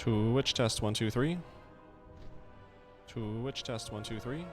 Twitch test 1 2 3. Twitch test 1 2 3.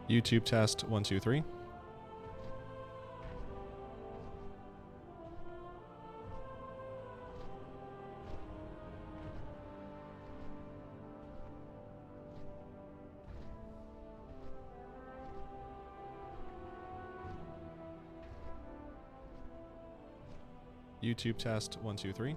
YouTube test 1 2 3. YouTube test 1 2 3.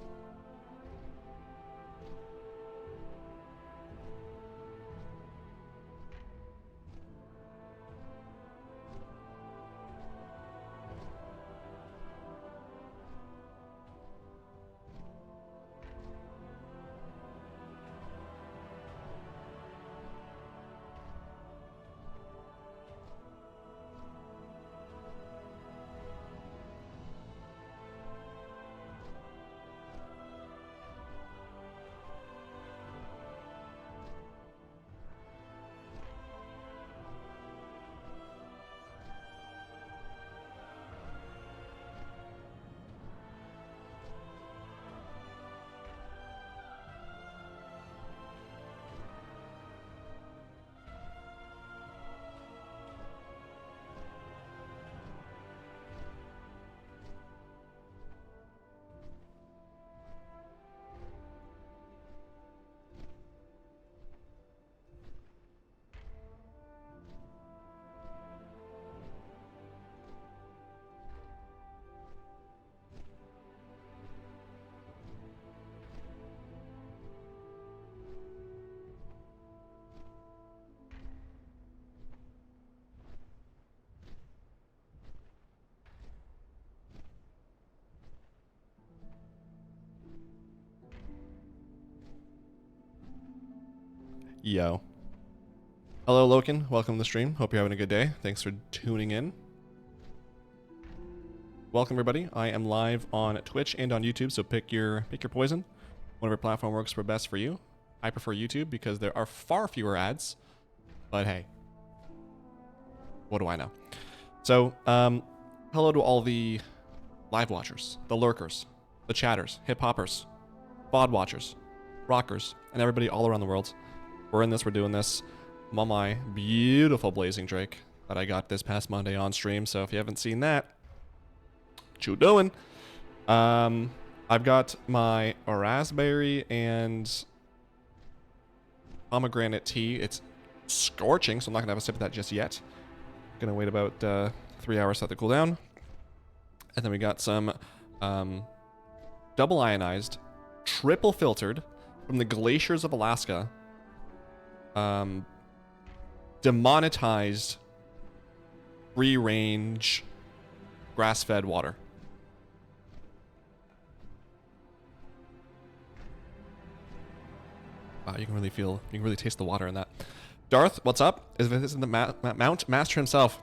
Yo. Hello, Loken. Welcome to the stream. Hope you're having a good day. Thanks for tuning in. Welcome, everybody. I am live on Twitch and on YouTube, so pick your poison. Whatever platform works for best for you. I prefer YouTube because there are far fewer ads. But hey, what do I know? So, hello to all the live watchers, the lurkers, the chatters, hip-hoppers, VOD watchers, rockers, and everybody all around the world. We're in this, we're doing this. I'm on my beautiful Blazing Drake that I got this past Monday on stream, so if you haven't seen that, what you doing? I've got my raspberry and pomegranate tea. It's scorching, so I'm not gonna have a sip of that just yet. Gonna wait about 3 hours to let it cool down. And then we got some double ionized, triple filtered from the glaciers of Alaska. Demonetized free-range grass-fed water. Wow, you can really taste the water in that. Darth, what's up? This is the Mount Master himself.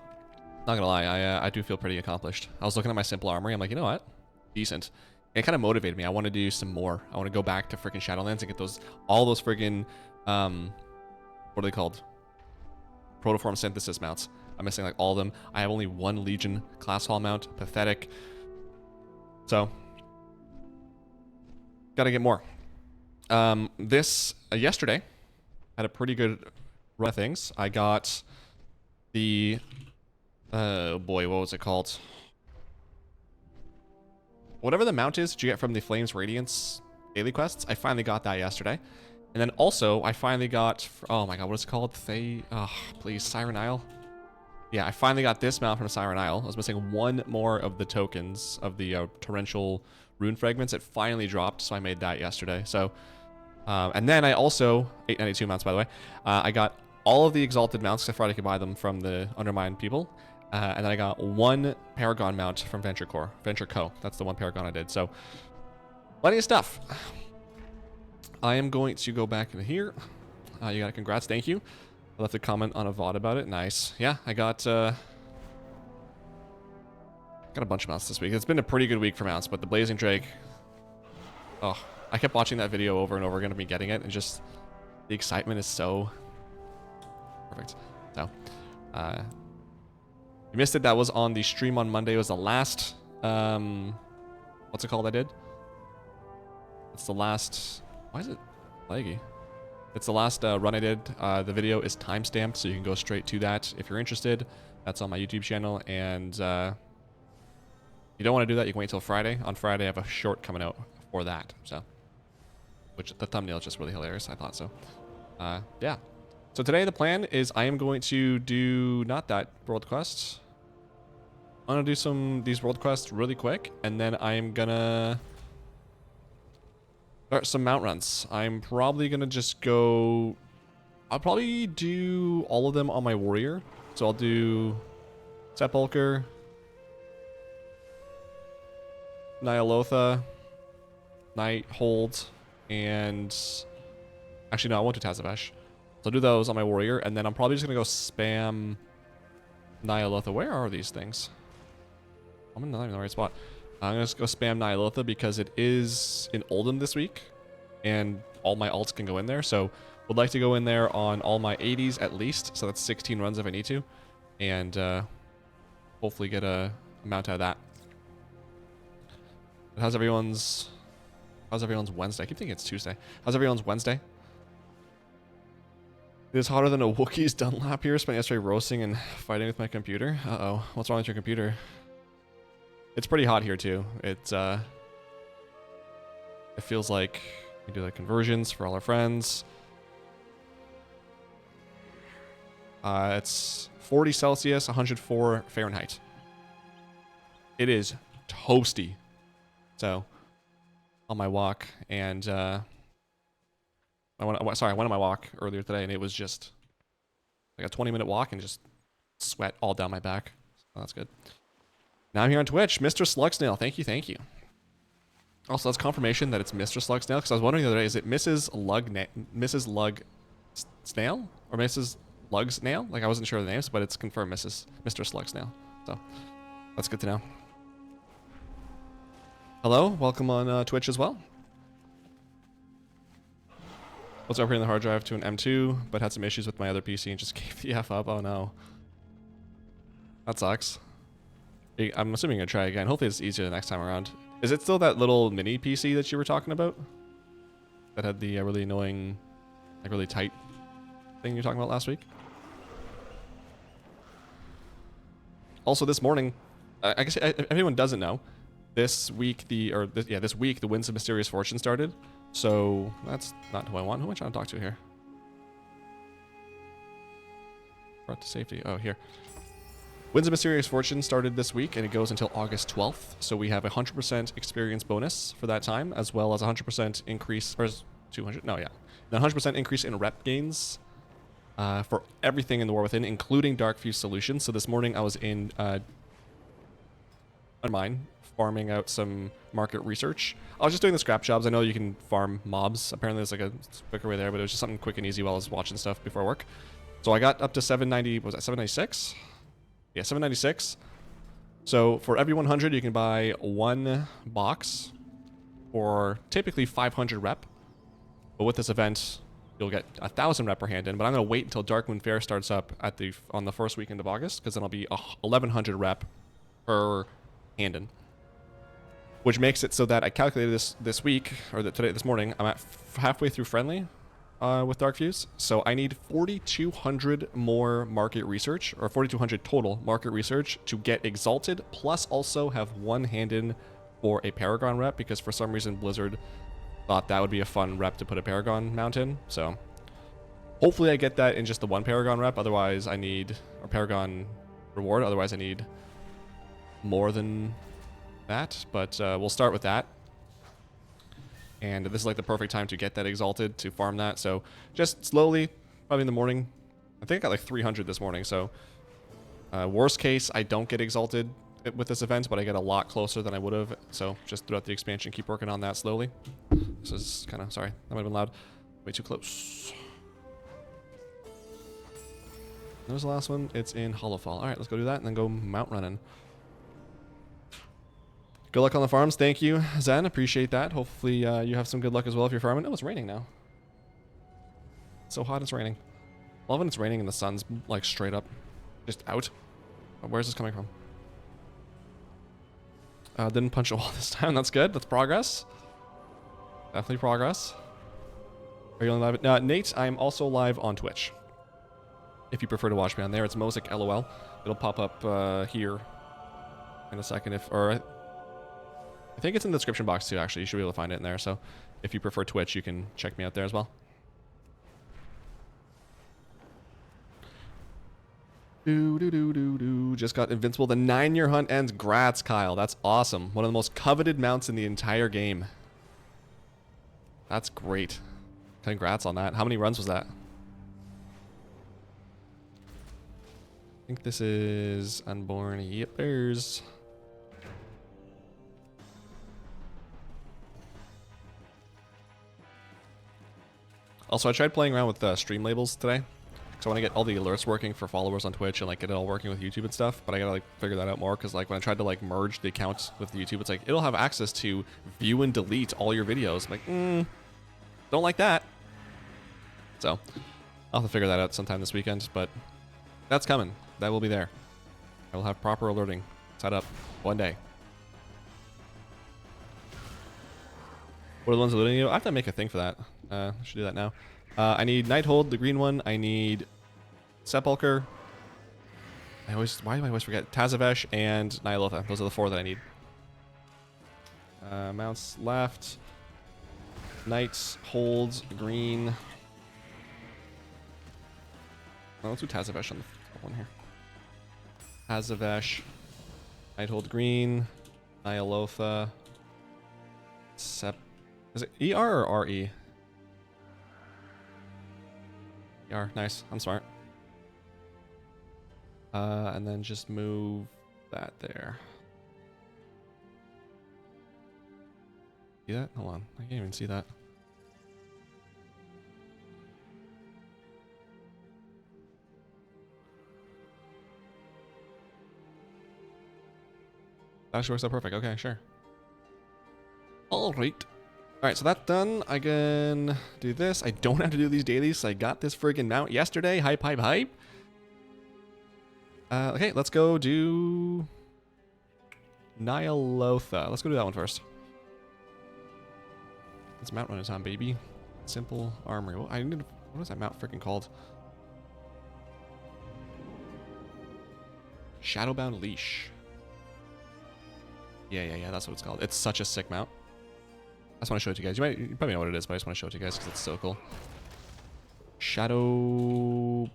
Not gonna lie, I do feel pretty accomplished. I was looking at my simple armory. I'm like, you know what? Decent. And it kind of motivated me. I want to do some more. I want to go back to freaking Shadowlands and get all those friggin' what are they called? Protoform synthesis mounts. I'm missing like all of them. I have only one Legion class hall mount. Pathetic. So, gotta get more. Yesterday, had a pretty good run of things. I got the, oh boy, what was it called? Whatever the mount is that you get from the Flames Radiance daily quests, I finally got that yesterday. And then also, I finally got, oh my god, what is it called? Please, Siren Isle? Yeah, I finally got this mount from Siren Isle. I was missing one more of the tokens of the torrential rune fragments. It finally dropped, so I made that yesterday. So, and then I also 892 mounts, by the way. I got all of the exalted mounts because I thought I could buy them from the Undermined people. And then I got one Paragon mount from Venture Co. That's the one Paragon I did. So, plenty of stuff. I am going to go back in here. You got a congrats, thank you. I left a comment on a VOD about it. Nice. Yeah, I got a bunch of mounts this week. It's been a pretty good week for mounts, but the Blazing Drake. Oh, I kept watching that video over and over again of me getting it, and just the excitement is so perfect. So, you missed it. That was on the stream on Monday. It was the last, what's it called I did? It's the last, why is it laggy? It's the last run I did. The video is timestamped, so you can go straight to that if you're interested. That's on my YouTube channel, and you don't want to do that, you can wait till Friday. On Friday, I have a short coming out for that, so. Which, the thumbnail is just really hilarious, I thought so. Yeah. So today the plan is I am going to do, not that world quest. I'm going to do these world quests really quick, and then I am going to start some mount runs. I'm probably going to just go, I'll probably do all of them on my warrior. So I'll do Sepulcher, Nyalotha, Night Hold, and actually no, I won't do Tazavesh. So I'll do those on my warrior, and then I'm probably just gonna go spam Nyalotha. Where are these things? I'm not in the right spot. I'm gonna just go spam Nyalotha because it is in Oldham this week, and all my alts can go in there. So would like to go in there on all my 80s at least. So that's 16 runs if I need to, and hopefully get a amount out of that. How's everyone's Wednesday? I keep thinking it's Tuesday. How's everyone's Wednesday? It is hotter than a Wookiee's Dunlap here. Spent yesterday roasting and fighting with my computer. Uh-oh. What's wrong with your computer? It's pretty hot here too. It feels like we do like conversions for all our friends. It's 40 Celsius, 104 Fahrenheit. It is toasty. So, on my walk, and I went on my walk earlier today, and it was just like a 20-minute walk, and just sweat all down my back. So that's good. Now I'm here on Twitch, Mr. Slugsnail. Thank you, thank you. Also, that's confirmation that it's Mr. Slugsnail, because I was wondering the other day, is it Mrs. Lug Snail or Mrs. Lugsnail? Like I wasn't sure of the names, but it's confirmed Mr. Slugsnail. So that's good to know. Hello, welcome on Twitch as well. Was upgrading the hard drive to an M2, but had some issues with my other PC and just gave the F up. Oh no. That sucks. I'm assuming you're gonna try again. Hopefully it's easier the next time around. Is it still that little mini PC that you were talking about? That had the really annoying, like really tight thing you were talking about last week? Also this morning, I guess if anyone doesn't know, this week this week the Winds of Mysterious Fortune started. So that's not who I want. Who am I trying to talk to here? Brought to safety. Oh, here. Winds of Mysterious Fortune started this week, and it goes until August 12th. So we have a 100% experience bonus for that time, as well as a 100% increase, or 200? No, yeah, the 100% increase in rep gains for everything in the War Within, including Dark Fuse Solutions. So this morning I was in mine, farming out some market research. I was just doing the scrap jobs. I know you can farm mobs. Apparently there's like a quicker way there, but it was just something quick and easy while I was watching stuff before work. So I got up to 790, was that 796? Yeah, 796. So for every 100, you can buy one box for typically 500 rep. But with this event, you'll get 1,000 rep per hand in. But I'm going to wait until Darkmoon Fair starts up on the first weekend of August, because then I'll be 1,100 rep per hand in. Which makes it so that I calculated this week, or this morning, I'm at halfway through friendly with Dark Fuse. So I need 4,200 more market research, or 4,200 total market research to get Exalted, plus also have one hand in for a Paragon rep, because for some reason Blizzard thought that would be a fun rep to put a Paragon mount in. So hopefully I get that in just the one Paragon rep. Otherwise I need a Paragon reward. Otherwise, I need more than that. But we'll start with that. And this is like the perfect time to get that exalted, to farm that. So just slowly, probably in the morning. I think I got like 300 this morning. So worst case, I don't get exalted with this event, but I get a lot closer than I would have. So just throughout the expansion, keep working on that slowly. This is kind of, sorry, that might have been loud. Way too close. There's the last one. It's in Hollowfall. All right, let's go do that and then go mount running. Good luck on the farms. Thank you, Zen. Appreciate that. Hopefully you have some good luck as well if you're farming. Oh, it's raining now. It's so hot it's raining. I love when it's raining and the sun's like straight up just out. Where's this coming from? Didn't punch a wall this time. That's good. That's progress. Definitely progress. Are you on live? Nate, I'm also live on Twitch. If you prefer to watch me on there, it's Mosic LOL. It'll pop up here in a second. I think it's in the description box too, actually. You should be able to find it in there. So if you prefer Twitch, you can check me out there as well. Just got Invincible. The 9-year hunt ends. Grats, Kyle. That's awesome. One of the most coveted mounts in the entire game. That's great. Congrats on that. How many runs was that? I think this is Unborn. Yep, there's... Also, I tried playing around with stream labels today. So I want to get all the alerts working for followers on Twitch and like get it all working with YouTube and stuff. But I gotta like figure that out more because like when I tried to like merge the accounts with YouTube, it's like it'll have access to view and delete all your videos. I'm like, don't like that. So I'll have to figure that out sometime this weekend. But that's coming. That will be there. I will have proper alerting set up one day. What are the ones alerting you? I have to make a thing for that. I should do that now. I need Nighthold, the green one. I need Sepulcher. Why do I always forget? Tazavesh and Nyalotha. Those are the 4 that I need. Mounts left. Knights, holds, green. Oh, let's do Tazavesh on the one here. Tazavesh. Nighthold, green. Nyalotha. Is it ER or RE? ER, nice. I'm smart. And then just move that there. See that? Hold on. I can't even see that. That actually works out perfect. Okay, sure. All right. All right, so that's done. I can do this. I don't have to do these dailies. So I got this friggin' mount yesterday. Hype, hype, hype. Okay, let's go do Nyalotha. Let's go do that one first. Let's mount run is on, baby. Simple armory. Well, what is that mount freaking called? Shadowbound Leash. Yeah, that's what it's called. It's such a sick mount. I just want to show it to you guys. You probably know what it is, but I just want to show it to you guys because it's so cool. Shadowbound.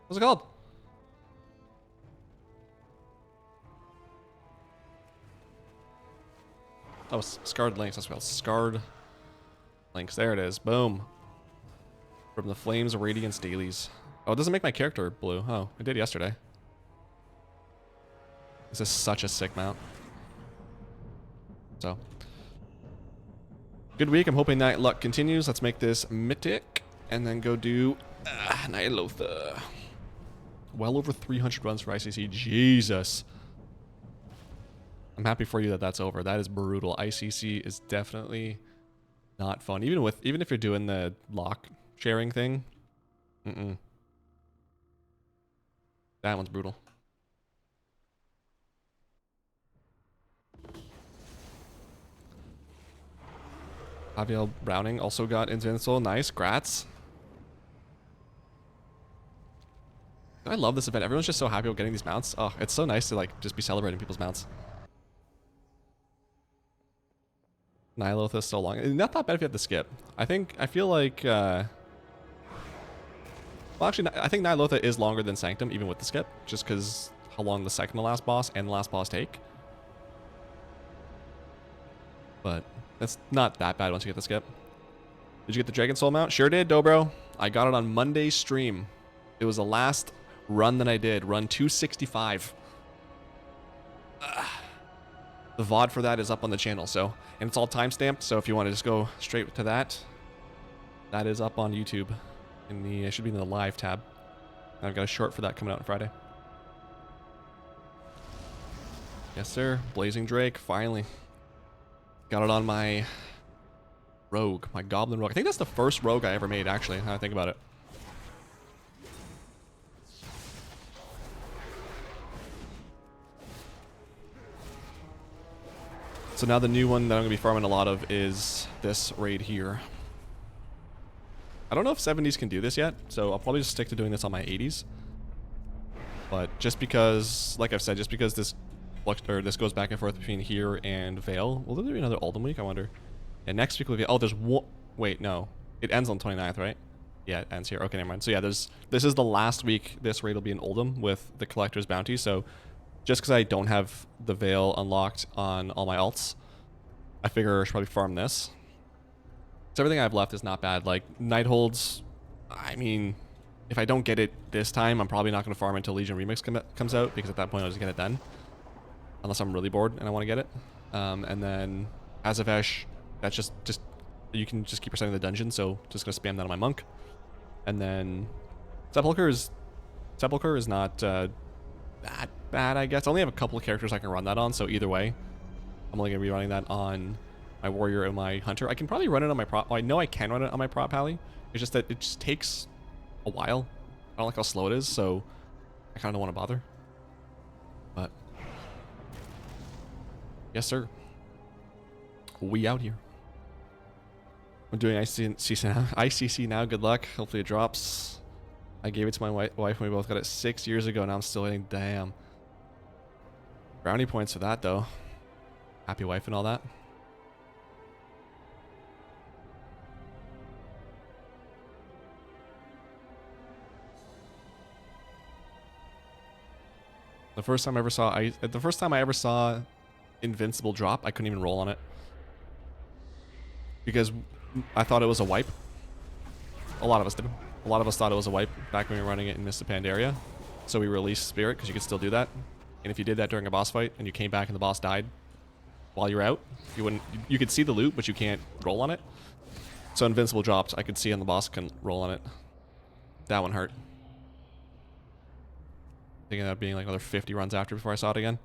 What's it called? Oh, Scarred Links. That's what it's called. Scarred Links. There it is. Boom. From the Flames of Radiance dailies. Oh, it doesn't make my character blue. Oh, it did yesterday. This is such a sick mount. So, good week. I'm hoping that luck continues. Let's make this mythic and then go do Nyalotha. Well over 300 runs for ICC. Jesus. I'm happy for you that that's over. That is brutal. ICC is definitely not fun. Even if you're doing the lock sharing thing. That one's brutal. Aviel Browning also got Invincible. Nice. Grats. I love this event. Everyone's just so happy about getting these mounts. Oh, it's so nice to like just be celebrating people's mounts. Nyalotha is so long. Not that bad if you have to skip. I feel like Well, actually, I think Ny'alotha is longer than Sanctum, even with the skip, just because how long the second to last boss and the last boss take. But that's not that bad once you get the skip. Did you get the Dragon Soul mount? Sure did, Dobro. I got it on Monday's stream. It was the last run that I did, run 265. The VOD for that is up on the channel, so, and it's all timestamped, so if you want to just go straight to that, that is up on YouTube. In the, it should be in the live tab. And I've got a short for that coming out on Friday. Yes, sir. Blazing Drake, finally. Got it on my rogue, my goblin rogue. I think that's the first rogue I ever made, actually, now I think about it. So now the new one that I'm going to be farming a lot of is this raid here. I don't know if 70s can do this yet, so I'll probably just stick to doing this on my 80s. But just because, like I've said, just because this goes back and forth between here and Vale. Will there be another Oldham week, I wonder? And next week will be... Oh, there's one... Wait, no. It ends on 29th, right? Yeah, it ends here. Okay, never mind. So yeah, this is the last week this raid will be in Oldham with the Collector's Bounty, so... Just because I don't have the Veil unlocked on all my alts, I figure I should probably farm this. So everything I have left is not bad. Like, Nightholds, I mean, if I don't get it this time, I'm probably not going to farm until Legion Remix comes out, because at that point I'll just get it then. Unless I'm really bored and I want to get it. And then Azavesh, that's just you can just keep resetting the dungeon, so just going to spam that on my monk. And then Sepulcher is not... that bad, I guess. I only have a couple of characters I can run that on, so either way, I'm only going to be running that on my warrior and my hunter. I can probably run it on my prop. Well, I know I can run it on my prop pally. It's just that it just takes a while. I don't like how slow it is, so I kind of don't want to bother. But yes, sir. We out here. I'm doing ICC now. Good luck. Hopefully it drops. I gave it to my wife and we both got it 6 years ago. Now I'm still waiting. Damn. Brownie points for that, though. Happy wife and all that. The first time I ever saw Invincible drop, I couldn't even roll on it because I thought it was a wipe. A lot of us did. A lot of us thought it was a wipe back when we were running it in Mr. Pandaria. So we released Spirit because you could still do that. And if you did that during a boss fight and you came back and the boss died while you were out, you could see the loot, but you can't roll on it. So Invincible dropped. I could see on the boss couldn't roll on it. That one hurt. Thinking that being like another 50 runs after before I saw it again.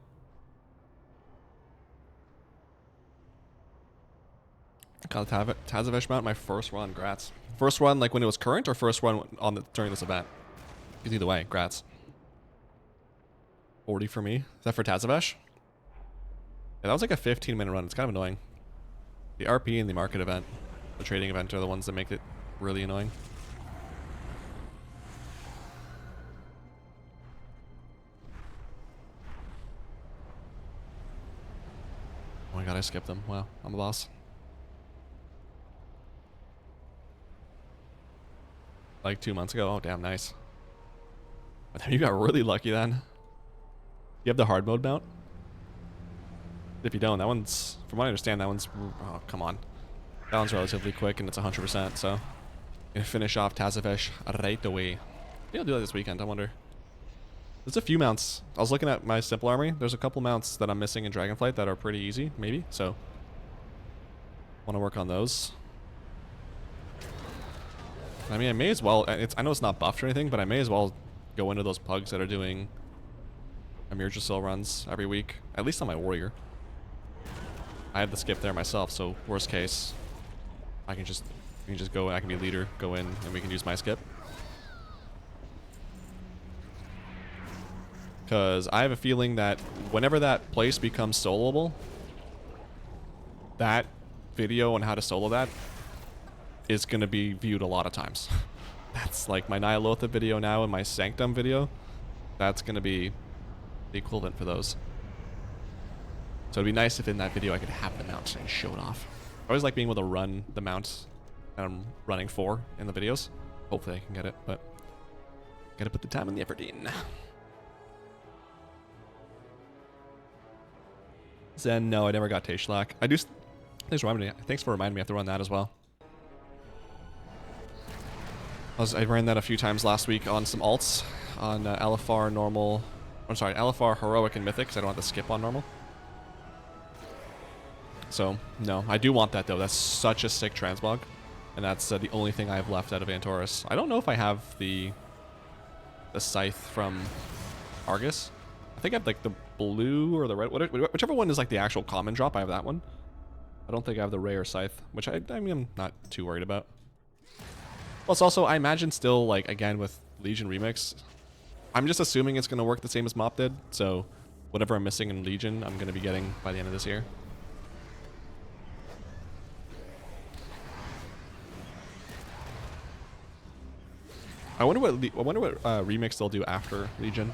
Got a Tazavesh mount, my first run, grats. First run like when it was current or first run during this event? Because either way, grats. 40 for me. Is that for Tazavesh? Yeah, that was like a 15-minute run. It's kind of annoying. The RP and the market event, the trading event, are the ones that make it really annoying. Oh my god, I skipped them. Wow, I'm a boss. Like 2 months ago. Oh, damn, nice. You got really lucky then. You have the hard mode mount? If you don't, that one's, from what I understand, that one's, oh, come on. That one's relatively quick and it's 100%, so. Gonna finish off Tazavesh right away. Maybe I'll do that this weekend, I wonder. There's a few mounts. I was looking at my simple army. There's a couple mounts that I'm missing in Dragonflight that are pretty easy, maybe, so. Want to work on those. I mean, I may as well, I know it's not buffed or anything, but I may as well go into those pugs that are doing Emergisil runs every week, at least on my warrior. I have the skip there myself, so worst case, I can just go and I can be leader, go in, and we can use my skip. Because I have a feeling that whenever that place becomes soloable, that video on how to solo that is going to be viewed a lot of times. That's like my Ny'alotha video now and my Sanctum video. That's going to be the equivalent for those. So it'd be nice if in that video I could have the mount and show it off. I always like being able to run the mount that I'm running for in the videos. Hopefully I can get it, but Gotta put the time and the effort in. Zen, no, I never got Tashlak. I do. Thanks for reminding me. I have to run that as well. I ran that a few times last week on some alts, on LFR normal. I'm sorry, LFR heroic and mythic, because I don't have to skip on normal. So no, I do want that though. That's such a sick transmog, and that's the only thing I have left out of Antorus. I don't know if I have the scythe from Argus. I think I have like the blue or the red, whichever one is like the actual common drop. I have that one. I don't think I have the rare scythe, which I mean I'm not too worried about. Plus also I imagine still like again with Legion Remix, I'm just assuming it's gonna work the same as Mop did. So whatever I'm missing in Legion, I'm gonna be getting by the end of this year. I wonder what remix they'll do after Legion.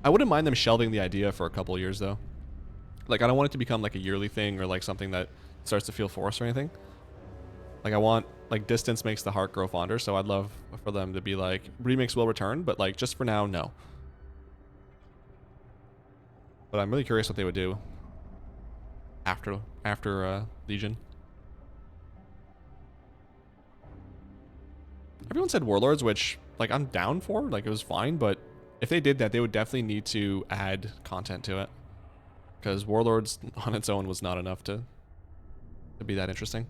I wouldn't mind them shelving the idea for a couple of years though. Like I don't want it to become like a yearly thing or like something that starts to feel forced or anything. Like I want like distance makes the heart grow fonder, so I'd love for them to be like remix will return, but like just for now, no. But I'm really curious what they would do after Legion. Everyone said Warlords, which like I'm down for, like it was fine, but if they did that, they would definitely need to add content to it. Because Warlords on its own was not enough to be that interesting.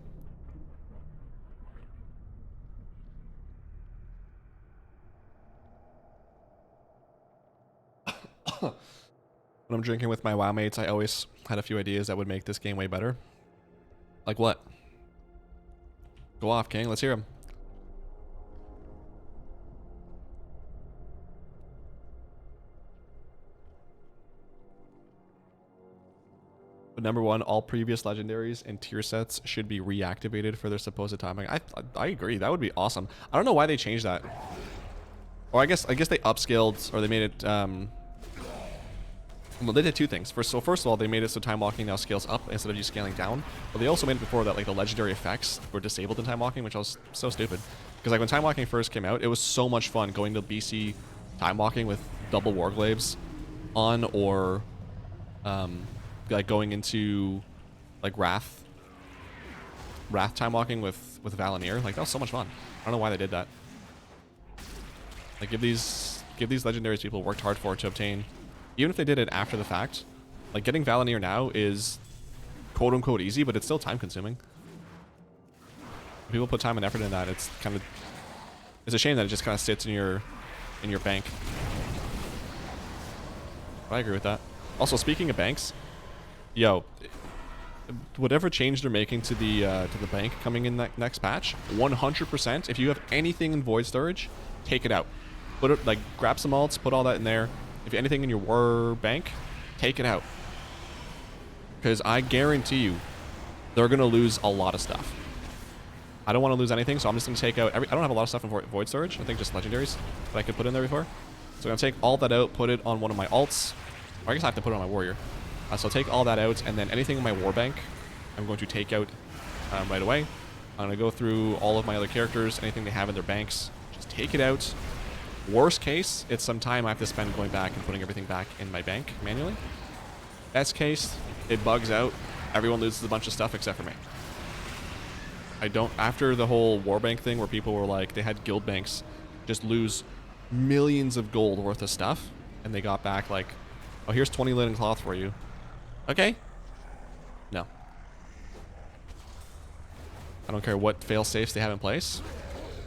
When I'm drinking with my WoW mates, I always had a few ideas that would make this game way better. Like what? Go off, King. Let's hear them. But number one, all previous legendaries and tier sets should be reactivated for their supposed timing. I agree. That would be awesome. I don't know why they changed that. Or I guess they upscaled, or they made it well, they did two things. First of all, they made it so time walking now scales up instead of you scaling down. But they also made it before that like the legendary effects were disabled in time walking, which was so stupid. Because like when time walking first came out, it was so much fun going to BC time walking with double warglaives on, or like going into like Wrath time walking with Valinir. Like that was so much fun. I don't know why they did that. Like give these legendaries people worked hard for to obtain. Even if they did it after the fact, like getting Valinir now is quote unquote easy, but it's still time consuming. When people put time and effort in that, it's a shame that it just kind of sits in your bank. But I agree with that. Also, speaking of banks, yo, whatever change they're making to the bank coming in that next patch, 100%. If you have anything in void storage, take it out. Put it like grab some alts, put all that in there. If you have anything in your war bank, take it out. Because I guarantee you, they're gonna lose a lot of stuff. I don't want to lose anything, so I'm just gonna take out I don't have a lot of stuff in void storage. I think just legendaries that I could put in there before. So I'm gonna take all that out, put it on one of my alts. Or I guess I have to put it on my warrior. So I'll take all that out, and then anything in my war bank, I'm going to take out right away. I'm gonna go through all of my other characters, anything they have in their banks, just take it out. Worst case, it's some time I have to spend going back and putting everything back in my bank manually. Best case, it bugs out. Everyone loses a bunch of stuff except for me. I don't, after the whole warbank thing where people were like, they had guild banks just lose millions of gold worth of stuff, and they got back like, oh, here's 20 linen cloth for you. Okay. No. I don't care what fail safes they have in place.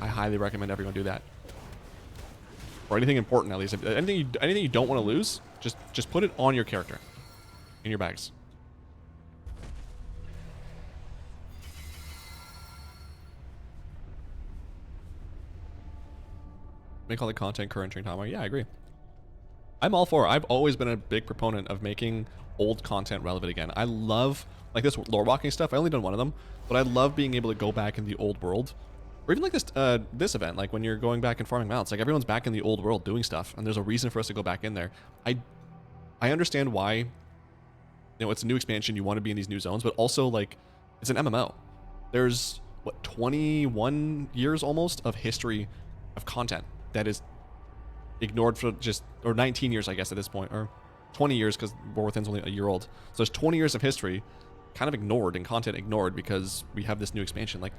I highly recommend everyone do that. Or anything important, at least. Anything you don't want to lose, just put it on your character, in your bags. Make all the content current during time. Yeah, I agree. I'm all for it. I've always been a big proponent of making old content relevant again. I love like this lore walking stuff. I only done one of them, but I love being able to go back in the old world. Or even like this event, like when you're going back and farming mounts, like everyone's back in the old world doing stuff, and there's a reason for us to go back in there. I understand why, you know, it's a new expansion, you want to be in these new zones, but also like it's an MMO. There's what 21 years almost of history of content that is ignored for just, or 19 years, I guess, at this point, or 20 years because War Within's only a year old. So there's 20 years of history kind of ignored and content ignored because we have this new expansion. Like,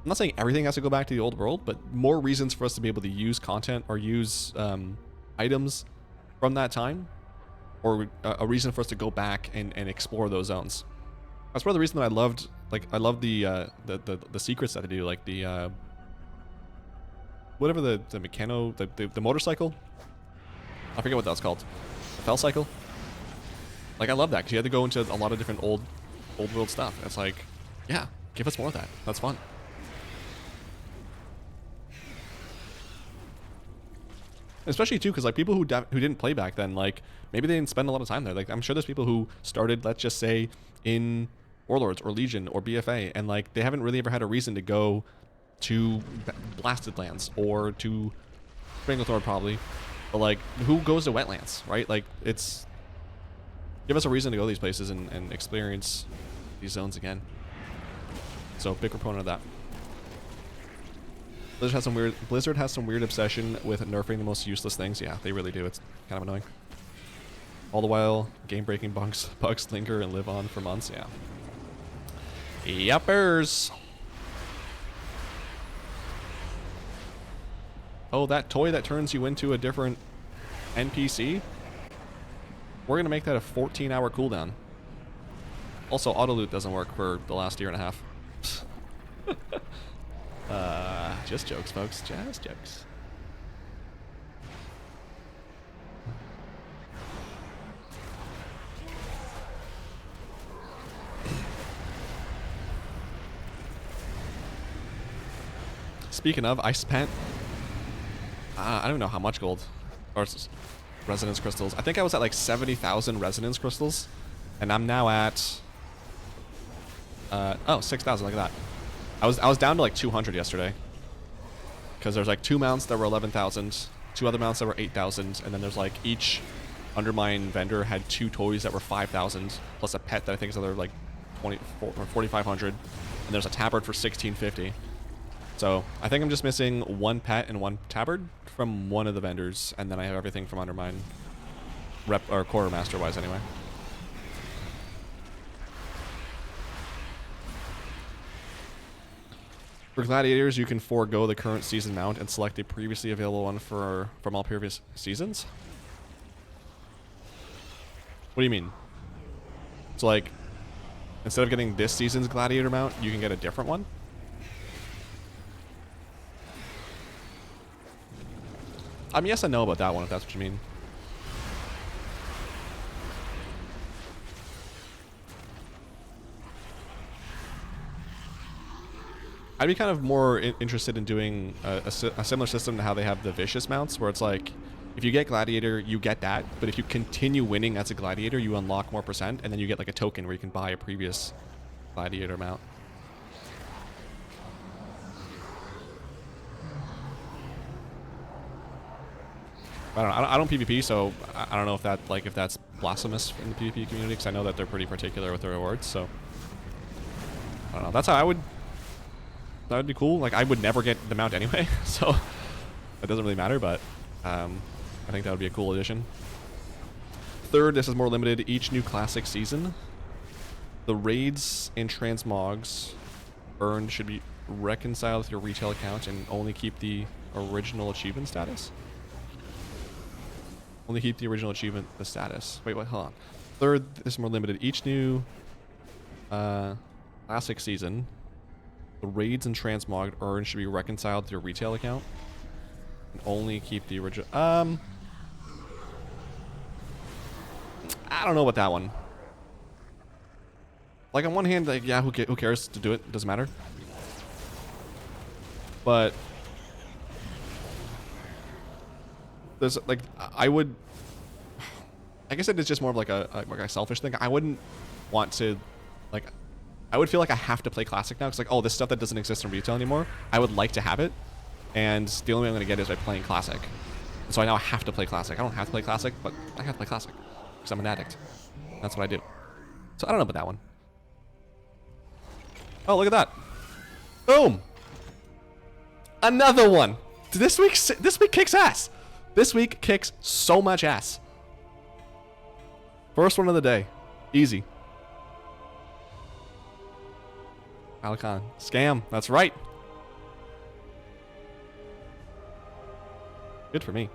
I'm not saying everything has to go back to the old world, but more reasons for us to be able to use content or use items from that time, or a reason for us to go back and explore those zones. That's part of the reason that I loved, like, I love the secrets that they do, like the whatever the mechano, the motorcycle. I forget what that's called. The fell cycle. Like, I love that because you had to go into a lot of different old world stuff. It's like, yeah, give us more of that. That's fun. Especially too, because like people who didn't play back then, like maybe they didn't spend a lot of time there. Like, I'm sure there's people who started, let's just say, in Warlords or Legion or BFA, and like they haven't really ever had a reason to go to Blasted Lands or to Stranglethorn probably, but like who goes to Wetlands, right? Like, it's, give us a reason to go these places and experience these zones again. So big proponent of that. Blizzard has some weird obsession with nerfing the most useless things. Yeah, they really do. It's kind of annoying. All the while, game-breaking bugs linger and live on for months. Yeah. Yuppers. Oh, that toy that turns you into a different NPC? We're going to make that a 14-hour cooldown. Also, auto-loot doesn't work for the last year and a half. Just jokes, folks. Just jokes. Speaking of, I spent, I don't know how much gold, or resonance crystals. I think I was at like 70,000 resonance crystals, and I'm now at, oh, 6,000, look at that. I was down to like 200 yesterday, because there's like 2 mounts that were 11,000, 2 other mounts that were 8,000, and then there's like each Undermine vendor had 2 toys that were 5,000, plus a pet that I think is another like 24 or 4,500, and there's a tabard for 1,650. So I think I'm just missing 1 pet and 1 tabard from one of the vendors, and then I have everything from Undermine, rep or quartermaster wise anyway. For gladiators, you can forego the current season mount and select a previously available one from all previous seasons. What do you mean? So like, instead of getting this season's gladiator mount, you can get a different one? I mean, yes, I know about that one, if that's what you mean. I'd be kind of more interested in doing a similar system to how they have the vicious mounts, where it's like, if you get gladiator, you get that, but if you continue winning as a gladiator, you unlock more %, and then you get like a token where you can buy a previous gladiator mount. I don't PvP, so I don't know if that if that's blasphemous in the PvP community, because I know that they're pretty particular with their rewards. So I don't know. That's how I would. That would be cool. Like, I would never get the mount anyway, so it doesn't really matter. But I think that would be a cool addition. Third, this is more limited. Each new classic season, the raids and transmogs earned should be reconciled with your retail account and only keep the original achievement status. Only keep the original achievement the status. Wait, what? Hold on. Third, this is more limited. Each new classic season, the raids and transmog earned should be reconciled to your retail account and only keep the original. I don't know about that one. Like, on one hand, like, yeah, who cares to do it? Doesn't matter. But there's like, I guess it is just more of like a selfish thing. I wouldn't want to, like, I would feel like I have to play classic now, because like, oh, this stuff that doesn't exist in retail anymore, I would like to have it, and the only way I'm going to get it is by playing classic. So I now have to play classic. I don't have to play classic, but I have to play classic because I'm an addict. That's what I do. So I don't know about that one. Oh, look at that. Boom. Another one. This week kicks ass. This week kicks so much ass. First one of the day. Easy. Alicon. Scam. That's right. Good for me.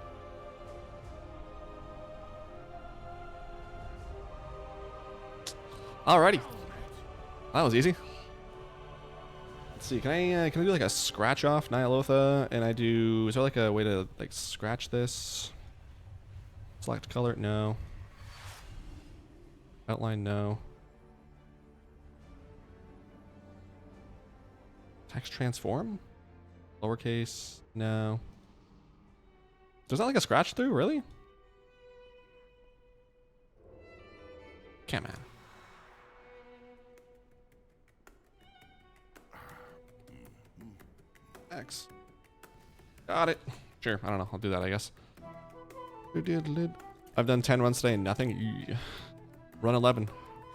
Alrighty. That was easy. Let's see. Can I do like a scratch off Nyalotha? And I do. Is there like a way to like scratch this? Select color? No. Outline? No. Text transform? Lowercase? No. There's not like a scratch through, really? Come on. X. Got it. Sure, I don't know. I'll do that, I guess. I've done 10 runs today and nothing. Run 11.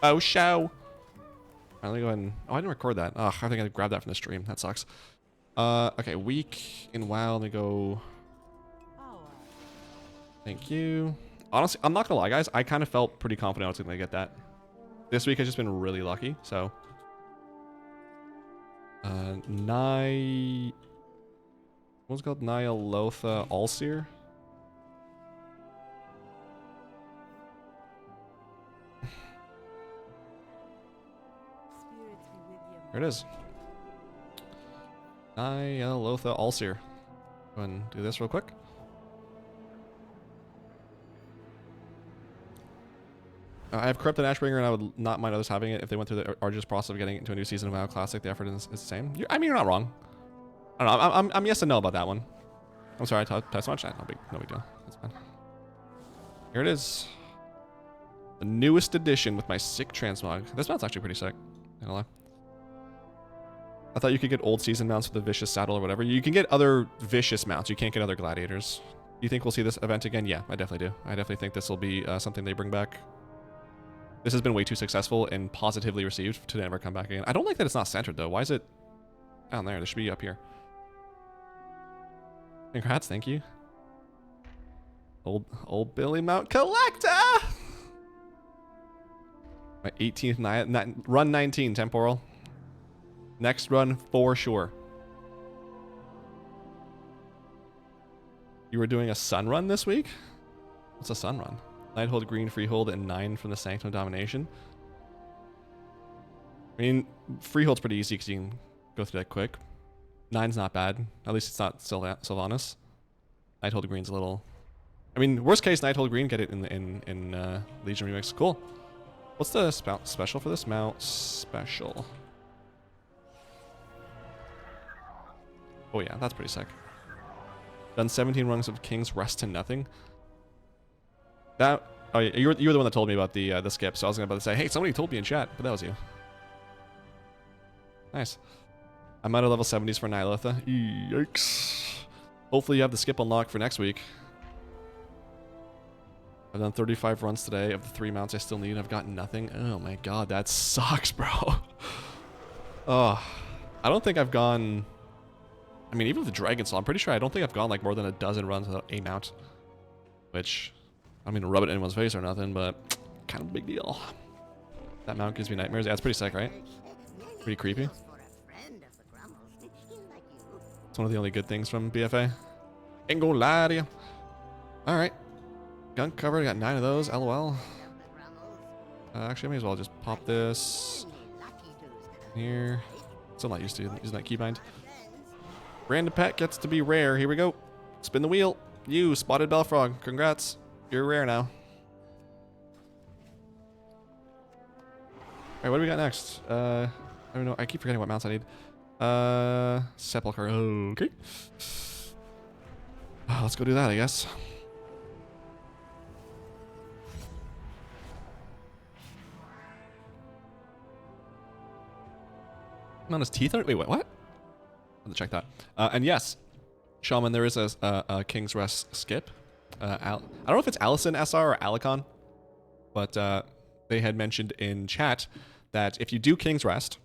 Oh, show. Let me go ahead and... Oh, I didn't record that. Ugh, I think I grabbed that from the stream. That sucks. Okay, week in WoW. Let me go... Thank you. Honestly, I'm not gonna lie, guys. I kind of felt pretty confident I was gonna get that. This week has just been really lucky, so... What's it called? Nyalotha Allseer? Here it is. Nyalotha Allseer. Go ahead and do this real quick. I have Corrupted Ashbringer, and I would not mind others having it if they went through the arduous process of getting into a new season of WoW Classic. The effort is the same. I mean, you're not wrong. I don't know. I'm yes and no about that one. I'm sorry I typed so much. No big deal. That's fine. Here it is. The newest edition with my sick transmog. This mount's actually pretty sick. Not gonna lie. I thought you could get old season mounts with a vicious saddle or whatever. You can get other vicious mounts. You can't get other gladiators. You think we'll see this event again? Yeah, I definitely do. I definitely think this will be something they bring back. This has been way too successful and positively received to never come back again. I don't like that it's not centered, though. Why is it down there? This should be up here. Congrats, thank you. Old Billy Mount Collector! My 18th run 19, temporal. Next run, for sure. You were doing a sun run this week? What's a sun run? Nighthold, Green, Freehold, and 9 from the Sanctum of Domination. I mean, Freehold's pretty easy because you can go through that quick. 9's not bad. At least it's not Sylvanas. Nighthold Green's a little... I mean, worst case, Nighthold Green, get it in Legion Remix. Cool. What's the special for this? Mount Special. Oh yeah, that's pretty sick. Done 17 runs of King's Rest to nothing. That... Oh yeah, you were the one that told me about the skip, so I was about to say, hey, somebody told me in chat, but that was you. Nice. I'm out of level 70s for Nyalotha. Yikes. Hopefully you have the skip unlocked for next week. I've done 35 runs today. Of the 3 mounts I still need, I've gotten nothing. Oh my god, that sucks, bro. Oh, I don't think I've gone... I mean, even with the Dragon Soul, I'm pretty sure I don't think I've gone like more than a dozen runs without a mount. Which, I don't mean to rub it in anyone's face or nothing, but kind of a big deal. That mount gives me nightmares. Yeah, it's pretty sick, right? Pretty creepy. It's one of the only good things from BFA. Ain't gonna lie to you. Alright. Gun cover, got 9 of those, LOL. Actually, I may as well just pop this here. Still not used to using that keybind. Random pet gets to be rare. Here we go. Spin the wheel. You, Spotted Belfrog. Congrats. You're rare now. Alright, what do we got next? I don't know. I keep forgetting what mounts I need. Sepulchre. Okay. Let's go do that, I guess. On his teeth? Wait, what? Let me check that. And yes, Shaman, there is a King's Rest skip. I don't know if it's Allison SR or Alicon, but they had mentioned in chat that if you do King's Rest,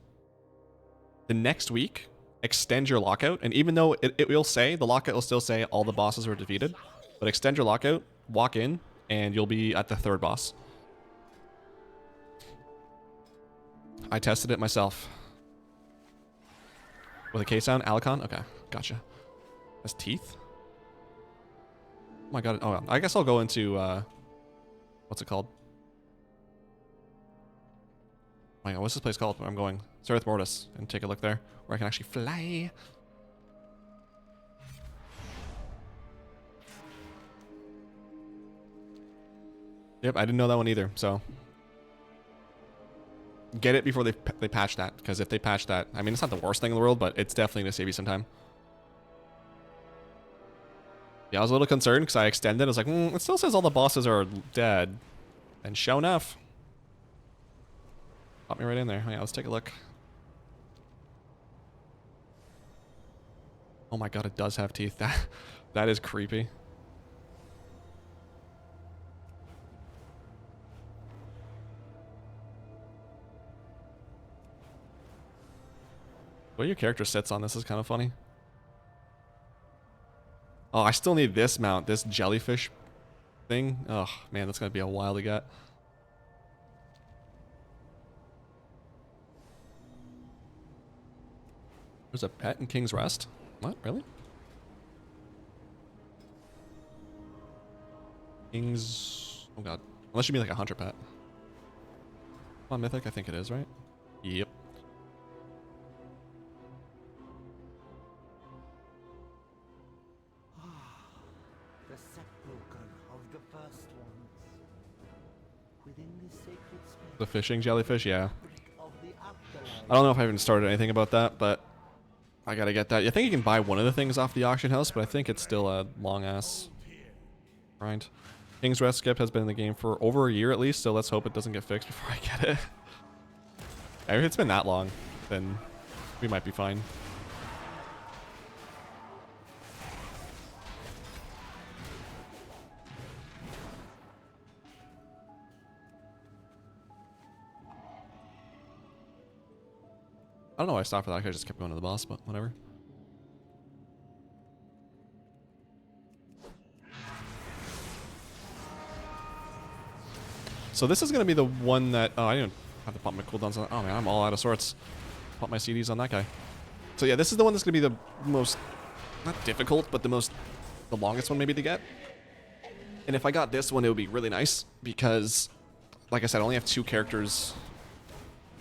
the next week extend your lockout, and even though it will say, the lockout will still say all the bosses were defeated, but extend your lockout, walk in, and you'll be at the 3rd boss. I tested it myself. With a K sound, Alicon? Okay, gotcha. That's teeth? Oh my god, oh, I guess I'll go into, what's it called? Oh my god, what's this place called where I'm going? Zereth Mortis, and take a look there, where I can actually fly. Yep, I didn't know that one either, so. Get it before they patch that, because if they patch that, I mean, it's not the worst thing in the world, but it's definitely going to save you some time. Yeah, I was a little concerned because I extended. I was like, it still says all the bosses are dead. And sure enough, pop me right in there. Oh, yeah, let's take a look. Oh my god, it does have teeth. That is creepy. The way your character sits on this is kind of funny. Oh, I still need this mount, this jellyfish thing. Oh, man, that's going to be a while to get. There's a pet in King's Rest? What? Really? King's... Oh, God. Unless you mean like a hunter pet. On Mythic, I think it is, right? Yep. The fishing jellyfish, yeah. I don't know if I even started anything about that, but I gotta get that. I think you can buy one of the things off the auction house, but I think it's still a long-ass grind. King's Rest skip has been in the game for over a year at least, so let's hope it doesn't get fixed before I get it. If it's been that long, then we might be fine. I don't know why I stopped for that. I just kept going to the boss, but whatever. So this is going to be the one that... Oh, I didn't have to pump my cooldowns on... Oh, man, I'm all out of sorts. Pump my CDs on that guy. So yeah, this is the one that's going to be the most... Not difficult, but the longest one maybe to get. And if I got this one, it would be really nice. Because, like I said, I only have 2 characters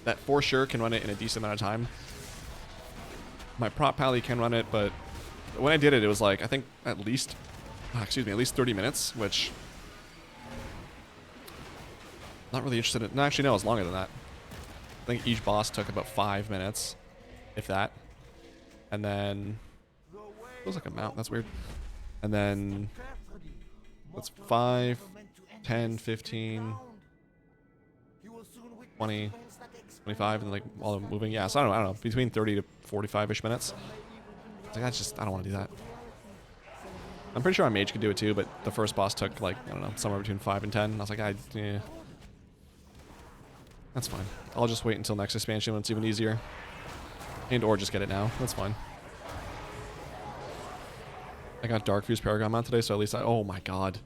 that for sure can run it in a decent amount of time. My prop pally can run it, but when I did it, it was like, I think at least 30 minutes, which not really interested in. No, actually, no, it was longer than that. I think each boss took about 5 minutes, if that. And then, it was like a mount, that's weird. And then, that's 5, 10, 15, 20, 25, and like all moving. Yeah, so I don't know, between 30 to 45-ish minutes. It's like, I don't want to do that. I'm pretty sure our mage could do it too, but the first boss took like, I don't know, somewhere between 5 and 10. I was like, yeah. That's fine. I'll just wait until next expansion when it's even easier. And or just get it now. That's fine. I got Dark Fuse Paragon mount today, so at least oh my god.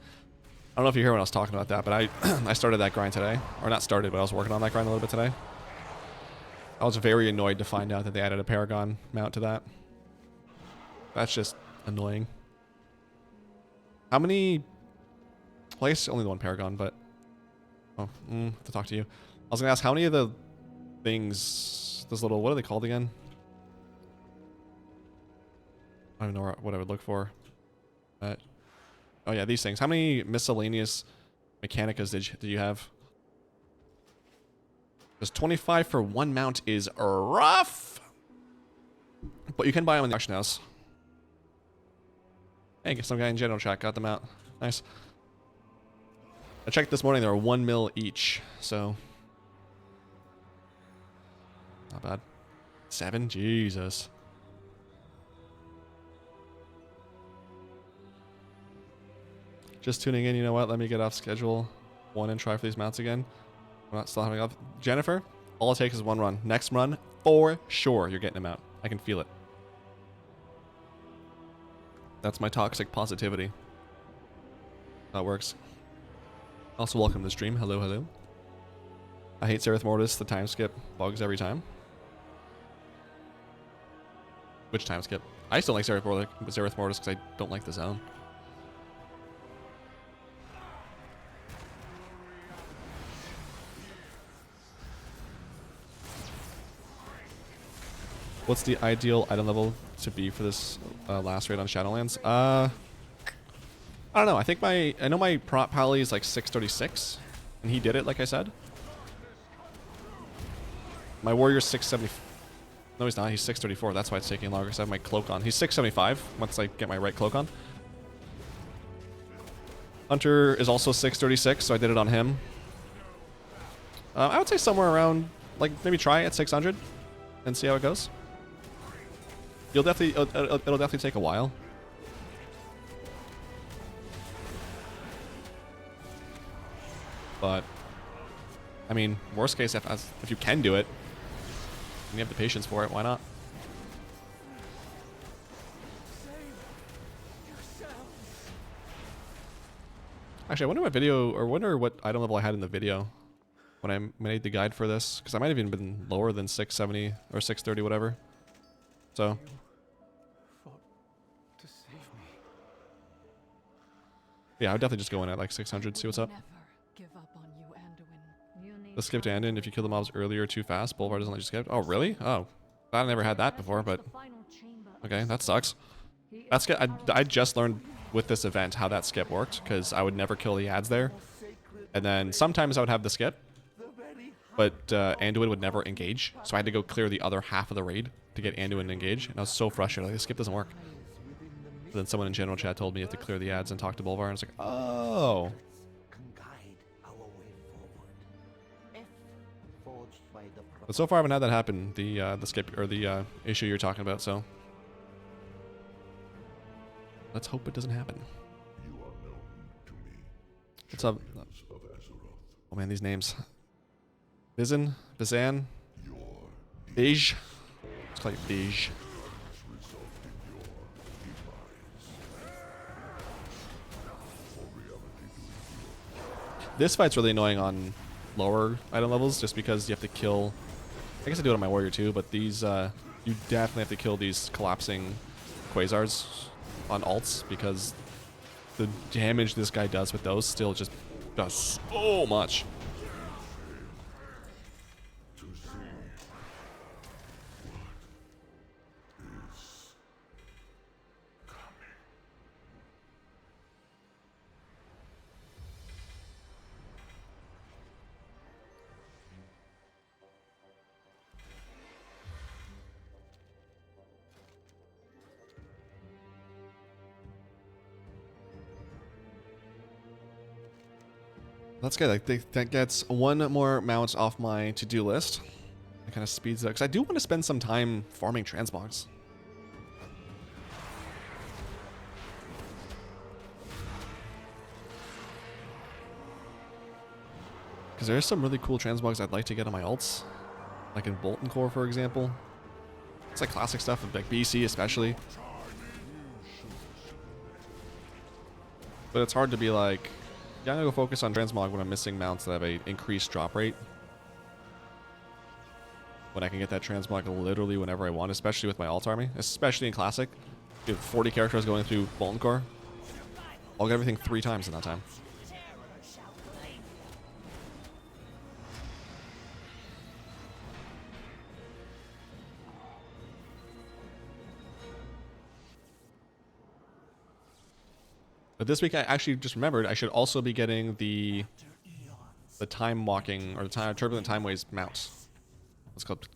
I don't know if you hear when I was talking about that, but I started that grind today. Or not started, but I was working on that grind a little bit today. I was very annoyed to find out that they added a Paragon mount to that. That's just annoying. How many... Well, I guess only the one Paragon, but... Oh, have to talk to you. I was going to ask, how many of the things... Those little... What are they called again? I don't even know what I would look for. But... Oh yeah, these things. How many miscellaneous Mechanicas did you have? Because 25 for one mount is rough! But you can buy them in the auction house. Hey, some guy in general chat got them out. Nice. I checked this morning, they were 1 mil each, so... Not bad. 7? Jesus. Just tuning in, you know what? Let me get off schedule 1 and try for these mounts again. I'm not still having up. Jennifer, all it takes is 1 run. Next run, for sure, you're getting them out. I can feel it. That's my toxic positivity. That works. Also, welcome to the stream. Hello, hello. I hate Zereth Mortis. The time skip bugs every time. Which time skip? I still like Zereth Mortis because I don't like the zone. What's the ideal item level to be for this last raid on Shadowlands? I don't know. I know my prop pally is like 636, and he did it like I said. My warrior's 670. No, he's not. He's 634. That's why it's taking longer because I have my cloak on. He's 675 once I get my right cloak on. Hunter is also 636, so I did it on him. I would say somewhere around, like, maybe try at 600 and see how it goes. It'll definitely take a while. But, I mean, worst case, if you can do it, and you have the patience for it, why not? Actually, I wonder what video, or wonder what item level I had in the video when I made the guide for this, because I might have even been lower than 670 or 630, whatever. So. Yeah, I would definitely just go in at like 600, see what's up. Let's skip to Andon. If you kill the mobs earlier too fast, Boulevard doesn't let you skip. Oh, really? Oh, I never had that before, but okay, that sucks. That skip, I just learned with this event how that skip worked, because I would never kill the ads there. And then sometimes I would have the skip, but Anduin would never engage, so I had to go clear the other half of the raid to get Anduin to engage, and I was so frustrated. Like, this skip doesn't work. But then someone in general chat told me you have to clear the ads and talk to Boulevard, and I was like, oh. But so far I haven't had that happen, the skip, or the issue you're talking about, so. Let's hope it doesn't happen. What's up? Oh man, these names. Bizan, Bizan, Bij. Let's call it Bij. This fight's really annoying on lower item levels, just because you have to kill. I guess I do it on my warrior too, but these you definitely have to kill these collapsing quasars on alts, because the damage this guy does with those still just does so much. That's good. That gets one more mount off my to-do list. It kind of speeds it up, because I do want to spend some time farming transmogs. Because there's some really cool transmogs I'd like to get on my alts. Like in Bolton Core, for example. It's like classic stuff, like BC especially. But it's hard to be like, yeah, I'm gonna go focus on transmog when I'm missing mounts that have a increased drop rate. When I can get that transmog literally whenever I want, especially with my alt army, especially in classic. You have 40 characters going through Bolton Core. I'll get everything 3 times in that time. But this week I actually just remembered I should also be getting the time walking, or the turbulent timeways mount. What's called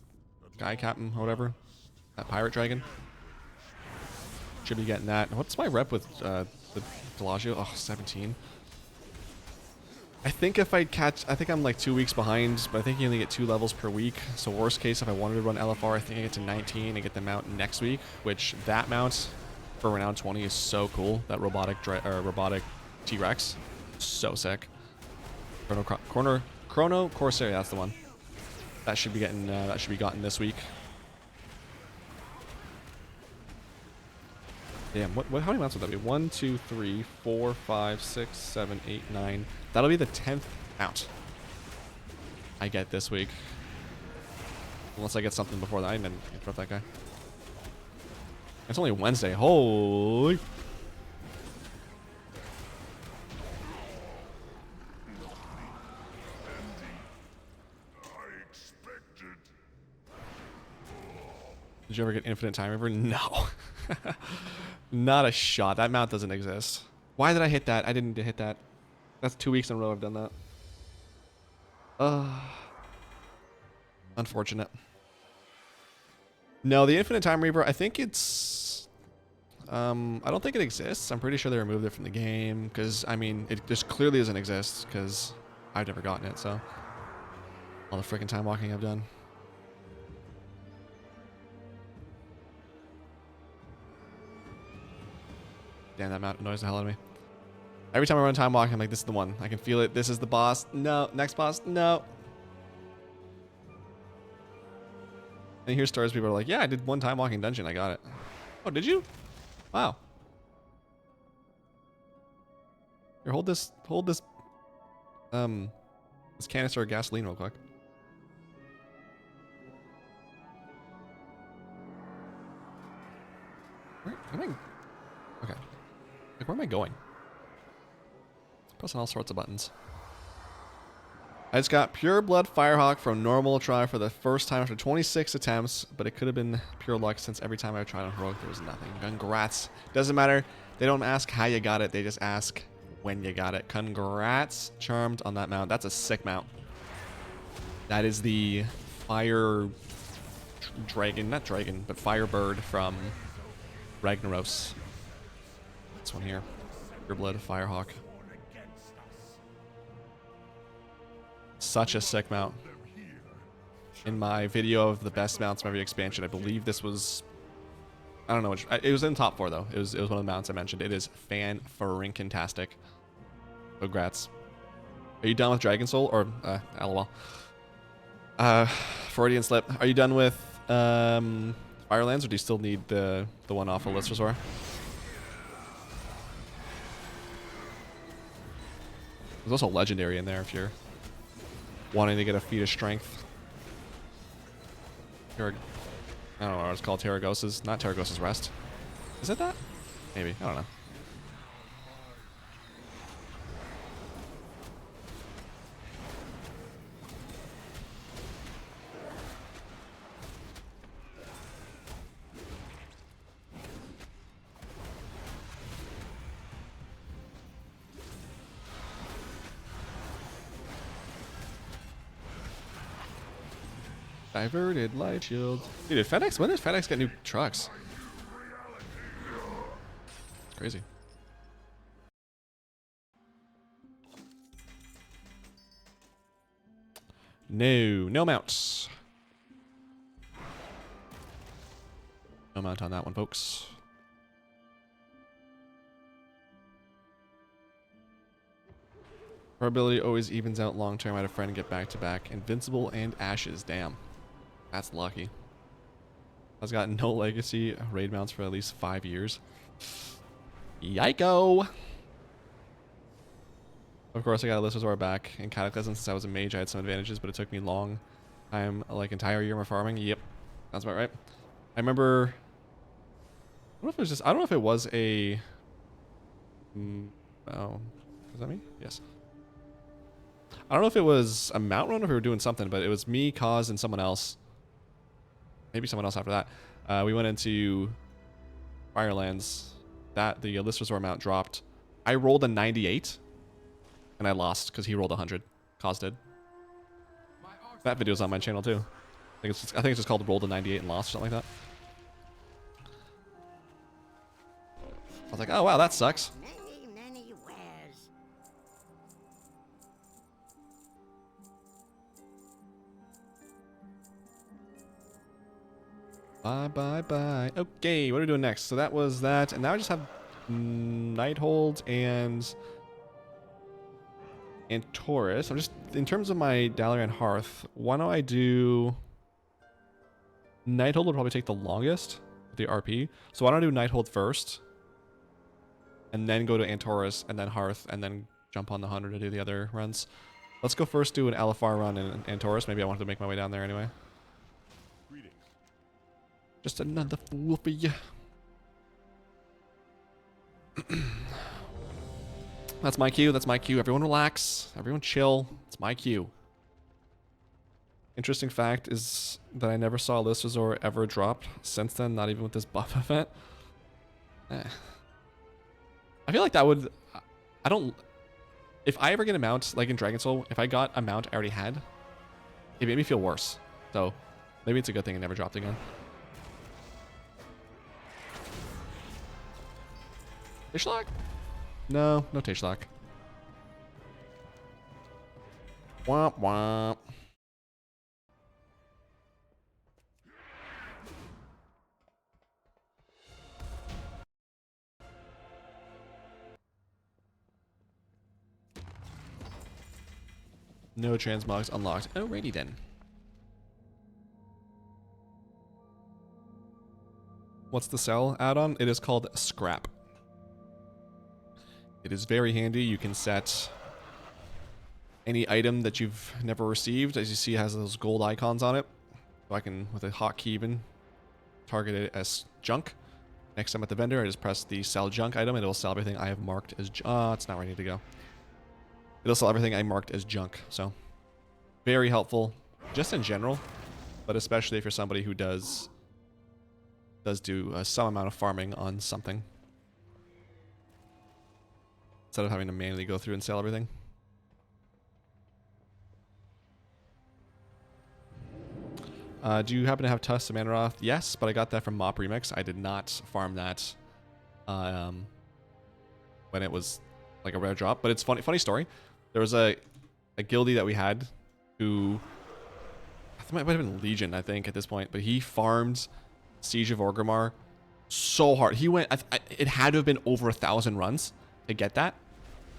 Guy Captain or whatever. That pirate dragon. Should be getting that. What's my rep with the Delagio? Oh, 17. I think if I catch, I think I'm like 2 weeks behind, but I think you only get 2 levels per week. So worst case, if I wanted to run LFR, I think I get to 19 and get the mount next week, which that mount for Renown 20 is so cool. That robotic T-Rex. So sick. Chrono Corsair, that's the one. That should be getting that should be gotten this week. Damn, how many mounts would that be? 1, 2, 3, 4, 5, 6, 7, 8, 9. That'll be the 10th mount I get this week. Unless I get something before that. I didn't interrupt that guy. It's only Wednesday. Holy. Did you ever get infinite time river? No. Not a shot. That mount doesn't exist. Why did I hit that? I didn't hit that. That's 2 weeks in a row I've done that. Unfortunate. No, the infinite time reaver, I think it's... I don't think it exists. I'm pretty sure they removed it from the game. Because, I mean, it just clearly doesn't exist. Because I've never gotten it, so... All the freaking time walking I've done. Damn, that mount annoys the hell out of me. Every time I run time walk, I'm like, this is the one. I can feel it. This is the boss. No. Next boss. No. And here stories people are like, yeah, I did one time walking dungeon. I got it. Oh, did you? Wow. Here, hold this canister of gasoline real quick. Where am I? Okay. Like, where am I going? Pressing all sorts of buttons. I just got Pure Blood Firehawk from normal try for the first time after 26 attempts, but it could have been pure luck since every time I tried on heroic there was nothing. Congrats. Doesn't matter. They don't ask how you got it. They just ask when you got it. Congrats, Charmed, on that mount. That's a sick mount. That is the fire dragon, not dragon, but firebird from Ragnaros. This one here. Pure Blood Firehawk. Such a sick mount. In my video of the best mounts from every expansion, I believe this was... I don't know which... It was in top 4, though. It was one of the mounts I mentioned. It is fan-freaking-tastic. Congrats. Are you done with Dragon Soul? Or, LOL. Freudian slip. Are you done with Firelands, or do you still need the one off of Listrazor? There's also Legendary in there if you're wanting to get a feat of strength. I don't know what it's called. Terragos's. Not Terragos's Rest. Is it that? Maybe. I don't know. Diverted light shield. Dude, FedEx, when did FedEx get new trucks? It's crazy. No mounts. No mount on that one, folks. Her ability always evens out long term. I had a friend get back to back. Invincible and Ashes. Damn. That's lucky. I've got no legacy raid mounts for at least 5 years. Yiko! Of course, I got Listrazor back in Cataclysm. Since I was a mage, I had some advantages, but it took me long time, like entire year of farming. Yep, that's about right. I remember. I don't know if it was just. I don't know if it was a. Oh, is that me? Yes. I don't know if it was a mount run or if we were doing something, but it was me, Cause, and someone else. Maybe someone else after that. We went into Firelands. The Listrazor mount dropped. I rolled a 98, and I lost because he rolled 100. Cause did. That video's on my channel too. I think it's just called Rolled a 98 and Lost or something like that. I was like, oh wow, that sucks. Bye. Okay, what are we doing next? So that was that, and now I just have Nighthold and Taurus. I'm just, in terms of my Dalaran Hearth, why don't I do... Nighthold will probably take the longest, the RP. So why don't I do Nighthold first, and then go to Antorus, and then Hearth, and then jump on the Hunter to do the other runs. Let's go first do an LFR run in Antorus. Maybe I wanted to make my way down there anyway. Just another fool for you. That's my cue. That's my cue. Everyone relax. Everyone chill. It's my cue. Interesting fact is that I never saw List Resort ever dropped since then, not even with this buff event. I feel like that would... I don't... If I ever get a mount, like in Dragon Soul, if I got a mount I already had, it made me feel worse. So, maybe it's a good thing it never dropped again. Tishlock? No, no Tishlock. Womp womp. No transmogs unlocked. Alrighty then. What's the cell add-on? It is called Scrap. It is very handy. You can set any item that you've never received. As you see, it has those gold icons on it. So I can, with a hotkey even, target it as junk. Next time at the vendor, I just press the sell junk item and it will sell everything I have marked as it's not where I need to go. It'll sell everything I marked as junk. So, very helpful, just in general, but especially if you're somebody who does do some amount of farming on something. Instead of having to manually go through and sell everything. Do you happen to have Tusk of Manaroth? Yes, but I got that from Mop Remix. I did not farm that when it was like a rare drop. But it's funny story. There was a guildie that we had who... it might have been Legion, I think, at this point. But he farmed Siege of Orgrimmar so hard. He went... it had to have been over 1,000 runs to get that.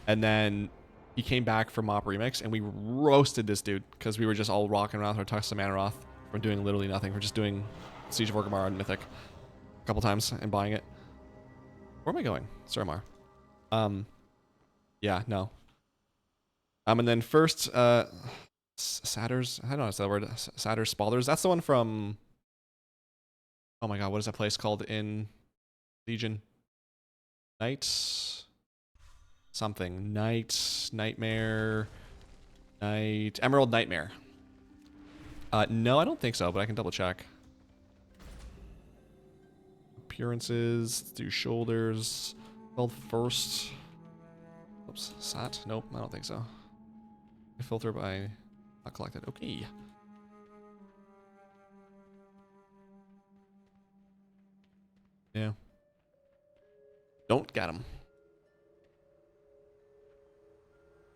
And then he came back for Mop Remix, and we roasted this dude because we were just all rocking around with our Tusk of Manaroth. We're doing literally nothing. We're just doing Siege of Orgrimmar on Mythic a couple times and buying it. Where am I going? Suramar. Yeah, no. And then first, Satyrs. I don't know if that's that word. Satyrs Spalders. That's the one from... Oh my god, what is that place called in Legion? Night... something. Nightmare... Emerald Nightmare. No, I don't think so, but I can double check. Appearances, let's do shoulders. Well, first. Oops, sat? Nope, I don't think so. Filter by not collected. Okay. Yeah. Don't get him.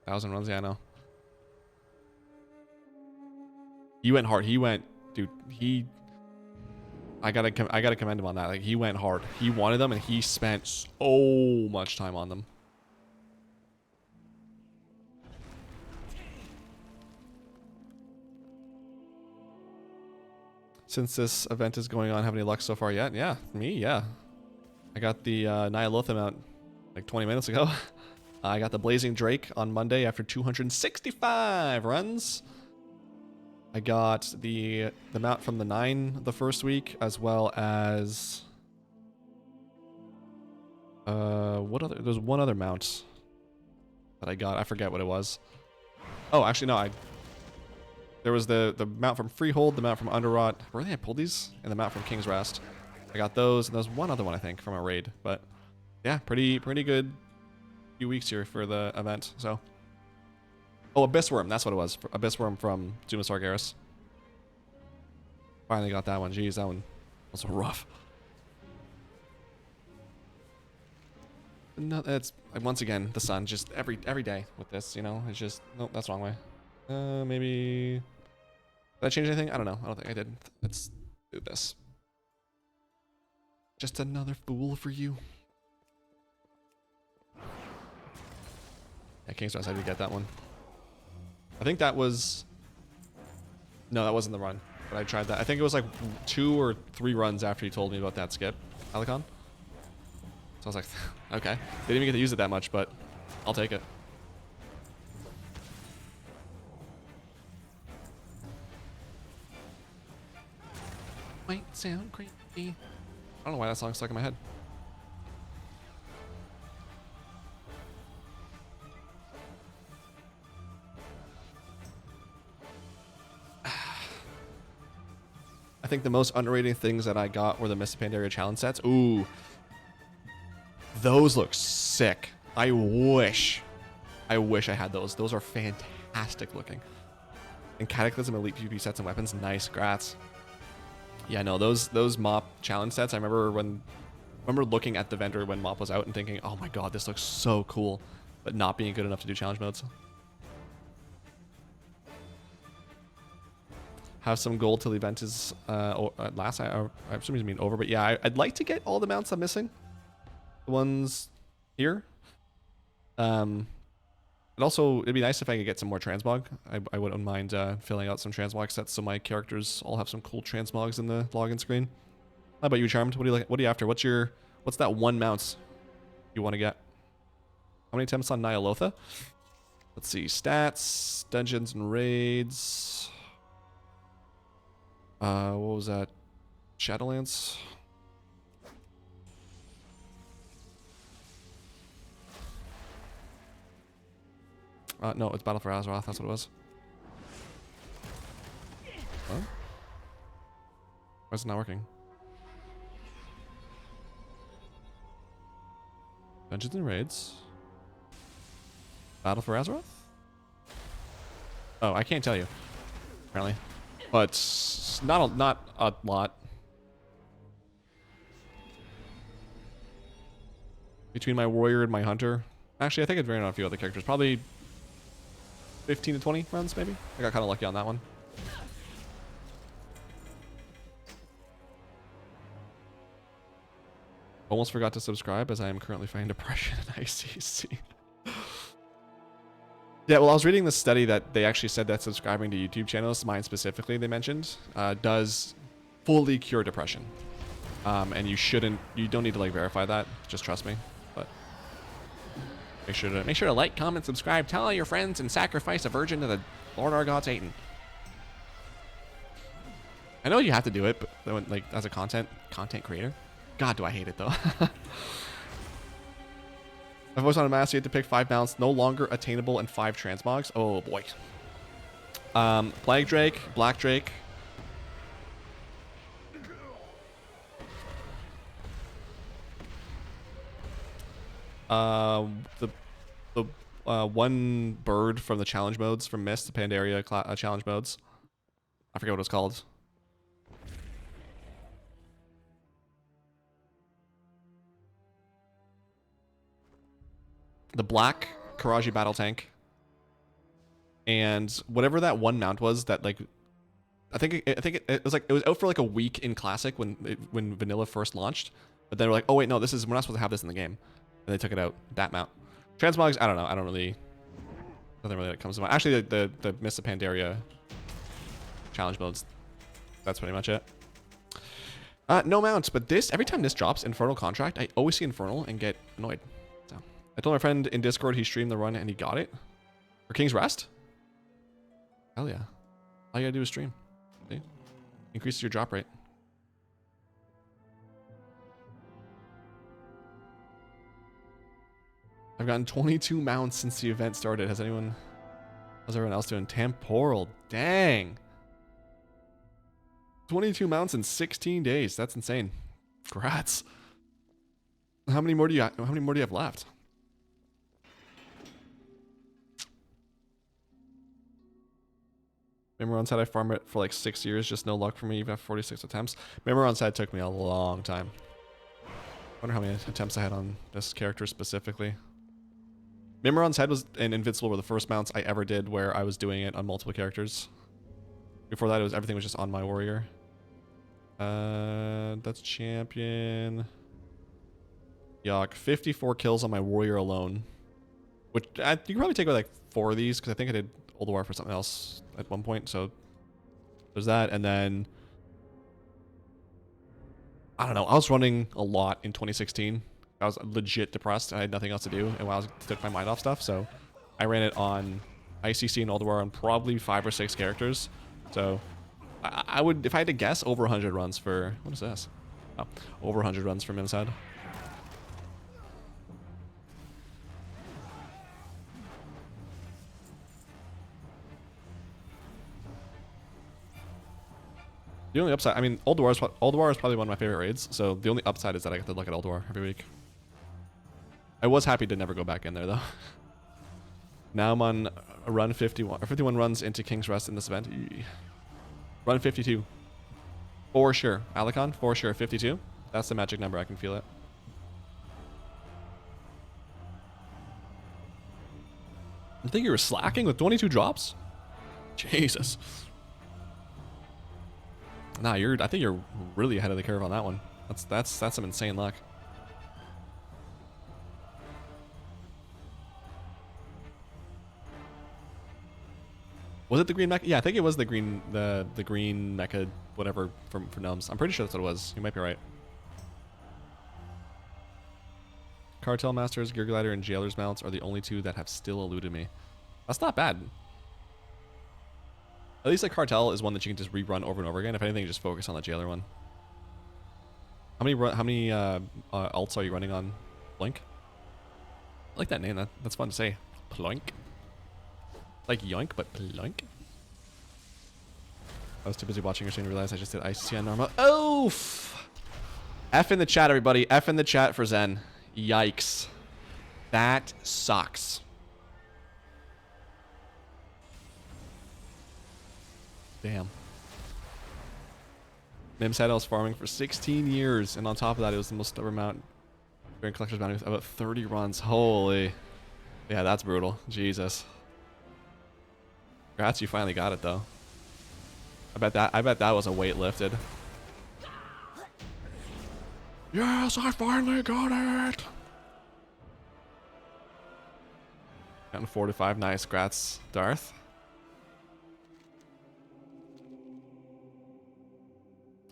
1,000 runs, yeah, I know. He went hard. He went, dude. I gotta commend him on that. Like, he went hard. He wanted them, and he spent so much time on them. Since this event is going on, have any luck so far yet? Yeah, me, yeah. I got the Nyalotham out like 20 minutes ago. I got the Blazing Drake on Monday after 265 runs. I got the mount from the 9 the first week, as well as what other? There's one other mount that I got. I forget what it was. Oh, actually no, there was the mount from Freehold, the mount from Underrot. Where did I pull these? And the mount from King's Rest. I got those, and there's one other one I think from a raid. But yeah, pretty good few weeks here for the event. So. Oh, Abyssworm, that's what it was. Abyssworm from Zuma Sargeras. Finally got that one. Jeez, that one was rough. No, it's once again the sun. Just every day with this, you know. It's just nope, that's the wrong way. Maybe did I change anything? I don't know. I don't think I did. Let's do this. Just another fool for you. Yeah, King's Rest, I did get that one. I think that was... No, that wasn't the run. But I tried that. I think it was like 2 or 3 runs after he told me about that skip. Alicon? So I was like, okay. Didn't even get to use it that much, but I'll take it. Might sound creepy. I don't know why that song's stuck in my head. I think the most underrated things that I got were the Mist of Pandaria challenge sets. Ooh. Those look sick. I wish I had those. Those are fantastic looking. And Cataclysm Elite PvP sets and weapons. Nice. Grats. Yeah, no, those Mop challenge sets. I remember looking at the vendor when Mop was out and thinking, oh my god, this looks so cool. But not being good enough to do challenge modes. Have some gold till the event is last. I assume you mean over, but yeah, I'd like to get all the mounts I'm missing. The ones here. It'd be nice if I could get some more transmog. I wouldn't mind filling out some transmog sets so my characters all have some cool transmogs in the login screen. How about you, Charmed? What are you after? What's that one mount you want to get? How many attempts on Nyalotha? Let's see. Stats, dungeons and raids. What was that? Shadowlands? No, it's Battle for Azeroth. That's what it was. What? Why is it not working? Dungeons and raids. Battle for Azeroth? Oh, I can't tell you. Apparently. But not a lot. Between my warrior and my hunter. Actually, I think I'd vary on a few other characters. Probably 15 to 20 rounds, maybe. I got kind of lucky on that one. Almost forgot to subscribe as I am currently fighting depression in ICC. Yeah, well, I was reading this study that they actually said that subscribing to YouTube channels, mine specifically, they mentioned, does fully cure depression. And you don't need to like verify that. Just trust me. But make sure to like, comment, subscribe, tell all your friends, and sacrifice a virgin to the Lord our God Satan. I know you have to do it, but like as a content creator, God, do I hate it though. I've always wanted to master. You have to pick 5 mounts, no longer attainable, and 5 transmogs. Oh boy. Plague Drake, Black Drake. The one bird from the challenge modes from Mist, the Pandaria challenge modes. I forget what it's called. The black Karaji battle tank. And whatever that one mount was that like I think it was out for like a week in classic when vanilla first launched. But then we're like, "Oh wait, no, we're not supposed to have this in the game." And they took it out. That mount. Transmogs, I don't know. Nothing really that comes to mind. Actually, the Mist of Pandaria challenge modes. That's pretty much it. No mounts, but every time this drops Infernal Contract, I always see Infernal and get annoyed. So I told my friend in Discord he streamed the run and he got it. For King's Rest? Hell yeah. All you gotta do is stream. See? Increases your drop rate. I've gotten 22 mounts since the event started. How's everyone else doing? Temporal. Dang. 22 mounts in 16 days. That's insane. Congrats. How many more do you have left? Memoron said I farmed it for like 6 years, just no luck for me even after 46 attempts. Memoron said it took me a long time. Wonder how many attempts I had on this character specifically. Memoron's Head and Invincible were the first mounts I ever did where I was doing it on multiple characters. Before that, everything was just on my warrior. That's champion. Yuck. 54 kills on my warrior alone. Which, you can probably take like 4 of these, because I think I did Old War for something else at one point, so there's that, and then I don't know, I was running a lot in 2016, I was legit depressed. I had nothing else to do, and I took my mind off stuff. So I ran it on ICC and Old War on probably 5 or 6 characters. So I would, if I had to guess, over 100 runs for, what is this? Oh, over 100 runs for Mim's Head. The only upside, I mean, Old War is probably one of my favorite raids. So the only upside is that I get to look at Old War every week. I was happy to never go back in there though. Now I'm on a run 51, or 51 runs into King's Rest in this event. Run 52. For sure. Alicon, for sure. 52. That's the magic number. I can feel it. I think you were slacking with 22 drops? Jesus. Nah, I think you're really ahead of the curve on that one. That's some insane luck. Was it the green mecha? Yeah, I think it was the green mecha, whatever, for gnomes. I'm pretty sure that's what it was. You might be right. Cartel Masters, Gear Glider, and Jailer's Mounts are the only 2 that have still eluded me. That's not bad. At least like Cartel is one that you can just rerun over and over again. If anything, just focus on the Jailer one. How many alts are you running on Blink? I like that name. That's fun to say. Plunk. Like yoink, but plunk. I was too busy watching your stream to realize I just did ICC on normal. Oof! F in the chat, everybody. F in the chat for Zen. Yikes. That sucks. Damn. Mim said I was farming for 16 years, and on top of that, it was the most stubborn amount during Collector's Bounty with about 30 runs. Holy. Yeah, that's brutal. Jesus. Congrats, you finally got it, though. I bet that was a weight lifted. Yes, I finally got it! Gotten 4 to 5. Nice. Congrats, Darth.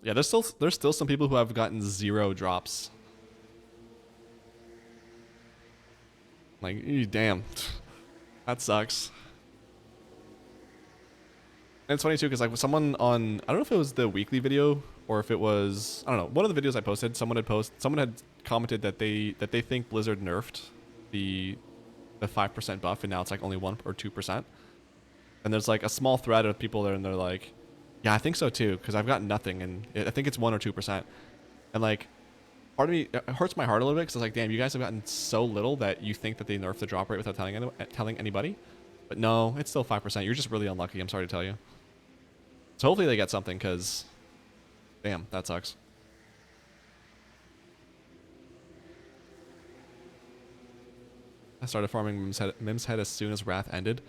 Yeah, there's still some people who have gotten 0 drops. Like, damn. That sucks. And it's funny too, because like someone on, I don't know if it was the weekly video or if it was, I don't know, one of the videos I posted, someone had commented that they think Blizzard nerfed the 5% buff, and now it's like only 1 or 2%. And there's like a small thread of people there, and they're like, yeah, I think so too, because I've got nothing, and I think it's 1 or 2%. And like, part of me, it hurts my heart a little bit, because it's like, damn, you guys have gotten so little that you think that they nerfed the drop rate without telling anybody. But no, it's still 5%. You're just really unlucky, I'm sorry to tell you. So hopefully they get something, because, damn, that sucks. I started farming Mim's Head as soon as Wrath ended.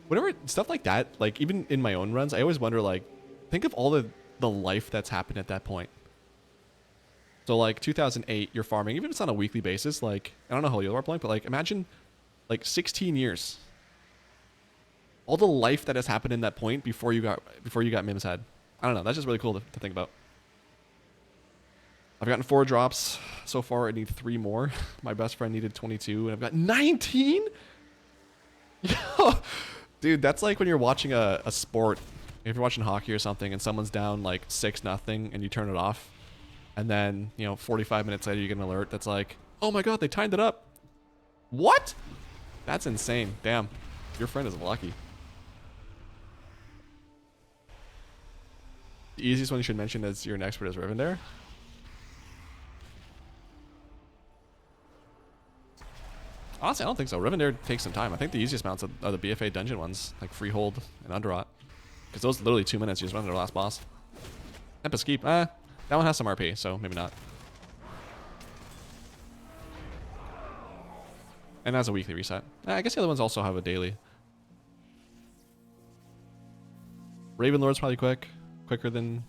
Whenever stuff like that, like even in my own runs, I always wonder, like, think of all the life that's happened at that point. So like 2008, you're farming, even if it's on a weekly basis, like, I don't know how you are playing, but like imagine like 16 years. All the life that has happened in that point before you got Mim's Head. I don't know, that's just really cool to think about. I've gotten 4 drops so far. I need 3 more. My best friend needed 22, and I've got 19? Yo, dude, that's like when you're watching a sport. If you're watching hockey or something, and someone's down like 6-0, and you turn it off, and then 45 minutes later you get an alert that's like, oh my god, they timed it up. What? That's insane. Damn, your friend is lucky. The easiest one you should mention as you're an expert is Rivendare. Honestly, I don't think so. Rivendare takes some time. I think the easiest mounts are the BFA dungeon ones, like Freehold and Underrot. Because those are literally 2 minutes. You just run their last boss. Tempest Keep. That one has some RP, so maybe not. And has a weekly reset. I guess the other ones also have a daily. Ravenlord's probably quicker than...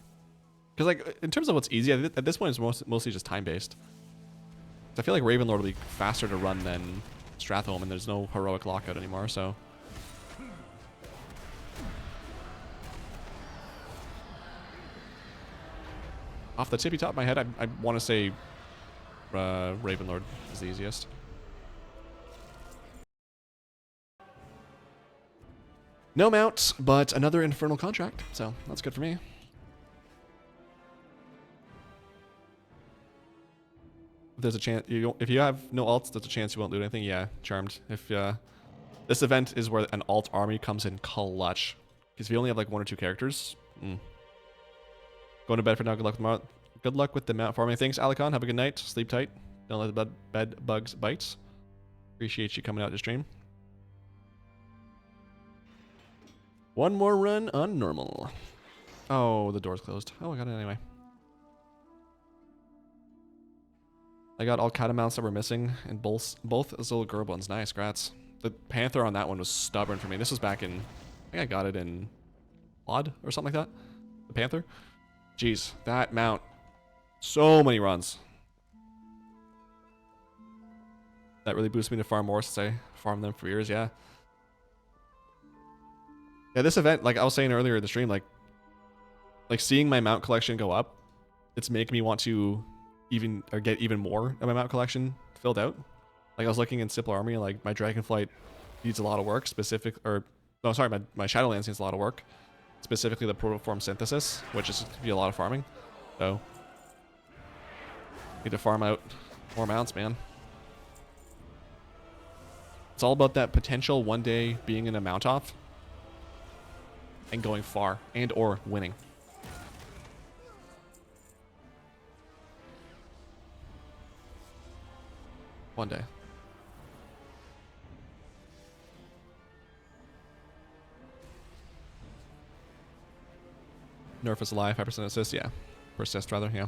Because like, in terms of what's easy, at this point it's mostly just time-based. I feel like Ravenlord will be faster to run than Stratholme, and there's no heroic lockout anymore, so... Off the tippy top of my head, I want to say Ravenlord is the easiest. No mount, but another Infernal contract, so that's good for me. If there's a chance, if you have no alts, there's a chance you won't loot anything. Yeah, Charmed. If this event is where an alt army comes in clutch, because if you only have like 1 or 2 characters, going to bed for now. Good luck with the mount. Good luck with the mount farming. Thanks, Alicon. Have a good night. Sleep tight. Don't let the bed bugs bite. Appreciate you coming out to stream. One more run on normal. Oh, the door's closed. Oh, I got it anyway. I got all catamounts that were missing, and both those little Gerb ones. Nice, grats. The Panther on that one was stubborn for me. This was back in, I think I got it in VOD or something like that. The Panther. Jeez, that mount. So many runs. That really boosted me to farm more since I farmed them for years, yeah. Yeah, this event, like I was saying earlier in the stream, like seeing my mount collection go up, it's making me want to get even more of my mount collection filled out. Like I was looking in Simple Army, like my Dragonflight needs a lot of work, my Shadowlands needs a lot of work, specifically the Protoform Synthesis, which is going to be a lot of farming. So, need to farm out more mounts, man. It's all about that potential one day being in a mount off and going far and or winning. One day. Nerf is alive, 5% assist, yeah. Persist rather, yeah.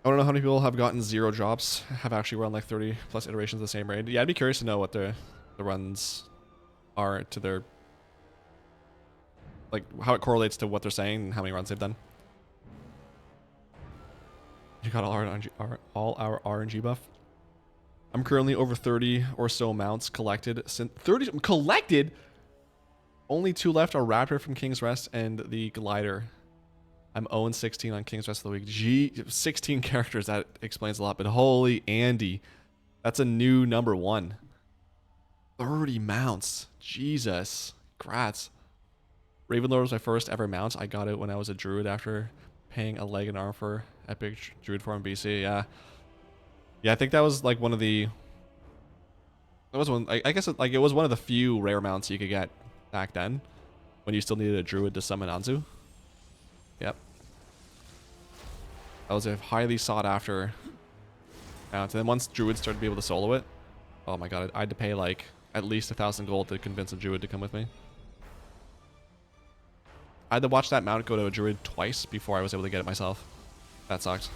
I don't know how many people have gotten 0 drops, have actually run like 30 plus iterations of the same raid. Yeah, I'd be curious to know what the runs are to their, like how it correlates to what they're saying and how many runs they've done. You got all our RNG buff. I'm currently over 30 or so mounts collected. 30 collected? Only 2 left are Raptor from King's Rest and the Glider. I'm 0-16 on King's Rest of the week. 16 characters, that explains a lot, but holy Andy. That's a new number 1. 30 mounts. Jesus. Grats. Ravenlord was my first ever mount. I got it when I was a druid after paying a leg and arm for epic druid form BC. Yeah. Yeah, I think that was like one of the... That was one... I guess it was one of the few rare mounts you could get back then when you still needed a druid to summon Anzu. Yep. That was a highly sought after mount. And then once druids started to be able to solo it, oh my god, I had to pay like at least 1,000 gold to convince a druid to come with me. I had to watch that mount go to a druid twice before I was able to get it myself. That sucked.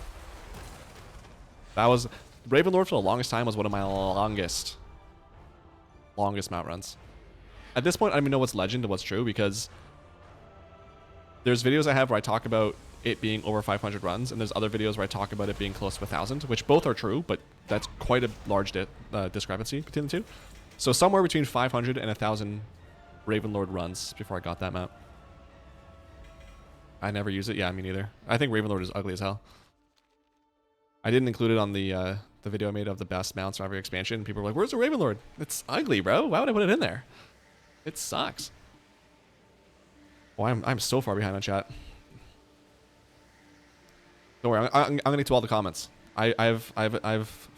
That was... Ravenlord for the longest time was one of my longest mount runs. At this point, I don't even know what's legend and what's true because there's videos I have where I talk about it being over 500 runs, and there's other videos where I talk about it being close to 1,000, which both are true, but that's quite a large discrepancy between the two. So somewhere between 500 and 1,000 Ravenlord runs before I got that mount. I never use it. Yeah, me neither. I think Ravenlord is ugly as hell. I didn't include it on the video I made of the best mounts from every expansion. People were like, where's the Ravenlord? It's ugly, bro. Why would I put it in there? It sucks. Oh, I'm so far behind on chat. Don't worry, I'm gonna get to all the comments. I've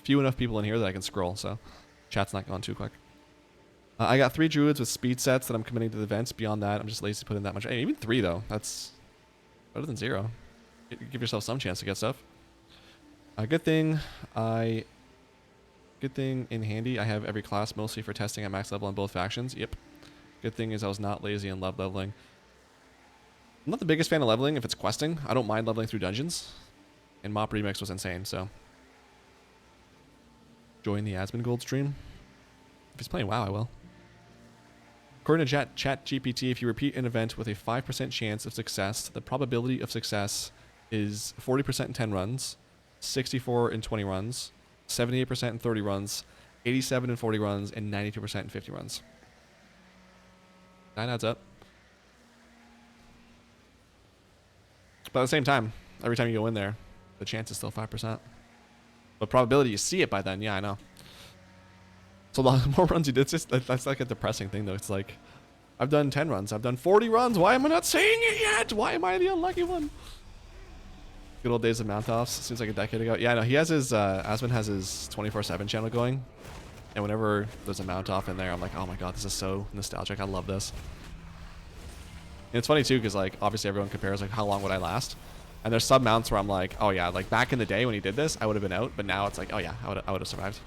few enough people in here that I can scroll, so chat's not going too quick. I got 3 druids with speed sets that I'm committing to the events. Beyond that, I'm just lazy to put in that much. Hey, even 3 though. That's better than 0. Give yourself some chance to get stuff. Good thing in handy, I have every class mostly for testing at max level on both factions. Yep. Good thing is I was not lazy and loved leveling. I'm not the biggest fan of leveling if it's questing. I don't mind leveling through dungeons. And Mop Remix was insane, so. Join the Asmon Gold stream. If he's playing WoW, I will. According to ChatGPT, if you repeat an event with a 5% chance of success, the probability of success is 40% in 10 runs, 64 in 20 runs, 78% in 30 runs, 87 in 40 runs, and 92% in 50 runs. That adds up. But at the same time, every time you go in there, the chance is still 5%. But probability you see it by then, yeah, I know. So the more runs you did, that's like a depressing thing though. It's like, I've done 10 runs, I've done 40 runs, why am I not seeing it yet? Why am I the unlucky one? Good old days of mount offs, seems like a decade ago. Yeah, no, he has his, Asmund has his 24/7 channel going. And whenever there's a mount off in there, I'm like, oh my god, this is so nostalgic, I love this. And it's funny too, because like, obviously everyone compares like, how long would I last? And there's some mounts where I'm like, oh yeah, like back in the day when he did this, I would have been out, but now it's like, oh yeah, I would have survived.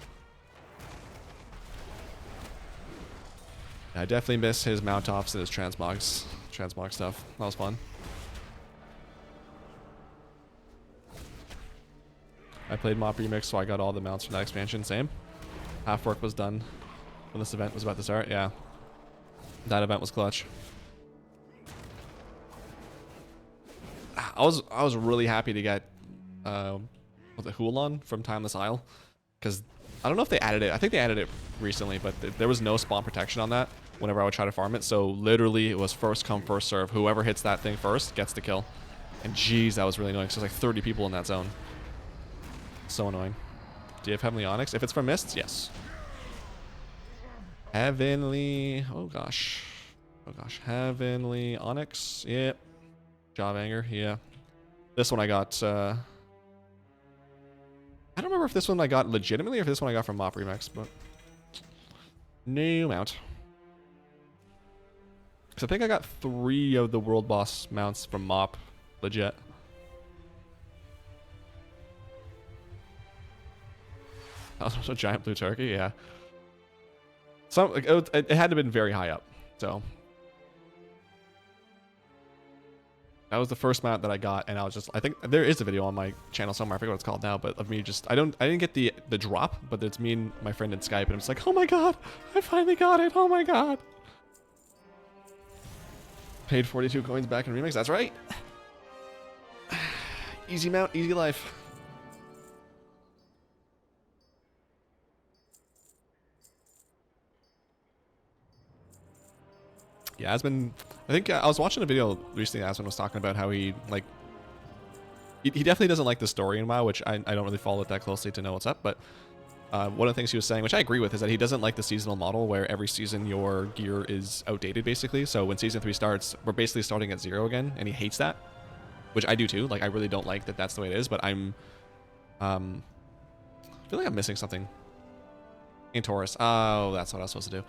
Yeah, I definitely miss his mount offs and his transmog stuff. That was fun. I played Mop Remix, so I got all the mounts from that expansion. Same. Half work was done when this event was about to start. Yeah, that event was clutch. I was really happy to get the Hulan from Timeless Isle, because I don't know if they added it. I think they added it recently, but there was no spawn protection on that whenever I would try to farm it. So literally it was first come, first serve. Whoever hits that thing first gets the kill. And geez, that was really annoying. So there's like 30 people in that zone. So annoying. Do you have Heavenly Onyx? If it's from Mists, yes. Heavenly... Oh gosh. Oh gosh. Heavenly Onyx. Yep. Jawbanger. Yeah. This one I got... I don't remember if this one I got legitimately or if this one I got from Mop Remix, but... New mount. Because I think I got 3 of the world boss mounts from Mop. Legit. Also a giant blue turkey, yeah. So it had to have been very high up, so that was the first mount that I got, and I was just, I think there is a video on my channel somewhere, I forget what it's called now, but of me just, I didn't get the drop, but it's me and my friend in Skype, and I'm just like, oh my god, I finally got it, oh my god. Paid 42 coins back in Remix, that's right. Easy mount, easy life. Yeah, Asmund, I think I was watching a video recently. Asmund was talking about how he, like, he definitely doesn't like the story in WoW, which I don't really follow it that closely to know what's up, but one of the things he was saying, which I agree with, is that he doesn't like the seasonal model where every season your gear is outdated, basically. So when Season 3 starts, we're basically starting at 0 again, and he hates that, which I do too. Like, I really don't like that that's the way it is, but I feel like I'm missing something. In Taurus. Oh, that's what I was supposed to do.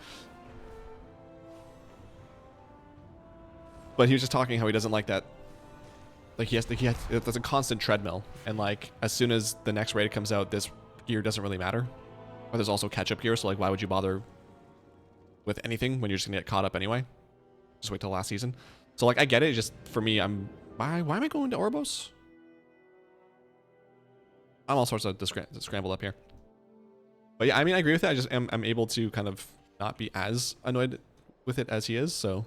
But he was just talking how he doesn't like that. Like, there's a constant treadmill. And, like, as soon as the next raid comes out, this gear doesn't really matter. But there's also catch-up gear, so, like, why would you bother with anything when you're just gonna get caught up anyway? Just wait till last season. So, like, I get it. Just, for me, why am I going to Orbos? I'm all sorts of scrambled up here. But, yeah, I mean, I agree with it. I just I'm able to kind of not be as annoyed with it as he is, so...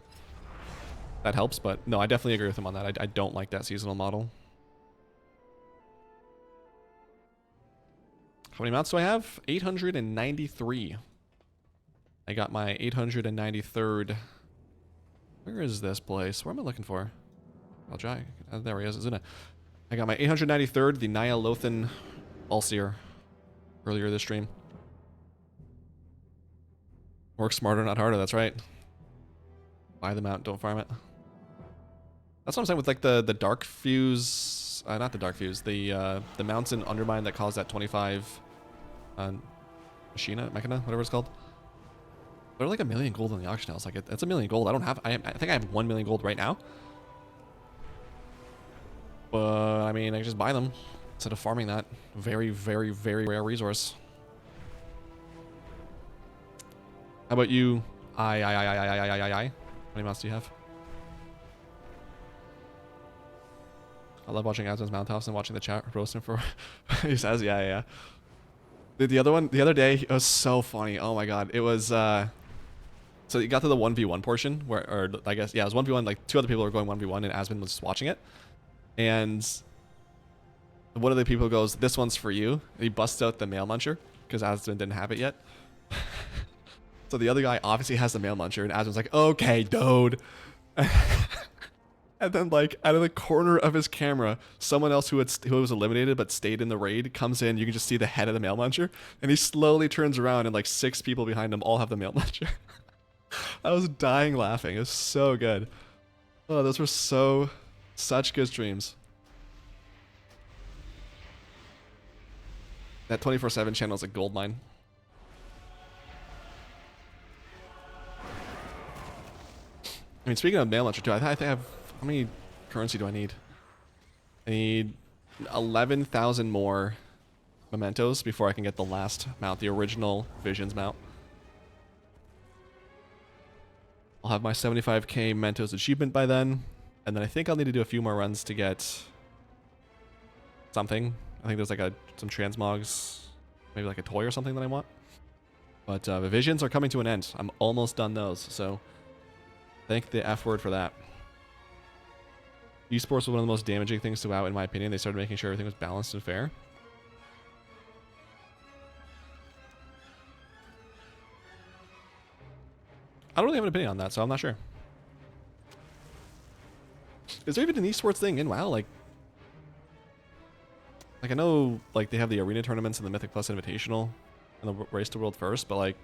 That helps, but no, I definitely agree with him on that. I don't like that seasonal model. How many mounts do I have? 893. I got my 893rd. Where is this place? Where am I looking for? I'll try. There he is, isn't it? I got my 893rd, the Nyalothan Ulseer, earlier this stream. Work smarter, not harder, that's right. Buy the mount, don't farm it. That's what I'm saying with like the dark fuse, not the dark fuse, the mounts in Undermine that cause that 25 Machina, whatever it's called. They're like 1 million gold on the auction house. Like it's 1 million gold. I think I have 1 million gold right now. But I mean, I can just buy them instead of farming that very, very, very rare resource. How about you? How many mounts do you have? I love watching Asmund's mount house and watching the chat roast him for. He says, yeah. The other one, the other day, it was so funny. Oh my god, it was. So you got to the 1v1 portion where, or I guess, yeah, it was 1v1. Like 2 other people were going 1v1, and Asmund was just watching it. And one of the people goes, "This one's for you." And he busts out the mail muncher because Asmund didn't have it yet. So the other guy obviously has the mail muncher, and Asmund's like, "Okay, dude." And then, like, out of the corner of his camera, someone else who was eliminated but stayed in the raid comes in. You can just see the head of the mail muncher, and he slowly turns around, and like 6 people behind him all have the mail muncher. I was dying laughing. It was so good. Oh, those were such good streams. That 24/7 channel is a goldmine. I mean, speaking of mail launcher too, I think I have, how many currency do I need? I need 11,000 more mementos before I can get the last mount, the original Visions mount. I'll have my 75k mementos achievement by then, and then I think I'll need to do a few more runs to get something. I think there's like some transmogs, maybe like a toy or something that I want. But the Visions are coming to an end. I'm almost done those, so thank the F word for that. Esports was one of the most damaging things to WoW, in my opinion. They started making sure everything was balanced and fair. I don't really have an opinion on that, so I'm not sure. Is there even an esports thing in WoW? Like I know, like, they have the arena tournaments and the Mythic Plus Invitational and the Race to World First, but like,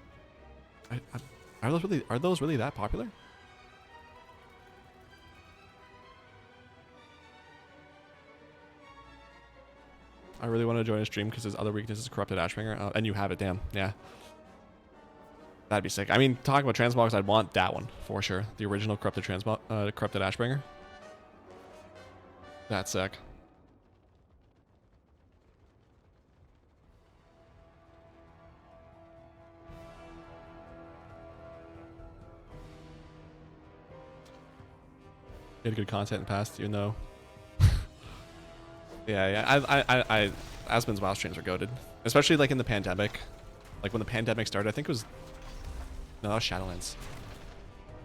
are those really that popular? I really want to join a stream because his other weakness is Corrupted Ashbringer. And you have it, damn. Yeah. That'd be sick. I mean, talking about transmogs, I'd want that one for sure. The original Corrupted Corrupted Ashbringer. That's sick. You had good content in the past, even though. Yeah. Aspen's WoW streams are goated, especially like in the pandemic. Like when the pandemic started, I think it was. No, that was Shadowlands.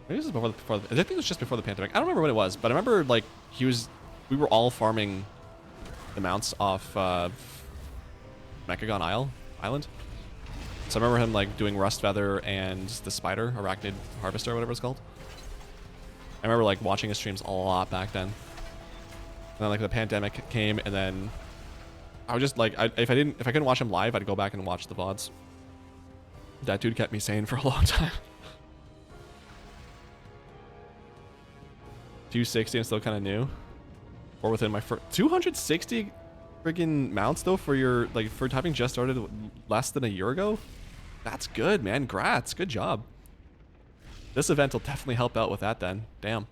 Maybe this was before. I think it was just before the pandemic. I don't remember what it was, but I remember like we were all farming the mounts off Mechagon Island. So I remember him like doing Rust Feather and the Spider, Arachnid Harvester, or whatever it's called. I remember like watching his streams a lot back then. And then like the pandemic came, and then I was just like, if I couldn't watch him live, I'd go back and watch the VODs. That dude kept me sane for a long time. 260 and still kind of new. Or within my first 260 friggin' mounts though for your for having just started less than a year ago. That's good, man. Grats. Good job. This event will definitely help out with that then. Damn.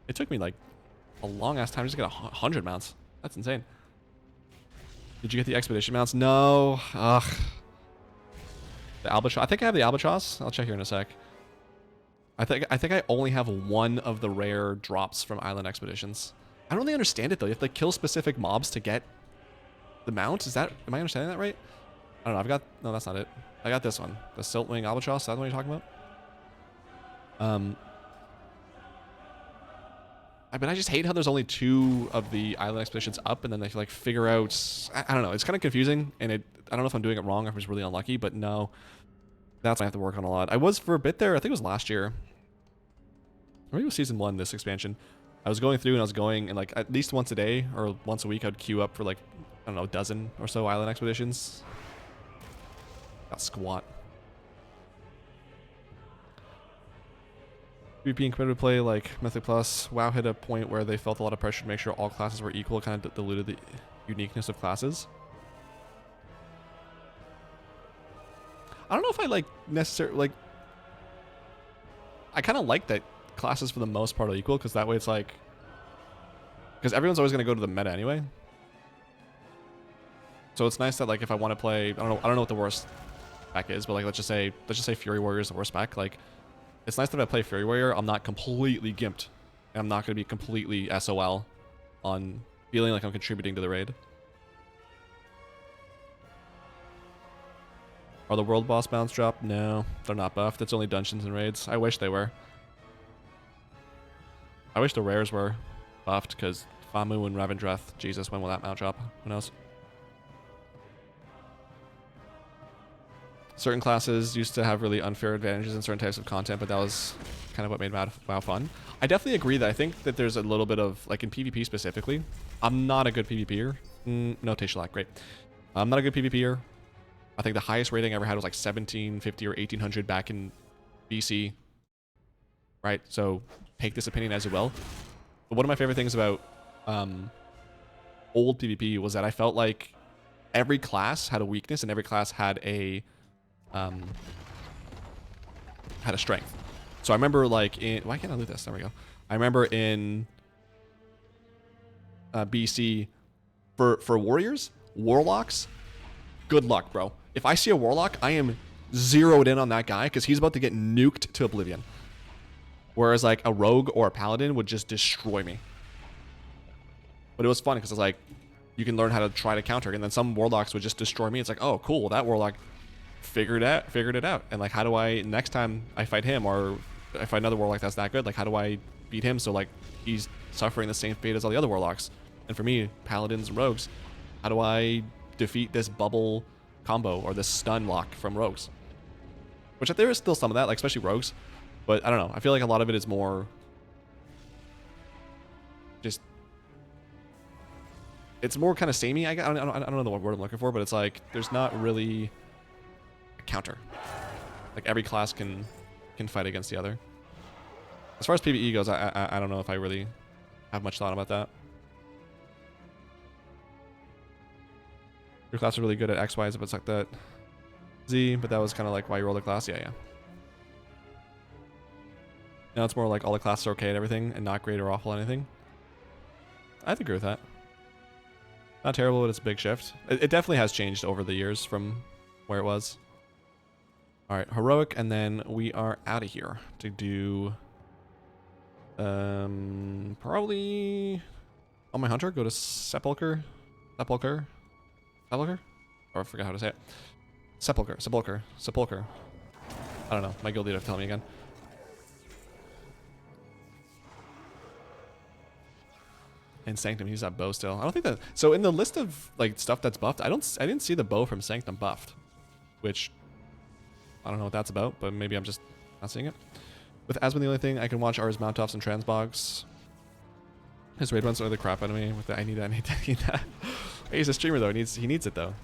It took me like a long ass time just to get 100 mounts. That's insane. Did you get the expedition mounts? No. Ugh. The albatross. I think I have the albatross. I'll check here in a sec. I think I only have one of the rare drops from Island Expeditions. I don't really understand it though. You have to like kill specific mobs to get the mount. Am I understanding that right? I don't know. No, that's not it. I got this one. The Siltwing Albatross. Is that the one you're talking about? But I just hate how there's only 2 of the Island Expeditions up, and then they like figure out. I don't know. It's kind of confusing, and I don't know if I'm doing it wrong or if it's really unlucky, but no. That's what I have to work on a lot. I was for a bit there. I think it was last year. Or maybe it was season 1, this expansion. I was going through and I was going, and like at least once a day or once a week, I'd queue up for like, I don't know, a dozen or so Island Expeditions. Got squat. PvP and competitive play like Mythic Plus. WoW hit a point where they felt a lot of pressure to make sure all classes were equal. Kind of diluted the uniqueness of classes. I don't know if I like necessarily like. I kind of like that classes for the most part are equal, because that way it's like, because everyone's always going to go to the meta anyway. So it's nice that like if I want to play, I don't know what the worst spec is, but like let's just say Fury Warrior is the worst spec. Like it's nice that if I play Fury Warrior, I'm not completely gimped, and I'm not going to be completely SOL on feeling like I'm contributing to the raid. Are the world boss mounts dropped? No, they're not buffed. It's only dungeons and raids. I wish they were. I wish the rares were buffed, because Famu and Ravendreth, Jesus, when will that mount drop? Who knows? Certain classes used to have really unfair advantages in certain types of content, but that was kind of what made WoW fun. I definitely agree that I think that there's a little bit of, like in PvP specifically, I'm not a good PvPer. No, Tashalak, great. I'm not a good PvPer. I think the highest rating I ever had was like 1750 or 1800 back in BC. Right? So take this opinion as you will. But one of my favorite things about old PvP was that I felt like every class had a weakness and every class had a strength. So I remember like in, why can't I loot this? There we go. I remember in BC for warriors, warlocks, good luck, bro. If I see a warlock, I am zeroed in on that guy because he's about to get nuked to oblivion. Whereas like a rogue or a paladin would just destroy me. But it was fun because it's like you can learn how to try to counter, and then some warlocks would just destroy me. It's like, oh cool, that warlock figured it out. And like, how do I, next time I fight him, or if I fight another warlock that's that good, like how do I beat him so like he's suffering the same fate as all the other warlocks? And for me, paladins and rogues, how do I defeat this bubble combo or this stun lock from rogues? Which there is still some of that, like especially rogues, but I don't know. I feel like a lot of it is more just, it's more kind of samey. I don't know the word I'm looking for, but it's like there's not really a counter. Like every class can fight against the other. As far as PvE goes, I don't know if I really have much thought about that. Your class are really good at X, Y, but it's like that Z, but that was kind of like why you roll the class. Yeah. Now it's more like all the classes are okay at everything and not great or awful at anything. I'd agree with that. Not terrible, but it's a big shift. It definitely has changed over the years from where it was. All right, heroic, and then we are out of here to do probably on my hunter. Go to sepulcher. Or I forgot how to say it. Sepulcher. I don't know. My guild leader tell me again. And Sanctum, he's that bow still. I don't think that. So in the list of like stuff that's buffed, I didn't see the bow from Sanctum buffed, which I don't know what that's about, but maybe I'm just not seeing it. With Asmon, the only thing I can watch are his mount offs and transbogs. His raid runs are the crap out of me. With the, I need that. Hey, he's a streamer though. He needs it though.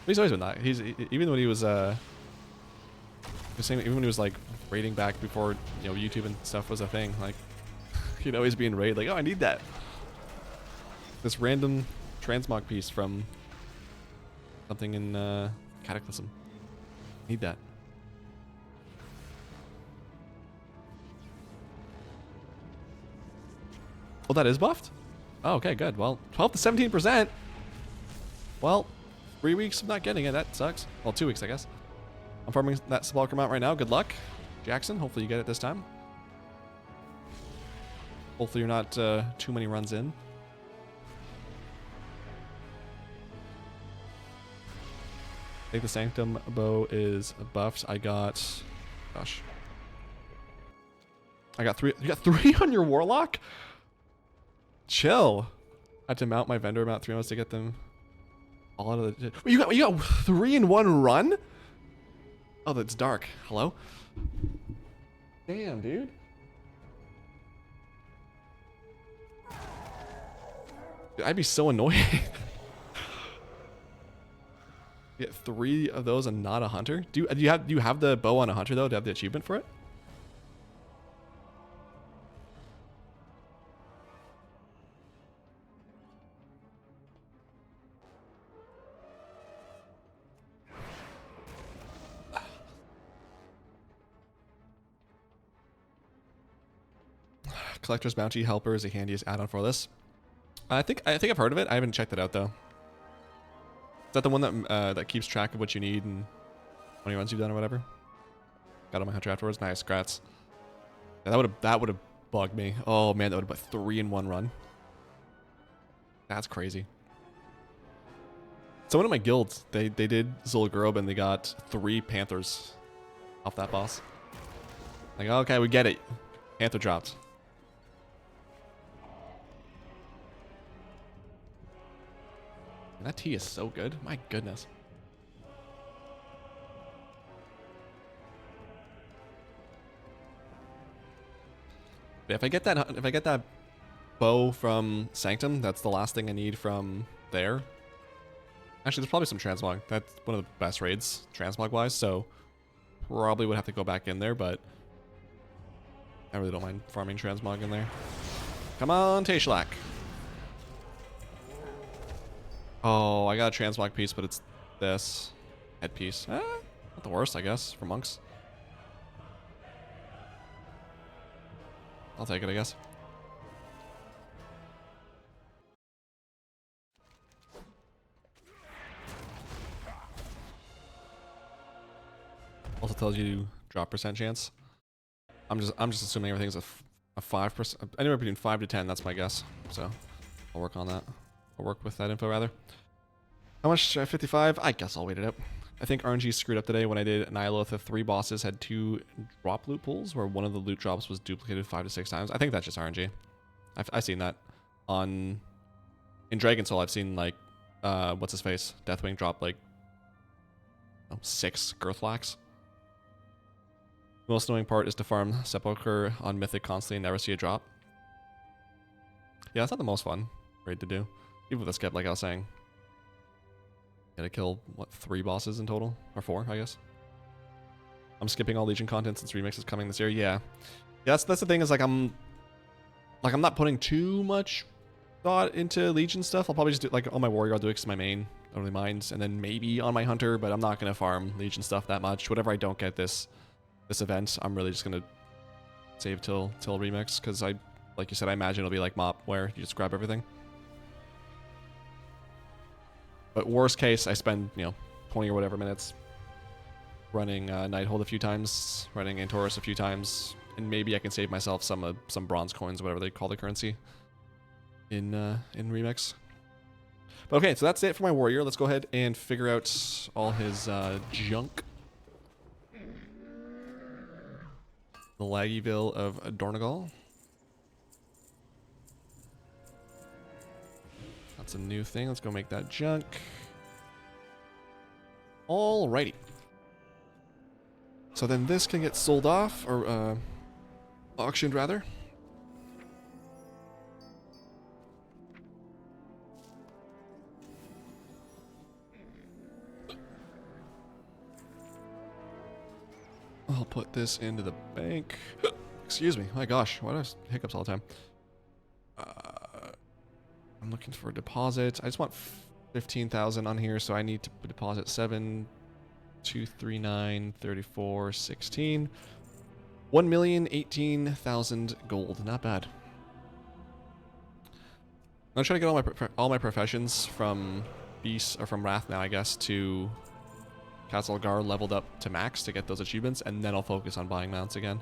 He's always been that. Even when he was even when he was like raiding back before, you know, YouTube and stuff was a thing, like he'd always be in raid like, oh, I need that. This random transmog piece from something in Cataclysm. Need that. Oh, that is buffed? Oh, okay, good. Well, 12 to 17%. Well, 3 weeks of not getting it. That sucks. Well, 2 weeks, I guess. I'm farming that sepulcher mount right now. Good luck, Jackson. Hopefully you get it this time. Hopefully you're not too many runs in. I think the Sanctum bow is buffed. I got, gosh. I got 3. You got 3 on your Warlock? Chill. I had to mount my vendor about 3 months to get them all out of the... Wait, you got 3 in 1 run? Oh, that's dark. Hello? Damn, dude. I'd be so annoyed. Get 3 of those and not a hunter? Do you have the bow on a hunter though? Do you have the achievement for it? Collector's Bounty Helper is the handiest add-on for this. I think I've heard of it. I haven't checked it out though. Is that the one that that keeps track of what you need and how many runs you've done or whatever? Got on my hunter afterwards. Nice, grats. Yeah, that would have bugged me. Oh man, that would have been 3 in 1 run. That's crazy. Someone in my guild, they did Zul'Gurub and they got 3 Panthers off that boss. Like, okay, we get it. Panther dropped. That tea is so good. My goodness. if I get that bow from Sanctum, that's the last thing I need from there. Actually, there's probably some transmog. That's one of the best raids, transmog wise, so probably would have to go back in there, but I really don't mind farming transmog in there. Come on, Tayshlak. Oh, I got a transmog piece, but it's this headpiece. Not the worst, I guess, for monks. I'll take it, I guess. Also tells you drop percent chance. I'm just assuming everything's a 5%, anywhere between 5 to 10. That's my guess. So I'll work on that. I'll work with that info rather. How much? 55? I guess I'll wait it up. I think RNG screwed up today when I did Nihilith. The 3 bosses had 2 drop loot pools where one of the loot drops was duplicated 5 to 6 times. I think that's just RNG. I've seen that in Dragon Soul. I've seen like what's his face, Deathwing drop like 6 Girthlax. The most annoying part is to farm Sepulchre on Mythic constantly and never see a drop. Yeah, that's not the most fun raid to do. Even with a skip, like I was saying. Gotta kill, what, 3 bosses in total? Or 4, I guess. I'm skipping all Legion content since Remix is coming this year. Yeah. That's the thing is I'm not putting too much thought into Legion stuff. I'll probably just do, like, on my Warrior, I'll do it because my main. I don't really mind. And then maybe on my Hunter, but I'm not gonna farm Legion stuff that much. Whatever I don't get this event, I'm really just gonna save till Remix, because like you said, I imagine it'll be like Mop, where you just grab everything. But worst case, I spend 20 or whatever minutes running Nighthold a few times, running Antorus a few times, and maybe I can save myself some bronze coins, whatever they call the currency in Remix. But okay, so that's it for my Warrior. Let's go ahead and figure out all his junk. The Laggyville of Dornegal. That's a new thing. Let's go make that junk. Alrighty. So then this can get sold off, or auctioned rather. I'll put this into the bank. Excuse me. My gosh, why do I have hiccups all the time? I'm looking for a deposit. I just want 15,000 on here, so I need to deposit 7, 2, 3, 9, 34, 16. 1,018,000 gold. Not bad. I'm trying to get all my professions from Beast or from Wrath now, I guess, to Castle Gar leveled up to max to get those achievements, and then I'll focus on buying mounts again.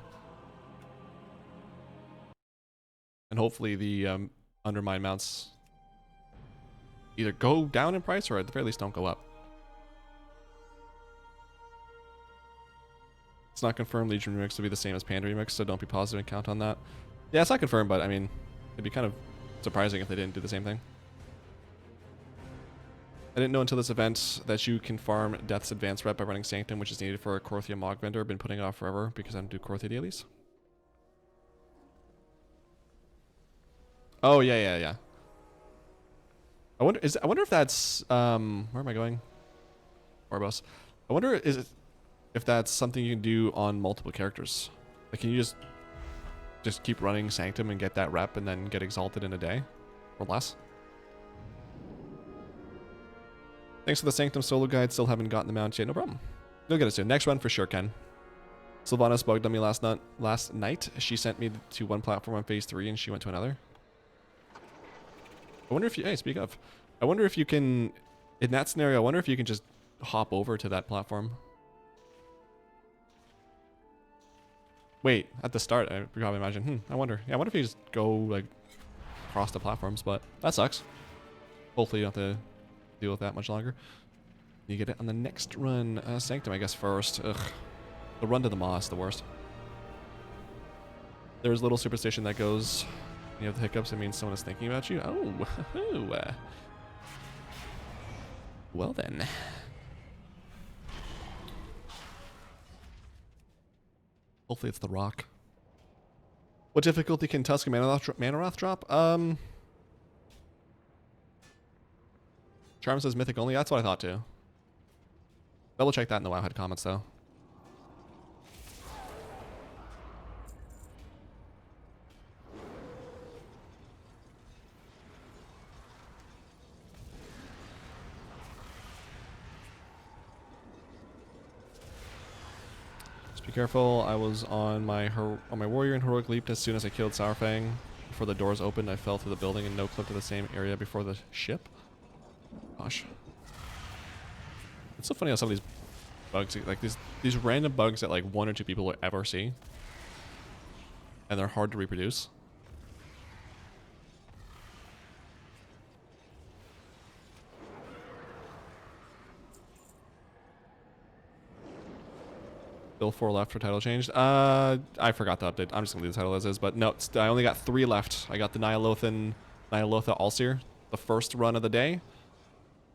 And hopefully the Undermine mounts either go down in price or at the very least don't go up. It's not confirmed Legion Remix will be the same as Panda Remix, so don't be positive and count on that. Yeah, it's not confirmed, but I mean, it'd be kind of surprising if they didn't do the same thing. I didn't know until this event that you can farm Death's Advanced Rep by running Sanctum, which is needed for a Korthia Mog Vendor. I've been putting it off forever because I don't do Korthia dailies. Oh, yeah. I wonder if that's where am I going? Orbos. I wonder if that's something you can do on multiple characters. Like, can you just keep running Sanctum and get that rep and then get exalted in a day or less? Thanks for the Sanctum solo guide. Still haven't gotten the mount yet. No problem. You'll get it soon. Next run for sure, Ken. Sylvanas bugged on me last night. She sent me to one platform on phase 3 and she went to another. I wonder if you... Hey, speak of. I wonder if you can... In that scenario, I wonder if you can just hop over to that platform. Wait, at the start, I probably imagine. I wonder. Yeah, I wonder if you just go, like, across the platforms, but that sucks. Hopefully you don't have to deal with that much longer. You get it on the next run. Sanctum, I guess, first. Ugh. The run to the Maw is the worst. There's little superstition that goes... You have the hiccups, it means someone is thinking about you. Oh, well then. Hopefully it's the rock. What difficulty can Tusk and Manoroth drop? Charm says mythic only. That's what I thought too. Double check that in the Wowhead comments though. Just be careful. I was on my warrior and heroic leaped as soon as I killed Sourfang. Before the doors opened, I fell through the building and no-clipped to the same area before the ship. Gosh. It's so funny how some of these bugs, like these random bugs that like 1 or 2 people will ever see. And they're hard to reproduce. Still 4 left for title changed. I forgot the update. I'm just gonna leave the title as is, but no, I only got 3 left. I got the Nyalotha Allseer, the first run of the day.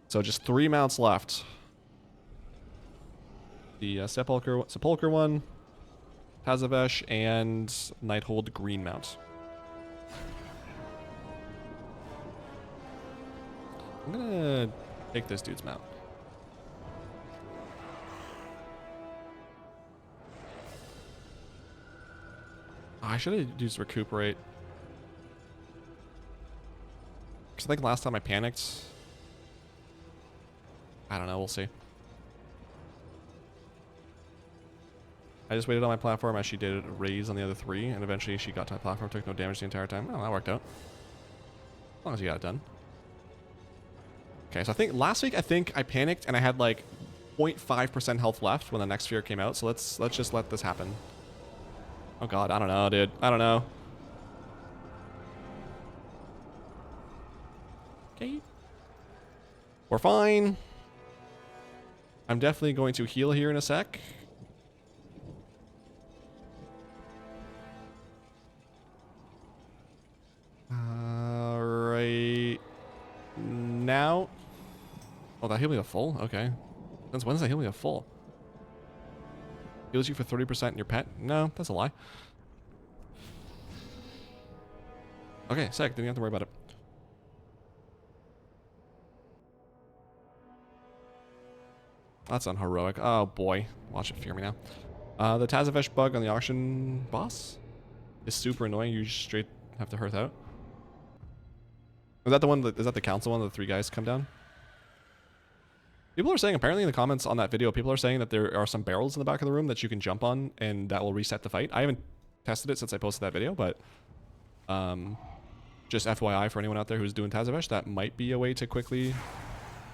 So just 3 mounts left. The Sepulchre one, Tazavesh, and Nighthold green mount. I'm gonna take this dude's mount. Oh, I should have used recuperate. Because I think last time I panicked. I don't know, we'll see. I just waited on my platform as she did a raise on the other 3, and eventually she got to my platform, took no damage the entire time. Oh, that worked out. As long as you got it done. Okay, so I think last week I panicked and I had like 0.5% health left when the next sphere came out, so let's just let this happen. Oh god, I don't know, dude. I don't know. Okay. We're fine. I'm definitely going to heal here in a sec. Right now. Oh, that healed me to full? Okay. Since when does that heal me to full? Heals you for 30% in your pet? No, that's a lie. Okay, sick. Didn't have to worry about it. That's unheroic. Oh boy. Watch it fear me now. The Tazavesh bug on the auction boss is super annoying. You just straight have to hearth out. Is that the one is that the council one that the 3 guys come down? People are saying, apparently in the comments on that video, people are saying that there are some barrels in the back of the room that you can jump on and that will reset the fight. I haven't tested it since I posted that video, but just FYI for anyone out there who's doing Tazavesh, that might be a way to quickly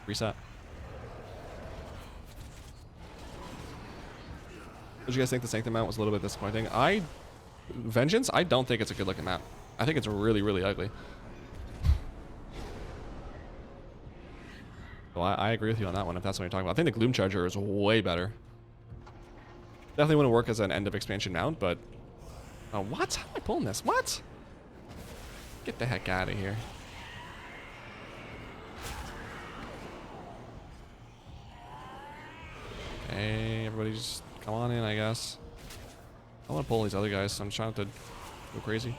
reset. What did you guys think the Sanctum mount was a little bit disappointing? Vengeance, I don't think it's a good looking mount. I think it's really, really ugly. Well, I agree with you on that one, if that's what you're talking about. I think the Gloom Charger is way better. Definitely wouldn't work as an end of expansion mount, but... Oh, what? How am I pulling this? What? Get the heck out of here. Hey, everybody just come on in, I guess. I want to pull these other guys, so I'm trying to go crazy.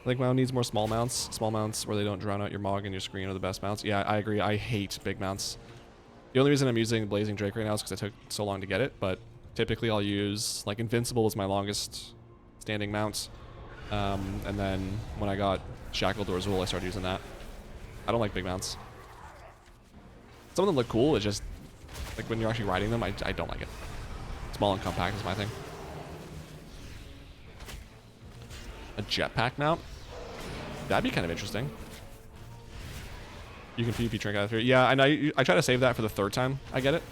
I think WoW needs more small mounts. Small mounts where they don't drown out your Mog and your screen are the best mounts. Yeah, I agree. I hate big mounts. The only reason I'm using Blazing Drake right now is because I took so long to get it, but typically I'll use, like, Invincible is my longest standing mount. And then when I got Shackled or Azul, I started using that. I don't like big mounts. Some of them look cool, it's just, like, when you're actually riding them, I don't like it. Small and compact is my thing. A jetpack mount? That'd be kind of interesting. You can PvP Drink out of 3. Yeah, I know. I try to save that for the 3rd time I get it.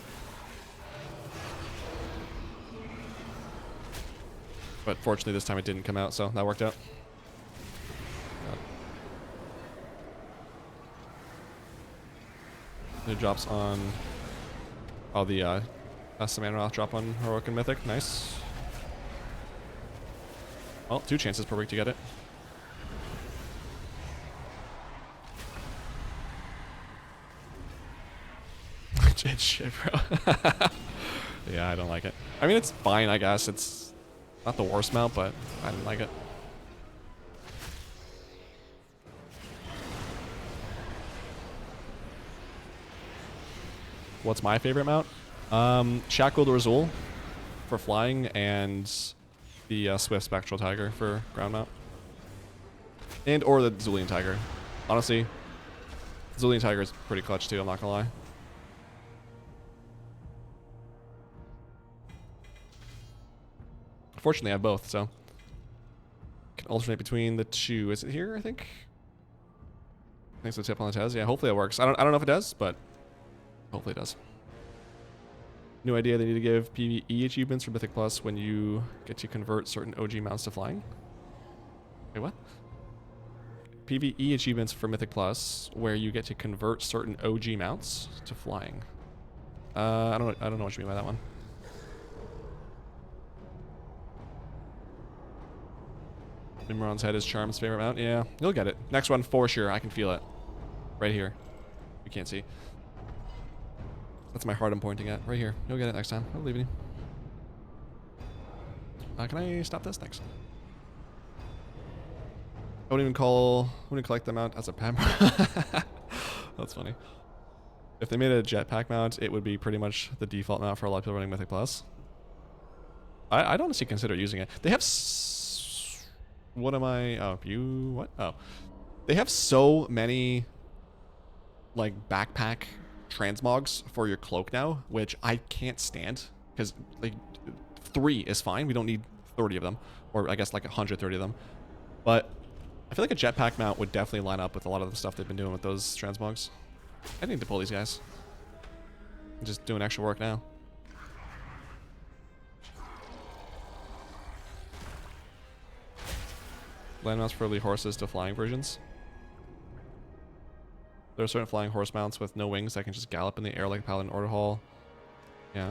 But fortunately this time it didn't come out, so that worked out. It drops on... Oh, the Samanoth drop on Heroic and Mythic. Nice. Well, 2 chances per week to get it. It's shit, bro. Yeah, I don't like it. I mean, it's fine, I guess. It's not the worst mount, but I didn't like it. what's my favorite mount? Shackled Razul for flying, and the Swift Spectral Tiger for ground mount. And or the Zulian Tiger. Honestly, Zulian Tiger is pretty clutch too, I'm not gonna lie. Fortunately, I have both, so can alternate between the two. Is it here? I think. Thanks for the tip on the test. Yeah, hopefully it works. I don't know if it does, but hopefully it does. No idea they need to give PvE achievements for Mythic Plus when you get to convert certain OG mounts to flying. Wait, what? PvE achievements for Mythic Plus where you get to convert certain OG mounts to flying. I don't know what you mean by that one. Nimrod's head is Charm's favorite mount. Yeah, you'll get it. Next one for sure. I can feel it. Right here. You can't see. That's my heart I'm pointing at. Right here. You'll get it next time. I'll leave it. Can I stop this? Thanks. I wouldn't collect the mount as a pet. That's funny. If they made a jetpack mount, it would be pretty much the default mount for a lot of people running Mythic Plus. I'd honestly consider using it. They have what am I? Oh, you what? Oh, they have so many like backpack transmogs for your cloak now, which I can't stand because like 3 is fine. We don't need 30 of them, or I guess like 130 of them. But I feel like a jetpack mount would definitely line up with a lot of the stuff they've been doing with those transmogs. I need to pull these guys. I'm just doing extra work now. Land mounts for lead horses to flying versions. There are certain flying horse mounts with no wings that can just gallop in the air like a Paladin Order Hall. Yeah.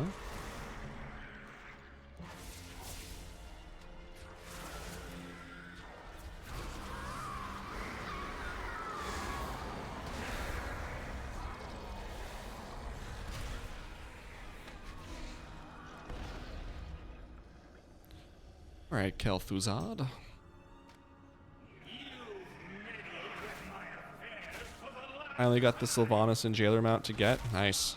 Alright, Kel'Thuzad. Finally got the Sylvanas and Jailer mount to get. Nice.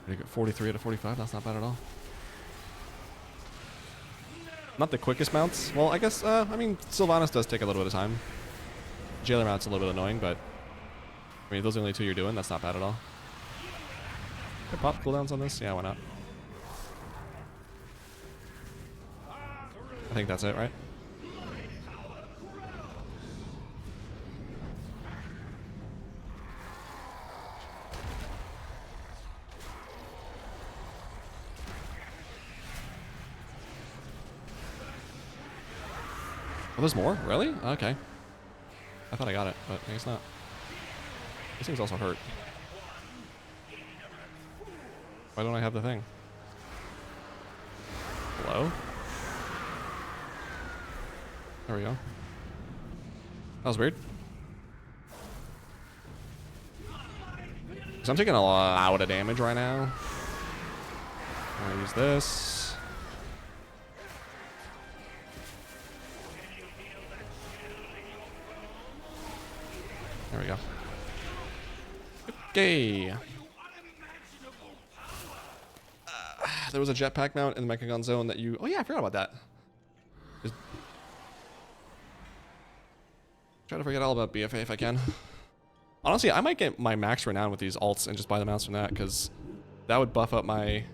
We got 43 out of 45. That's not bad at all. Not the quickest mounts. Well, I guess, I mean, Sylvanas does take a little bit of time. Jailer mount's a little bit annoying, but I mean, those are the only 2 you're doing. That's not bad at all. Can I pop cooldowns on this? Yeah, why not? I think that's it, right? Oh, there's more? Really? Okay. I thought I got it, but I guess not. These things also hurt. Why don't I have the thing? Hello? There we go. That was weird. So I'm taking a lot of damage right now. I'm gonna use this. There we go. Okay. There was a jetpack mount in the Mechagon zone that you... Oh yeah, I forgot about that. Just try to forget all about BFA if I can. Honestly, I might get my max renown with these alts and just buy the mounts from that, because that would buff up my...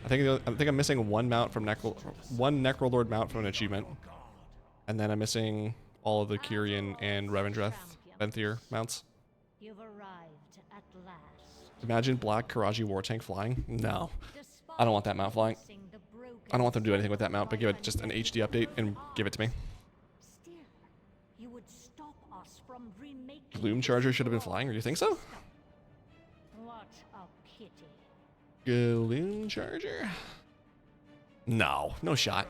I think I'm missing one mount from one Necrolord mount from an achievement. And then I'm missing all of the Kyrian and Revendreth Venthyr mounts. You've arrived at last. Imagine Black Karaji War Tank flying. No. I don't want that mount flying. I don't want them to do anything with that mount, but give it just an HD update and give it to me. Still, you would stop us from remaking Gloom Charger should have been flying, or do you think so? What a pity. Gloom Charger? No, no shot.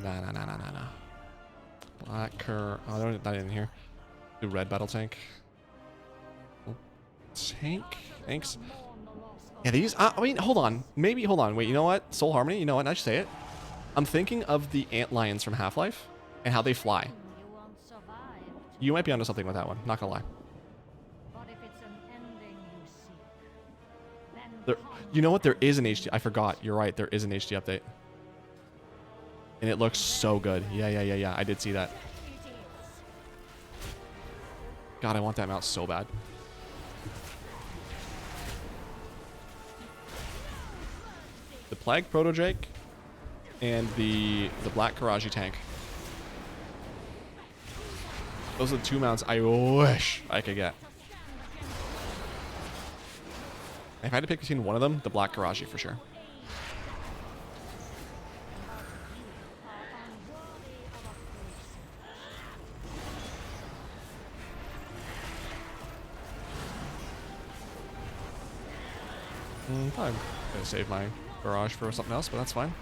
Nah. Black Cur... Oh, not in here. Do red battle tank. Oh, tank? Thanks. Yeah, these... I mean, hold on. Maybe, hold on. Wait, you know what? Soul Harmony? You know what? I should say it. I'm thinking of the Antlions from Half-Life. and how they fly. You won't survive. You might be onto something with that one, not gonna lie. But if it's an ending you seek, then There, come you know what? There is an HD. I forgot. You're right. There is an HD update. And it looks so good. Yeah. I did see that. it is. God, I want that mount so bad. The Plague Proto Drake and the Black Karaji tank. Those are the two mounts I wish I could get. If I had to pick between one of them, the Black Karaji for sure. I'm gonna save my barrage for something else, but that's fine.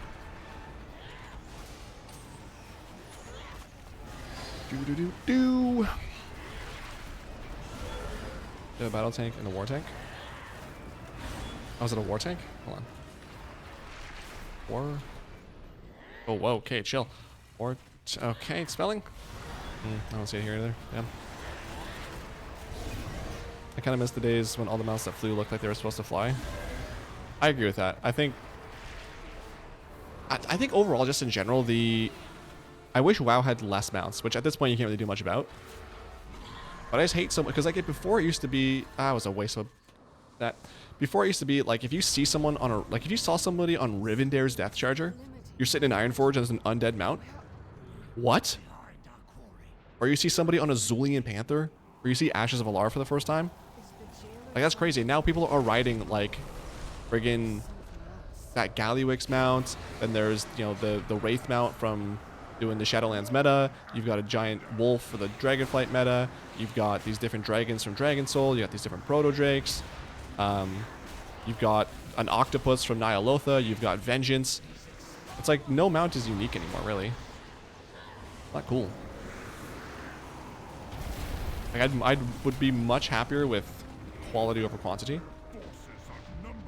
Do. Get a battle tank and a war tank. Oh, is it a war tank? Hold on. War. Oh, whoa. Okay, chill. War. Okay, spelling. I don't see it here either. Damn. I kind of miss the days when all the mounts that flew looked like they were supposed to fly. I agree with that. I think overall, just in general, I wish WoW had less mounts, which at this point you can't really do much about. But I just hate so much because like before it used to be, it was a waste of that. Before it used to be like if you see someone on a if you saw somebody on Rivendare's Death Charger, you're sitting in Ironforge as an undead mount. What? Or you see somebody on a Zulian Panther, or you see Ashes of Alar for the first time. Like that's crazy. Now people are riding like friggin' that Gallywix mount. Then there's the Wraith mount from doing the Shadowlands meta. You've got a giant wolf for the Dragonflight meta. You've got these different dragons from Dragon Soul. You got these different Proto Drakes. You've got an octopus from Nyalotha. You've got Vengeance. It's like no mount is unique anymore, really. Not cool. Like I would be much happier with quality over quantity.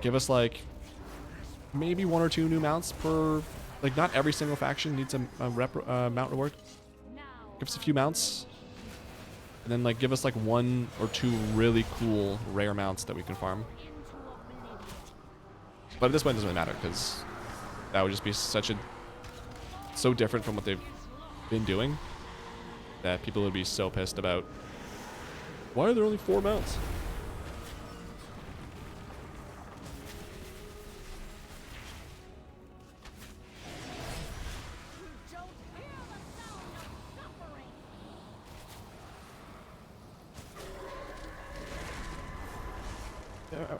Give us like maybe 1 or 2 new mounts per. Like not every single faction needs a mount reward. Give us a few mounts, and then like give us like 1 or 2 really cool rare mounts that we can farm. But at this point, it doesn't really matter because that would just be so different from what they've been doing that people would be so pissed about. Why are there only 4 mounts?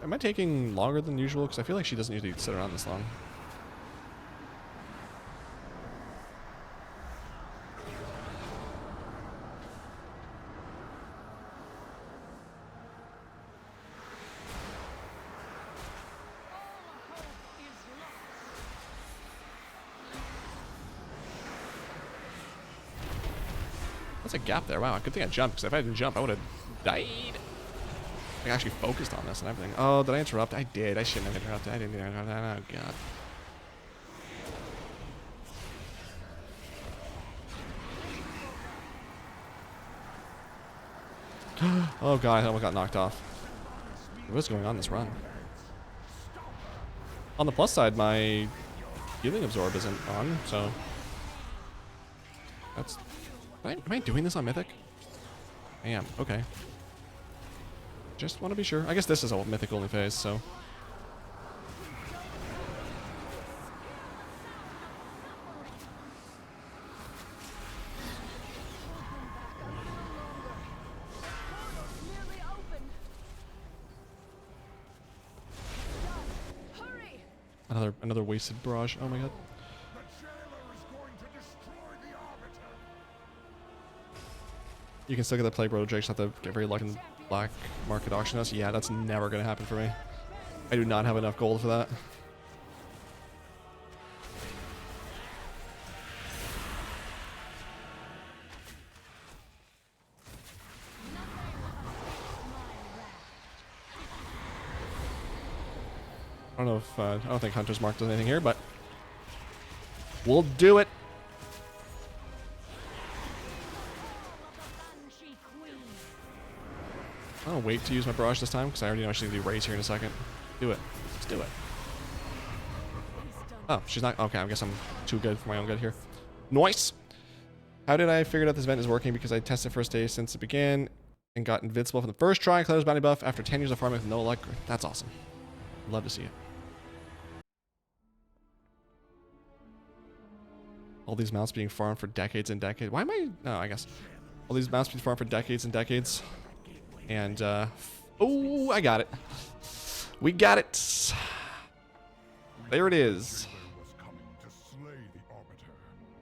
Am I taking longer than usual? Because I feel like she doesn't usually sit around this long. That's a gap there. Wow, good thing I jumped, because if I didn't jump, I would have died. I actually focused on this and everything. Oh, did I interrupt? I did. I shouldn't have interrupted. I didn't interrupt. Oh, God. Oh, God. I almost got knocked off. What's going on this run? On the plus side, my healing absorb isn't on, so... That's... Am I doing this on Mythic? I am. Okay. Just want to be sure. I guess this is a Mythic only phase, so... Another wasted barrage. Oh my god. You can still get the Plague Road Drakes, have to get very lucky in black market auction us. Yeah, that's never gonna happen for me. I do not have enough gold for that. I don't know if I don't think Hunter's Mark does anything here, but we'll do it. I'll wait to use my barrage this time because I already know she's gonna do raise here in a second. Do it. Let's do it. Oh, she's not. Okay, I guess I'm too good for my own good here. Nice. How did I figure out this event is working? Because I tested first day since it began and got invincible from the first try. Clear's bounty buff after 10 years of farming with no luck. That's awesome. Love to see it. All these mounts being farmed for decades and decades. Why am I? No, I guess. All these mounts being farmed for decades and decades. And, oh, I got it. We got it. There it is.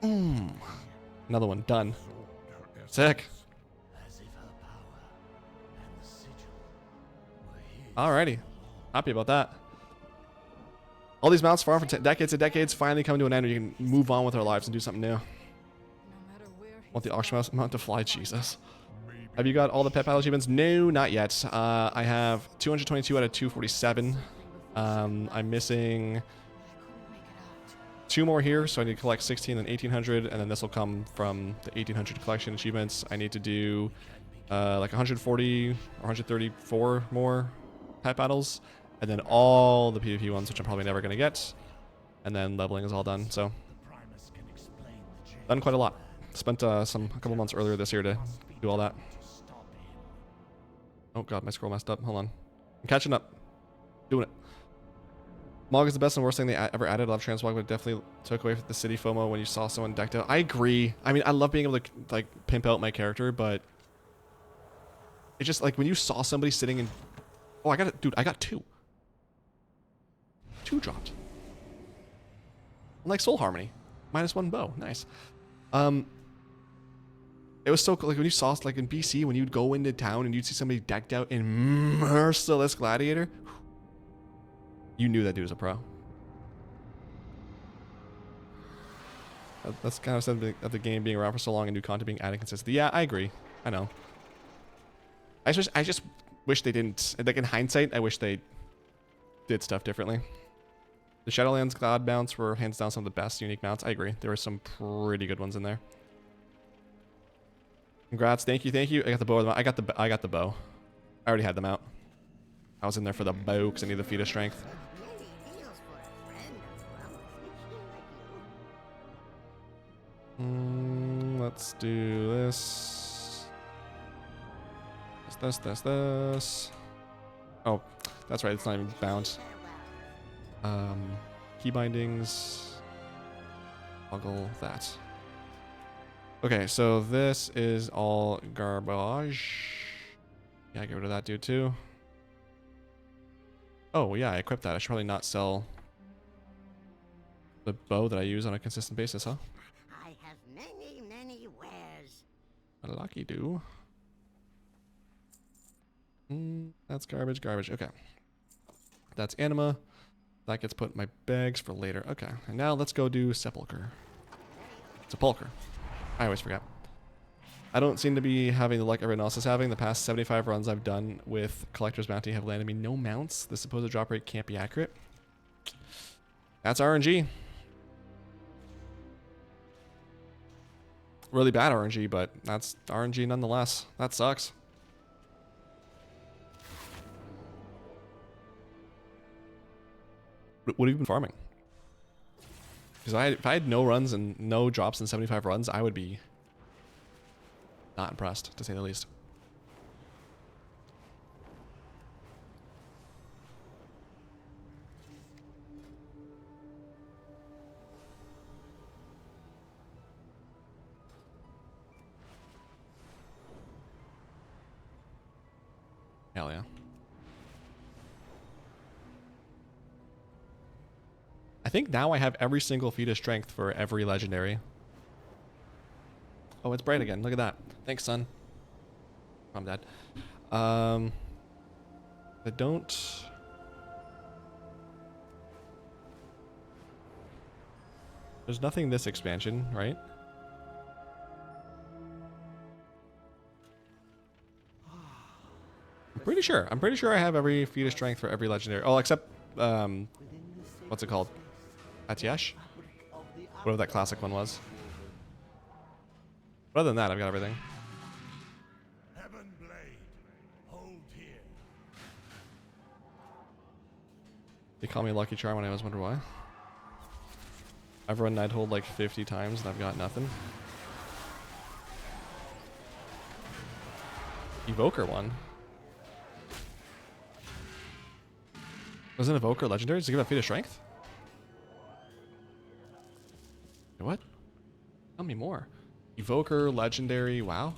Another one. Done. Sick. Alrighty. Happy about that. All these mounts farmed for decades and decades finally come to an end where you can move on with our lives and do something new. Want the auction mount to fly? Jesus. Have you got all the pet battle achievements? No, not yet. I have 222 out of 247. I'm missing 2 more here, so I need to collect 16 and 1800, and then this will come from the 1800 collection achievements. I need to do like 140 or 134 more pet battles, and then all the PvP ones, which I'm probably never going to get. And then leveling is all done, so done quite a lot. Spent a couple months earlier this year to do all that. Oh god, my scroll messed up. Hold on. I'm catching up. Doing it. Mog is the best and worst thing they ever added. I love Transmog, but it definitely took away from the city FOMO when you saw someone decked out. I agree. I mean, I love being able to like pimp out my character, but it's just like when you saw somebody sitting in... Oh, I got it. Dude, I got 2. 2 dropped. Like Soul Harmony. -1 bow. Nice. It was so cool. Like when you saw, like in BC, when you'd go into town and you'd see somebody decked out in Merciless Gladiator, you knew that dude was a pro. That's kind of something of the game being around for so long and new content being added consistently. Yeah, I agree. I know. I just wish they didn't. Like in hindsight, I wish they did stuff differently. The Shadowlands Cloud mounts were hands down some of the best unique mounts. I agree. There were some pretty good ones in there. Congrats, thank you, thank you. I got the bow. I got the bow. I already had them out. I was in there for the bow because I need the feat of strength. Let's do this. This. Oh, that's right. It's not even bound. Key bindings. Toggle that. Okay, so this is all garbage. Yeah, get rid of that dude too. Oh, yeah, I equipped that. I should probably not sell the bow that I use on a consistent basis, huh? I have many wares. Lucky do. That's garbage. Okay. That's anima. That gets put in my bags for later. Okay, and now let's go do Sepulcher. Sepulcher. I always forget. I don't seem to be having the luck everyone else is having. The past 75 runs I've done with Collector's Bounty have landed me no mounts. The supposed drop rate can't be accurate. That's RNG. Really bad RNG, but that's RNG nonetheless. That sucks. What have you been farming? Because if I had no runs and no drops in 75 runs, I would be not impressed, to say the least. Hell yeah. I think now I have every single feat of strength for every legendary. Oh, it's bright again. Look at that. Thanks, son. I'm dead. I don't... There's nothing this expansion, right? I'm pretty sure. I'm pretty sure I have every feat of strength for every legendary. Oh, except, what's it called? Atiyesh? Whatever that classic one was. But other than that, I've got everything. Heaven Blade, hold They call me Lucky Charm when I always wonder why. I've run Nighthold like 50 times and I've got nothing. Evoker one. Wasn't Evoker legendary? Does it give that feat of strength? What? Tell me more. Evoker, legendary, wow.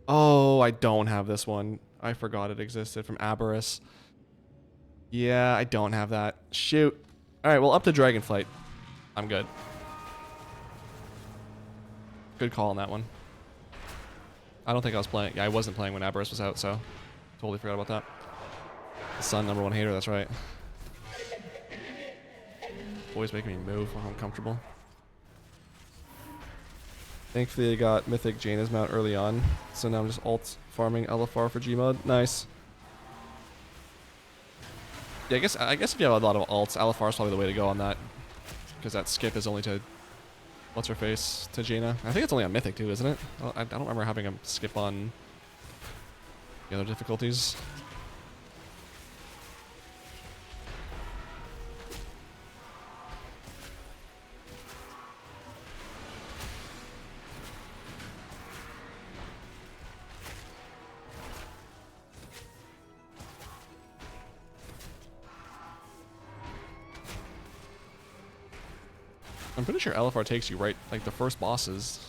Oh, I don't have this one. I forgot it existed from Aberrus. Yeah, I don't have that. Shoot. Alright, well, up to Dragonflight. I'm good. Good call on that one. I don't think I was playing. Yeah, I wasn't playing when Aberrus was out, so totally forgot about that. The Sun #1 hater, that's right. Always making me move when I'm uncomfortable. Thankfully, I got Mythic Jaina's mount early on, so now I'm just alt farming LFR for Gmod. Nice. Yeah, I guess if you have a lot of alts, LFR is probably the way to go on that, because that skip is only to what's her face to Jaina. I think it's only on Mythic too, isn't it? I don't remember having a skip on the other difficulties. I'm pretty sure LFR takes you right, like the first bosses.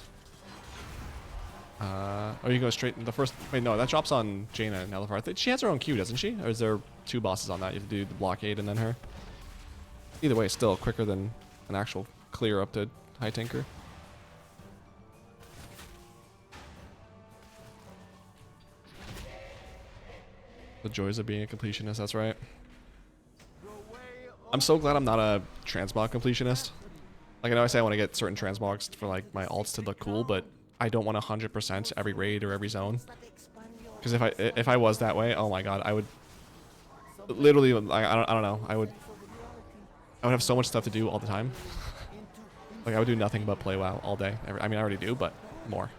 Or you go straight in the first. Wait, no, that drops on Jaina and LFR. I think she has her own queue, doesn't she? Or is there 2 bosses on that? You have to do the blockade and then her. Either way, still quicker than an actual clear up to High Tinker. The joys of being a completionist, that's right. I'm so glad I'm not a transmog completionist. Like, I know I say I want to get certain transmogs for, like, my alts to look cool, but I don't want 100% every raid or every zone. Because if I was that way, oh my god, I would literally, I don't know, I would have so much stuff to do all the time. Like, I would do nothing but play WoW all day. I mean, I already do, but more.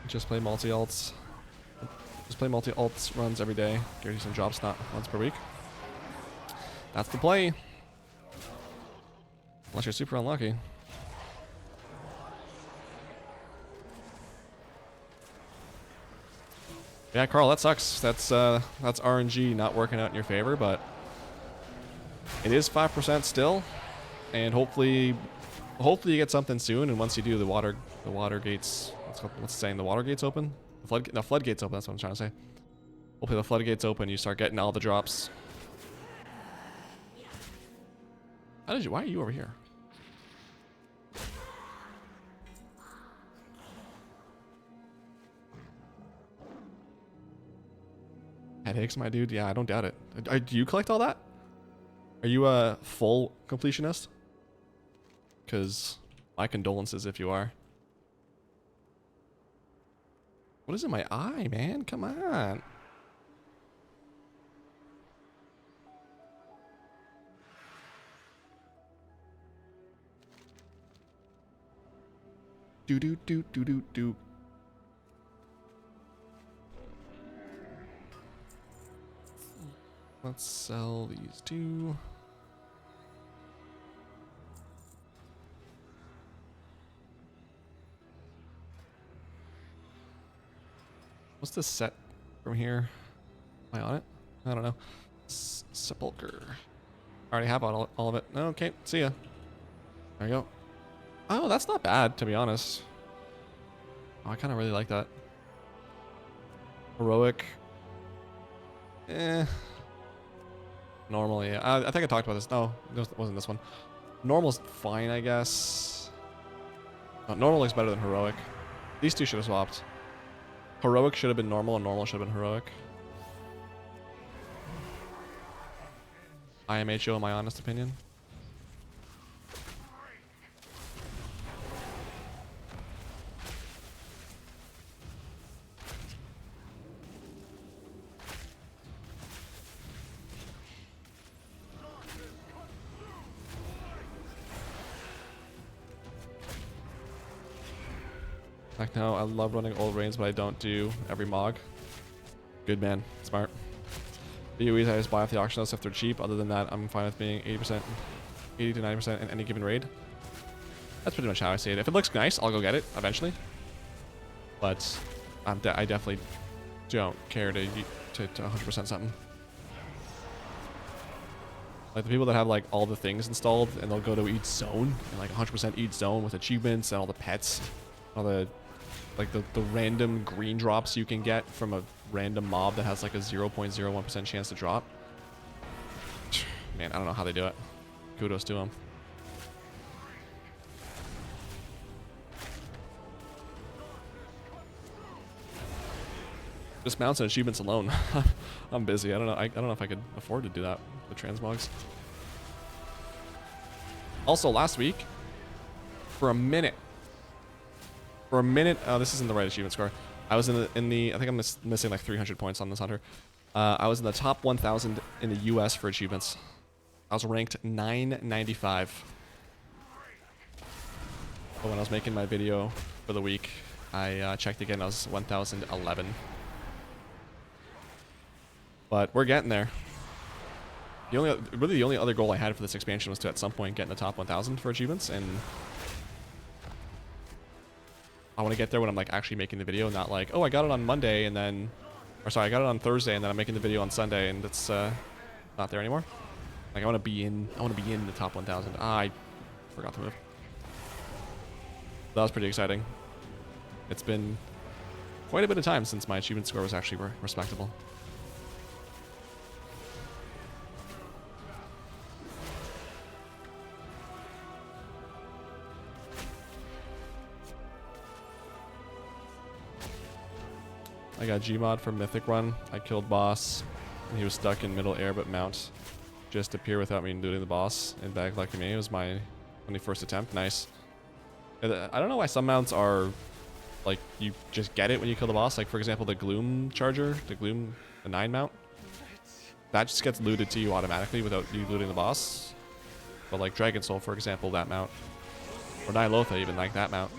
Just play multi-alts. Just play multi-alts runs every day. Give you some jobs, not once per week. That's the play. Unless you're super unlucky. Yeah, Carl, that sucks. That's RNG not working out in your favor, but it is 5% still, and hopefully you get something soon. And once you do, the water gates. What's it saying? The water gates open. The floodgates open. That's what I'm trying to say. Hopefully the floodgates open. You start getting all the drops. Why are you over here? Headaches, my dude. Yeah, I don't doubt it. Do you collect all that? Are you a full completionist? Because my condolences if you are. What is in my eye, man? Come on. Do. Let's sell these 2. What's this set from here? Am I on it? I don't know. Sepulcher. I already have all of it. Okay, see ya. There you go. Oh, that's not bad, to be honest. Oh, I kind of really like that. Heroic. Normal, yeah. I think I talked about this. No, it wasn't this one. Normal's fine, I guess. Oh, normal looks better than heroic. These 2 should have swapped. Heroic should have been normal, and normal should have been heroic. IMHO, in my honest opinion. Like, no, I love running old reigns, but I don't do every mog. Good man. Smart. VOEs I just buy off the auction house if they're cheap. Other than that, I'm fine with being 80%, 80 to 90% in any given raid. That's pretty much how I see it. If it looks nice, I'll go get it eventually. But I definitely don't care to 100% something. Like the people that have like all the things installed and they'll go to each zone and like 100% each zone with achievements and all the pets, all the like the random green drops you can get from a random mob that has like a 0.01% chance to drop. Man, I don't know how they do it. Kudos to them. Just mounts and achievements alone. I'm busy. I don't know. I don't know if I could afford to do that with transmogs. Also, last week, for a minute. Oh, this isn't the right achievement score. I was in the. I think I'm missing like 300 points on this hunter. I was in the top 1,000 in the U.S. for achievements. I was ranked 995. But when I was making my video for the week, I checked again. I was 1,011. But we're getting there. Really the only other goal I had for this expansion was to at some point get in the top 1,000 for achievements, and I want to get there when I'm like actually making the video, not like, oh, I got it on Monday and then, or sorry, I got it on Thursday and then I'm making the video on Sunday and it's not there anymore. Like I want to be in the top 1,000. I forgot to move. That was pretty exciting. It's been quite a bit of time since my achievement score was actually respectable. I got Gmod for Mythic Run. I killed boss, and he was stuck in middle air, but mount just appear without me looting the boss. And bag lucky me. It was my 21st attempt. Nice. I don't know why some mounts are like you just get it when you kill the boss. Like for example, the Gloom Charger, the 9 mount, that just gets looted to you automatically without you looting the boss. But like Dragon Soul, for example, that mount, or Nihilotha even, like that mount,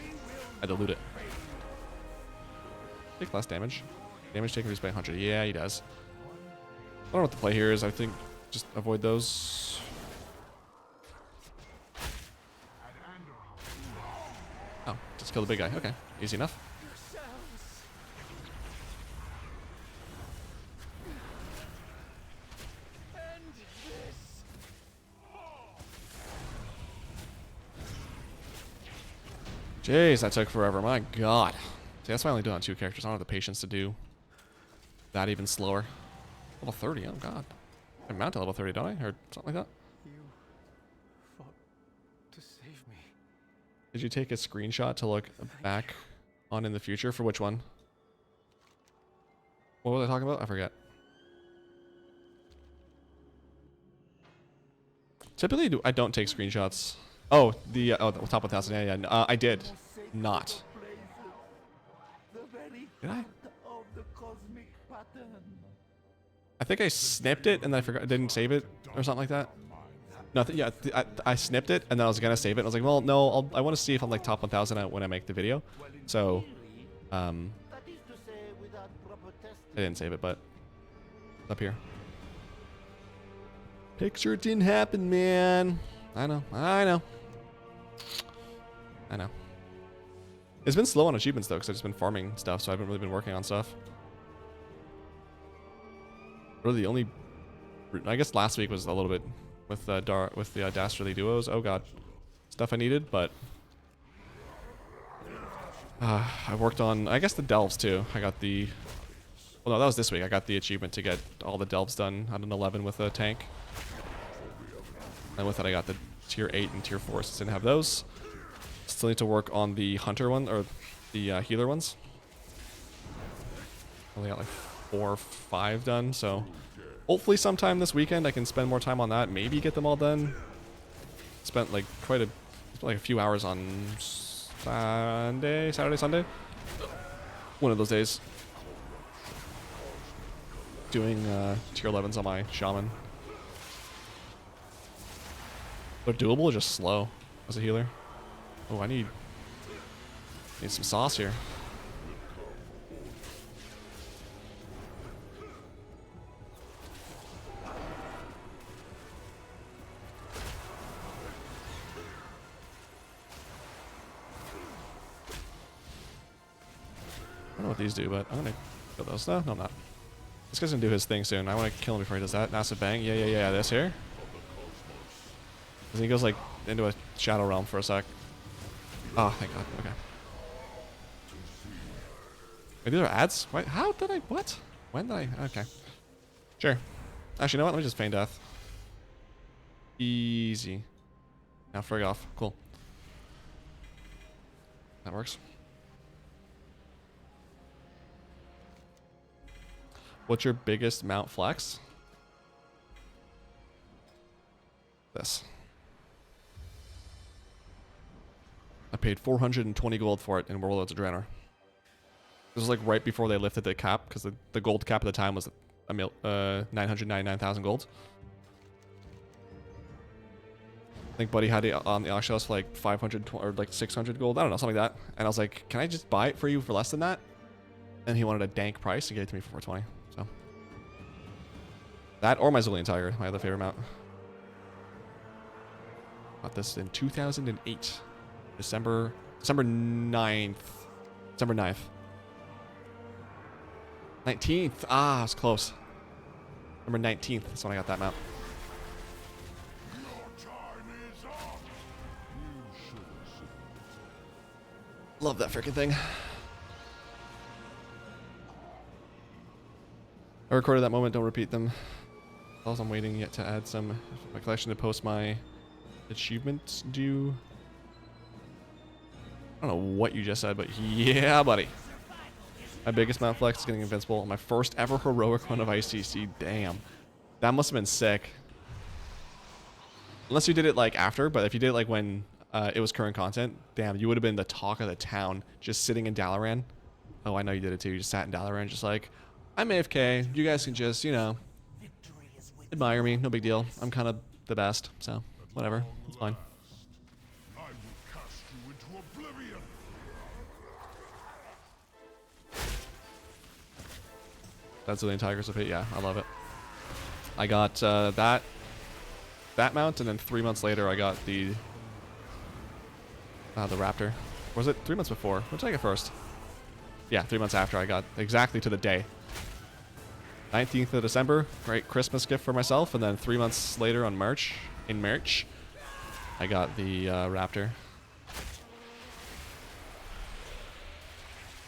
I had to loot it. Take less damage. Damage taken reduced by 100. Yeah, he does. I don't know what the play here is. I think just avoid those. Oh, just kill the big guy. Okay, easy enough. Jeez, that took forever. My God. See, that's why I only do it on 2 characters. I don't have the patience to do that even slower. Level 30, oh God. I mount to level 30, don't I? Or something like that? You fought to save me. Did you take a screenshot to look back on in the future? For which one? What was I talking about? I forget. Typically, I don't take screenshots. Oh, the top 1,000. Yeah. I did not. Did I? I think I snipped it and then I forgot. I didn't save it or something like that. Nothing. Yeah, I snipped it and then I was gonna save it. And I was like, well, no, I want to see if I'm like top 1,000 when I make the video. So, I didn't save it, but up here. Picture didn't happen, man. I know. It's been slow on achievements though, because I've just been farming stuff, so I haven't really been working on stuff. Really, the only, I guess last week was a little bit with the Dastardly duos. Oh God, stuff I needed, but I worked on, I guess, the delves too. I got the, well, no, that was this week. I got the achievement to get all the delves done at an 11 with a tank, and with that I got the tier 8 and tier 4. Since I didn't have those, still need to work on the hunter one or the healer ones. Only got like 4 or 5 done, so hopefully sometime this weekend I can spend more time on that. Maybe get them all done. Spent like a few hours on Saturday, Sunday. One of those days. Doing tier 11s on my shaman. They're doable or just slow as a healer? Oh, I need Need some sauce here. I don't know what these do, but I'm gonna kill those. No, I'm not. This guy's gonna do his thing soon. I want to kill him before he does that. Massive bang. Yeah. This here. And he goes like into a shadow realm for a sec. Oh, thank God. Okay. Wait, these are ads? Wait, how did I? What? When did I? Okay. Sure. Actually, you know what? Let me just feign death. Easy. Now frig off. Cool. That works. What's your biggest mount flex? This. I paid 420 gold for it in Warlords of Draenor. This was like right before they lifted the cap, because the gold cap at the time was 999,000 gold. I think Buddy had it on the auction house for like 500 or like 600 gold. I don't know, something like that. And I was like, can I just buy it for you for less than that? And he wanted a dank price. He gave it to me for 420. So that or my Zillion Tiger, my other favorite mount. Got this in 2008. December 9th. December 9th. 19th. Ah, it's close. December 19th. That's when I got that mount. Love that freaking thing. I recorded that moment, don't repeat them. Also, I'm waiting yet to add some my collection to post my achievements due. I don't know what you just said, but yeah, buddy. My biggest mount flex is getting invincible. My first ever heroic run of ICC. Damn. That must have been sick. Unless you did it like after, but if you did it like when it was current content, damn, you would have been the talk of the town just sitting in Dalaran. Oh, I know you did it too. You just sat in Dalaran just like, I'm AFK. You guys can just, you know, admire me. No big deal. I'm kind of the best, so whatever. It's fine. That's Zillion Tigers of it. Yeah, I love it. I got that mount, and then 3 months later, I got the Raptor. Or was it 3 months before? What did I get first? Yeah, 3 months after. I got exactly to the day. 19th of December, great Christmas gift for myself, and then 3 months later in March, I got the Raptor.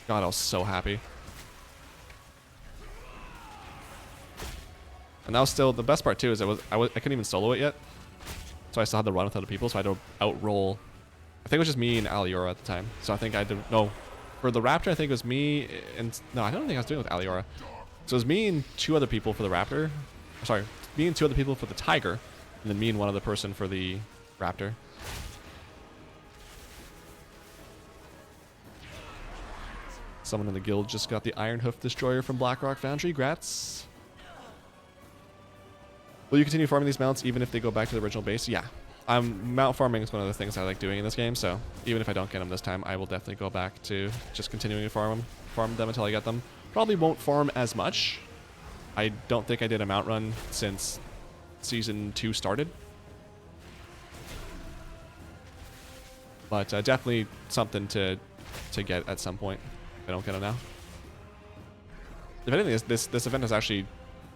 God, I was so happy. And that was still the best part too. Is I couldn't even solo it yet, so I still had to run with other people. So I had to outroll. I think it was just me and Aliora at the time. So I think I did no. For the Raptor, I think it was me and no, I don't think I was doing it with Aliora. So it was me and 2 other people for the Raptor. Sorry, me and 2 other people for the Tiger, and then me and 1 other person for the Raptor. Someone in the guild just got the Iron Hoof Destroyer from Blackrock Foundry. Grats. Will you continue farming these mounts even if they go back to the original base? Yeah. Mount farming is one of the things I like doing in this game, so even if I don't get them this time, I will definitely go back to just continuing to farm them until I get them. Probably won't farm as much. I don't think I did a mount run since Season 2 started. But definitely something to get at some point if I don't get them now. If anything, this event has actually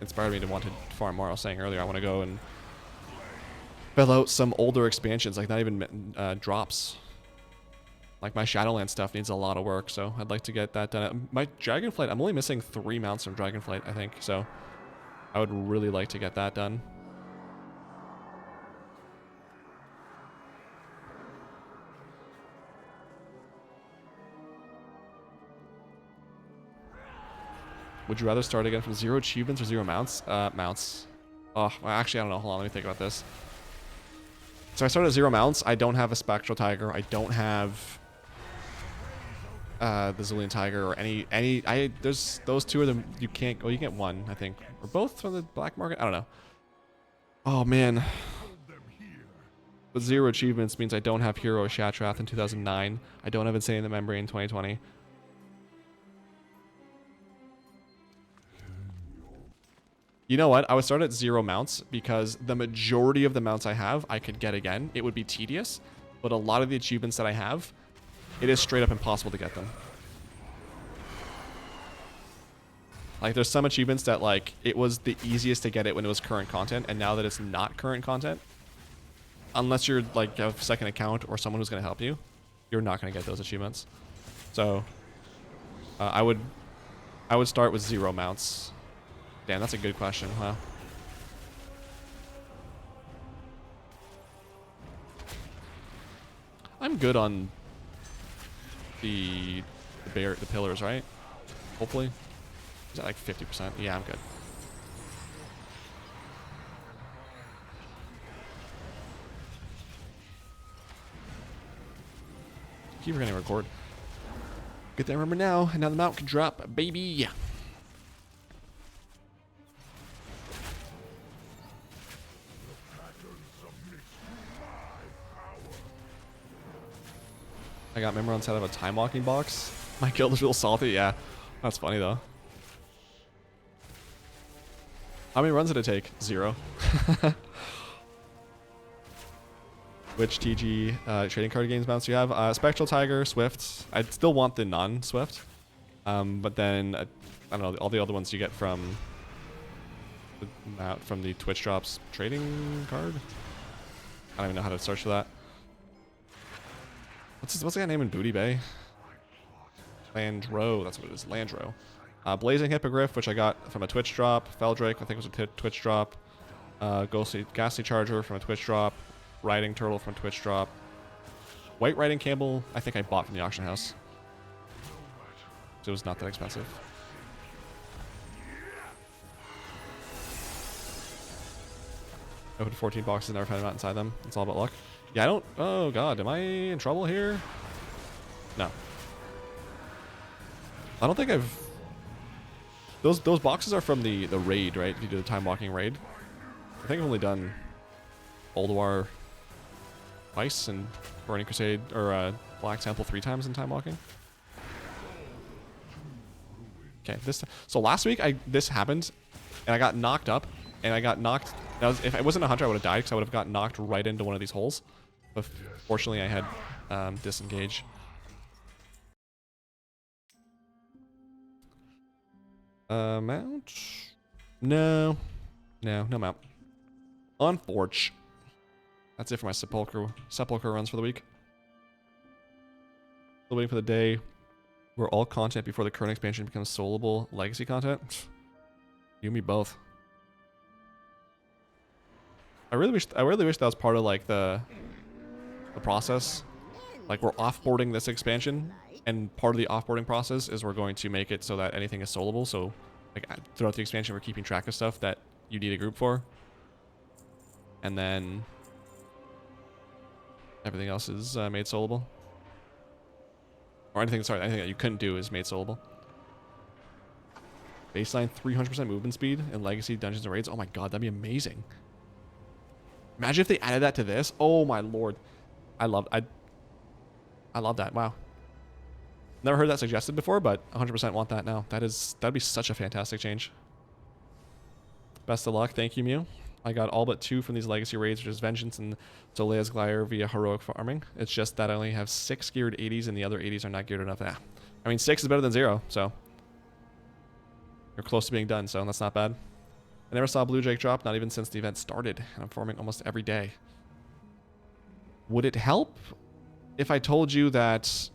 inspired me to want to farm more. I was saying earlier, I want to go and fill out some older expansions, like not even drops. Like my Shadowland stuff needs a lot of work, so I'd like to get that done. My Dragonflight, I'm only missing 3 mounts from Dragonflight, I think, so I would really like to get that done. Would you rather start again from 0 achievements or 0 mounts? Mounts. Oh, well, actually, I don't know. Hold on, let me think about this. So I started at 0 mounts. I don't have a Spectral Tiger. I don't have the Zillion Tiger or any. There's those 2 of them. You can't. Oh, you get 1, I think. Or both from the black market. I don't know. Oh man. But 0 achievements means I don't have Hero Shatrath in 2009. I don't have Insane in the Membrane in 2020. You know what? I would start at 0 mounts because the majority of the mounts I have, I could get again. It would be tedious, but a lot of the achievements that I have, it is straight up impossible to get them. Like, there's some achievements that, like, it was the easiest to get it when it was current content, and now that it's not current content, unless you're, like, a second account or someone who's going to help you, you're not going to get those achievements. So, I would start with 0 mounts. Damn, that's a good question. Wow. I'm good on the pillars, right? Hopefully. Is that like 50%? Yeah, I'm good. Keep forgetting to record. Get that remember now, and now the mount can drop, baby. I got Memorons out of a time walking box. My guild is real salty. Yeah, that's funny though. How many runs did it take? 0. Which TG trading card games mounts do you have? Spectral Tiger, Swift. I'd still want the non-Swift. But then, I don't know, all the other ones you get from the Twitch drops trading card? I don't even know how to search for that. What's the guy name in Booty Bay? Landro, that's what it is, Landro. Blazing Hippogriff, which I got from a Twitch drop. Feldrake, I think was a Twitch drop. Ghastly Charger from a Twitch drop. Riding Turtle from a Twitch drop. White Riding Campbell, I think I bought from the auction house. So it was not that expensive. Opened 14 boxes, never found a mount inside them. It's all about luck. Yeah, I don't... Oh, God. Am I in trouble here? No. I don't think I've... Those boxes are from the raid, right? If you do the time walking raid. I think I've only done Old War twice and Burning Crusade or Black Temple 3 times in time walking. Okay, so last week this happened and I got knocked up and I got knocked. If I wasn't a hunter, I would have died because I would have got knocked right into one of these holes. But fortunately, I had disengage. Mount? No mount. Unforge. That's it for my sepulcher runs for the week. Still waiting for the day where all content before the current expansion becomes soloable legacy content. You and me both. I really wish that was part of like the process. Like we're offboarding this expansion, and part of the offboarding process is we're going to make it so that anything is soloable. So like throughout the expansion, we're keeping track of stuff that you need a group for, and then everything else is made soloable. Or anything that you couldn't do is made soloable. Baseline 300% movement speed in Legacy Dungeons and Raids. Oh my god, that'd be amazing. Imagine if they added that to this. Oh my lord. I love that. Wow. Never heard that suggested before, but 100% want that now. That'd be such a fantastic change. Best of luck. Thank you, Mew. I got all but 2 from these legacy raids, which is Vengeance and Zolea's Glider via heroic farming. It's just that I only have 6 geared 80s and the other 80s are not geared enough. I mean, 6 is better than 0, so you're close to being done, so that's not bad. I never saw Blue Drake drop, not even since the event started, and I'm farming almost every day. Would it help if I told you that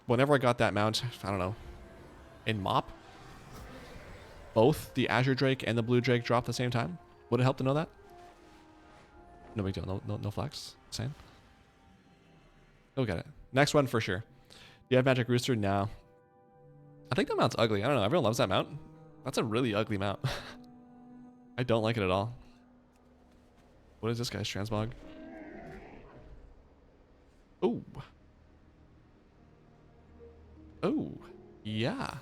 whenever I got that mount, I don't know, in MOP, both the Azure Drake and the Blue Drake dropped at the same time? Would it help to know that? No big deal. No flex. Same. Go get it. Next one for sure. Do you have Magic Rooster? No. I think that mount's ugly. I don't know. Everyone loves that mount. That's a really ugly mount. I don't like it at all. What is this guy's transmog? Oh. Oh. Yeah.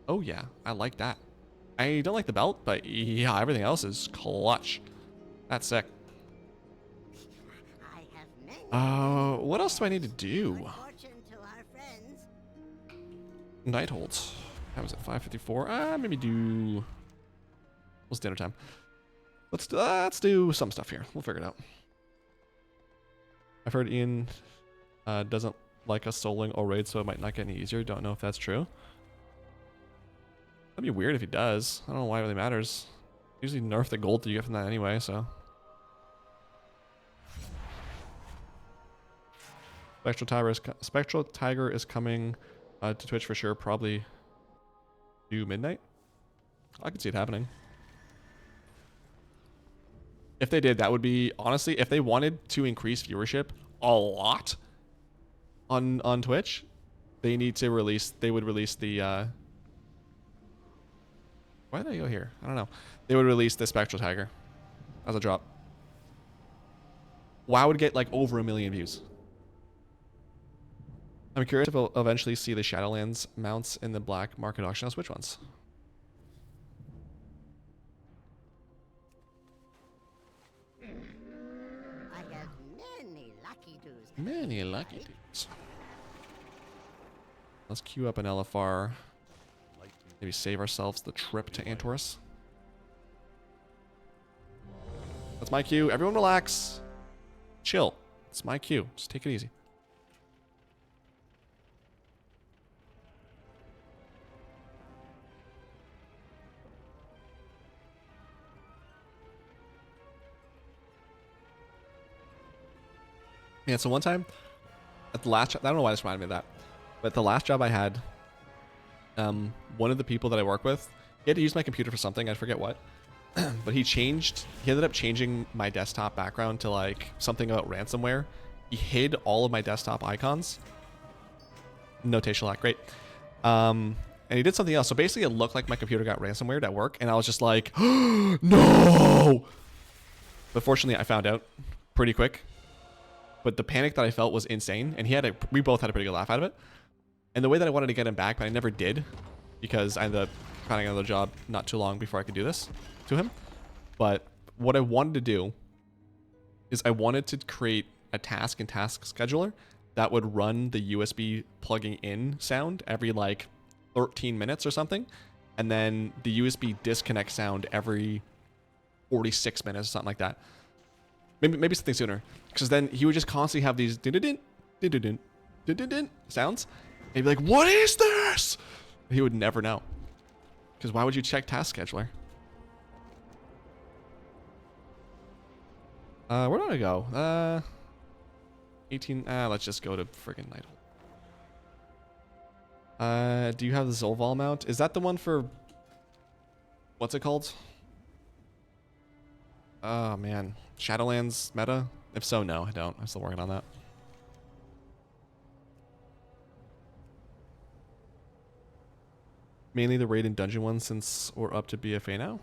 Oh yeah, I like that. I don't like the belt, but yeah, everything else is clutch. That's sick. I have many What else do I need to do? good fortune to our friends. Night holds. How was it? 5:54. Maybe do. What's dinner time? Let's do some stuff here. We'll figure it out. I've heard Ian doesn't like us soloing or raid, so it might not get any easier. Don't know if that's true. That'd be weird if he does. I don't know why it really matters. Usually nerf the gold that you get from that anyway, so. Spectral Tiger is coming to Twitch for sure. Probably do midnight. I could see it happening. If they did, that would be, honestly, if they wanted to increase viewership a lot on Twitch, they would release the, why did I go here? I don't know. They would release the Spectral Tiger as a drop. WoW would get like over 1 million views. I'm curious if we'll eventually see the Shadowlands mounts in the black market auction house. Which ones? I have many lucky doos. Many lucky dudes. Let's queue up an LFR. Maybe save ourselves the trip to Antorus. That's my queue. Everyone relax. Chill. It's my queue. Just take it easy. Yeah, so one time at the last job, I don't know why this reminded me of that, but the last job I had, one of the people that I work with, he had to use my computer for something, I forget what, but he ended up changing my desktop background to like something about ransomware. He hid all of my desktop icons. Notation lock, great. And he did something else. So basically it looked like my computer got ransomware at work, and I was just like, no! But fortunately I found out pretty quick. But the panic that I felt was insane, and we both had a pretty good laugh out of it. And the way that I wanted to get him back, but I never did, because I ended up finding another job not too long before I could do this to him. But what I wanted to do is I wanted to create a task and task scheduler that would run the USB plugging in sound every like 13 minutes or something, and then the USB disconnect sound every 46 minutes or something like that. Maybe something sooner, because then he would just constantly have these sounds, and he'd be like, "What is this?" And he would never know, because why would you check task scheduler? Where do I go? 18. Let's just go to friggin' Night. Do you have the Zolval mount? Is that the one for? What's it called? Oh man, Shadowlands meta? If so, no, I don't. I'm still working on that. Mainly the raid and dungeon ones, since we're up to BFA now.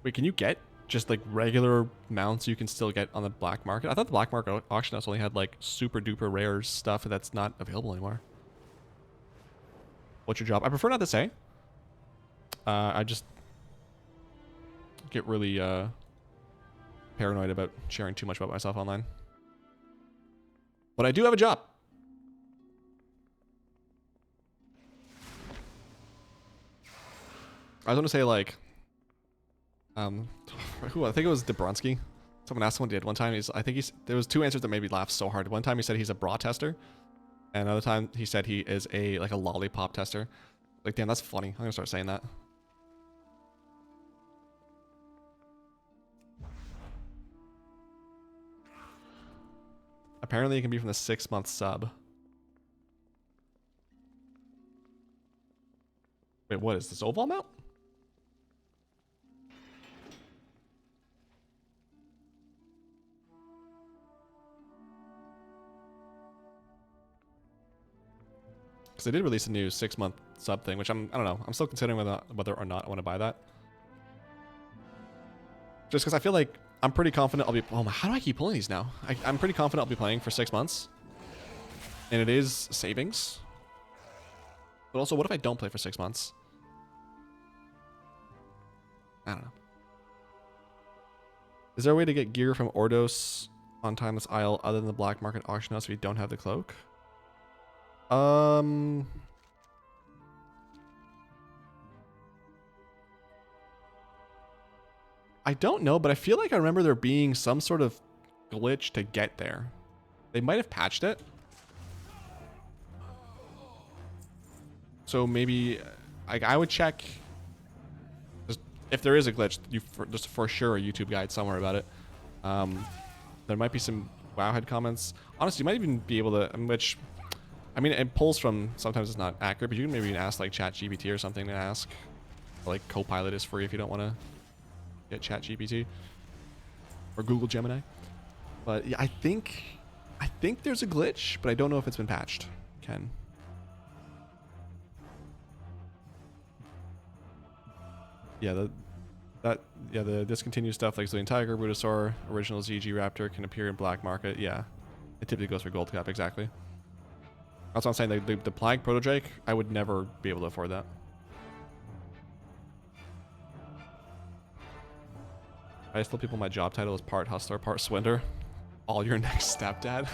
Wait, can you get just like regular mounts you can still get on the black market? I thought the black market auction house only had like super duper rare stuff that's not available anymore. What's your job? I prefer not to say. I just get really paranoid about sharing too much about myself online. But I do have a job. I was going to say like, who? I think it was Debronsky. Someone asked someone did one time. There was two answers that made me laugh so hard. One time he said he's a bra tester, and another time he said he is a lollipop tester. Like, damn, that's funny. I'm gonna start saying that. Apparently it can be from the 6-month sub. Wait, what is this oval mount? Because they did release a new 6-month sub thing, which I don't know. I'm still considering whether or not I want to buy that. Just because I feel like I'm pretty confident I'll be... Oh my, how do I keep pulling these now? I'm pretty confident I'll be playing for 6 months. And it is savings. But also, what if I don't play for 6 months? I don't know. Is there a way to get gear from Ordos on Timeless Isle other than the black market auction house if you don't have the cloak? I don't know, but I feel like I remember there being some sort of glitch to get there. They might have patched it. So maybe I would check just if there is a glitch, just for sure a YouTube guide somewhere about it. There might be some Wowhead comments. Honestly, you might even be able to, which, I mean, it pulls from, sometimes it's not accurate, but you can maybe ask like ChatGPT or something to ask. Like Copilot is free if you don't want to get ChatGPT or Google Gemini. But yeah, I think there's a glitch, but I don't know if it's been patched. Ken. Yeah, the discontinued stuff like Zillion Tiger, Brutosaur, original ZG Raptor can appear in black market. Yeah, it typically goes for gold cap, exactly. That's what I'm saying. The Plague Proto Drake, I would never be able to afford that. I just tell people my job title is part hustler, part swindler. All your next stepdad.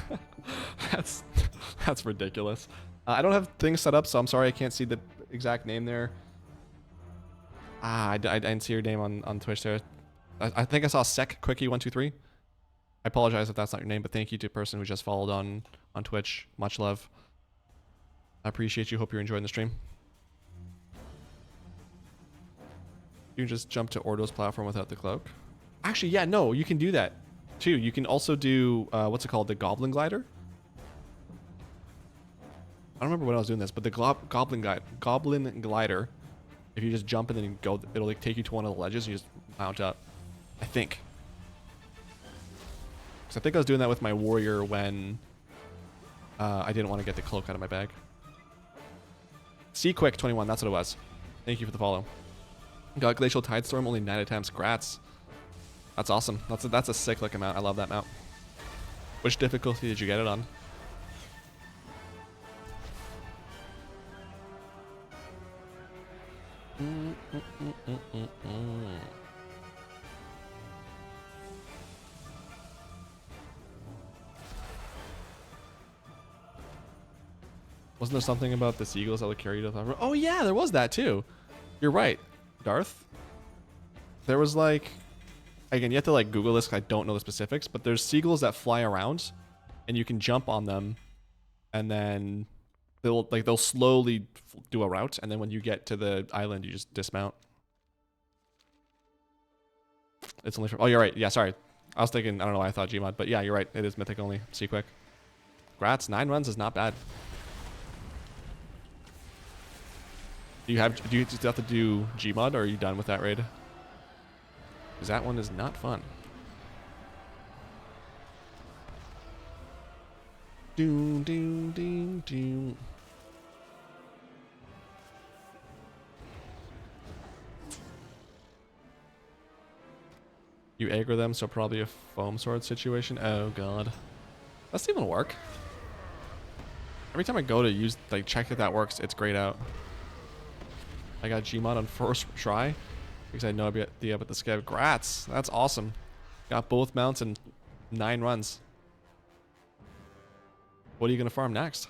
that's ridiculous. I don't have things set up, so I'm sorry I can't see the exact name there. I didn't see your name on Twitch there. I think I saw Sec Quickie 123. I apologize if that's not your name, but thank you to the person who just followed on Twitch. Much love. I appreciate you. Hope you're enjoying the stream. You can just jump to Ordo's platform without the cloak. Actually, yeah, no, you can do that too. You can also do what's it called, the Goblin Glider. I don't remember when I was doing this, but the Goblin Glider. If you just jump and then you go, it'll like take you to one of the ledges. And you just mount up. I think. Because I think I was doing that with my warrior when I didn't want to get the cloak out of my bag. Quick 21. That's what it was. Thank you for the follow. Got Glacial Tidestorm only 9 attempts. Grats. That's awesome. That's a sick looking mount. I love that mount. Which difficulty did you get it on? Wasn't there something about the seagulls that would carry you to the platform? Oh yeah, there was that too. You're right, Darth. There was like, again, you have to like Google this 'cause I don't know the specifics, but there's seagulls that fly around and you can jump on them and then they'll slowly do a route, and then when you get to the island you just dismount. It's only for, oh, you're right. Yeah, sorry. I was thinking, I don't know why I thought Gmod, but yeah, you're right. It is mythic only. See quick. Grats, 9 runs is not bad. Do you still have to do Gmod, or are you done with that raid? Because that one is not fun. Doom, doom, doom, doom. You aggro them, so probably a foam sword situation. Oh god. Doesn't even work. Every time I go to use, like, check if that works, it's grayed out. I got Gmod on first try because I had no idea about the scav. Grats! That's awesome. Got both mounts in 9 runs. What are you gonna farm next?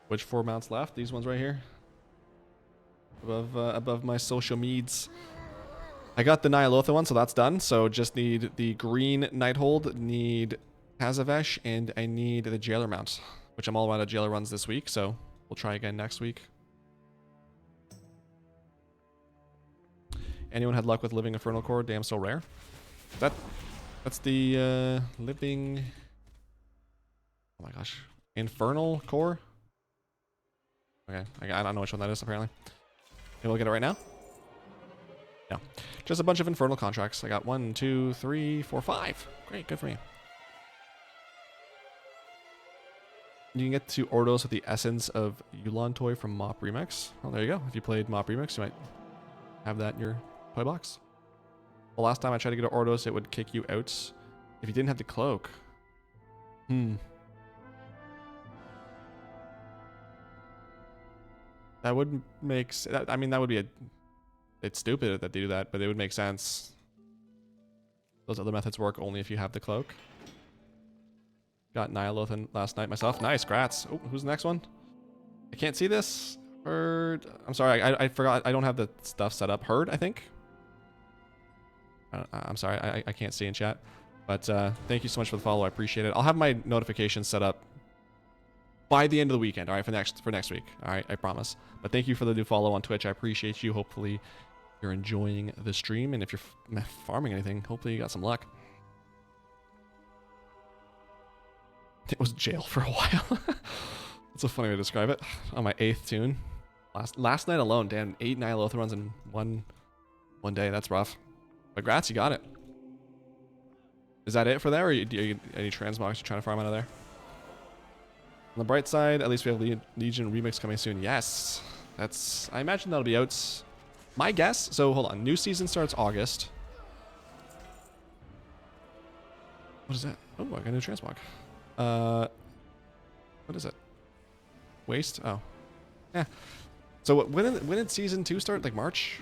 Which 4 mounts left? These ones right here. Above my social meds. I got the Nyalotha one, so that's done. So just need the green Nighthold, need Kazavesh, and I need the Jailer mount, which I'm all out of Jailer runs this week, so we'll try again next week. Anyone had luck with Living Infernal Core? Damn, so rare. That's the Living... Oh my gosh. Infernal Core? Okay, I don't know which one that is, apparently. Maybe we'll get it right now? No. Just a bunch of Infernal contracts. I got 1, 2, 3, 4, 5. Great, good for me. You can get to Ordos with the essence of Yulon toy from Mop Remix. Oh, there you go. If you played Mop Remix, you might have that in your toy box. The last time I tried to get to Ordos, it would kick you out if you didn't have the cloak. That would make I mean, that would be it's stupid that they do that, but it would make sense. Those other methods work only if you have the cloak. Got Nihilothan last night myself. Nice, grats. Oh, who's the next one? I can't see this. Herd. I'm sorry, I forgot. I don't have the stuff set up. Herd, I think. I'm sorry, I can't see in chat. But thank you so much for the follow. I appreciate it. I'll have my notifications set up by the end of the weekend. All right, for next week. All right, I promise. But thank you for the new follow on Twitch. I appreciate you. Hopefully, you're enjoying the stream, and if you're farming anything, hopefully you got some luck. It was jail for a while. That's a funny way to describe it. On my 8th tune. Last night alone, damn, 8 Nihilotha runs in one day. That's rough. But grats, you got it. Is that it for there, or are you any transmogs you're trying to farm out of there? On the bright side, at least we have Legion Remix coming soon. Yes. I imagine that'll be out. My guess, so hold on. New season starts August. What is that? Oh, I got a new transmog. What is it? Waste? Oh. Yeah. So when did season 2 start? Like March?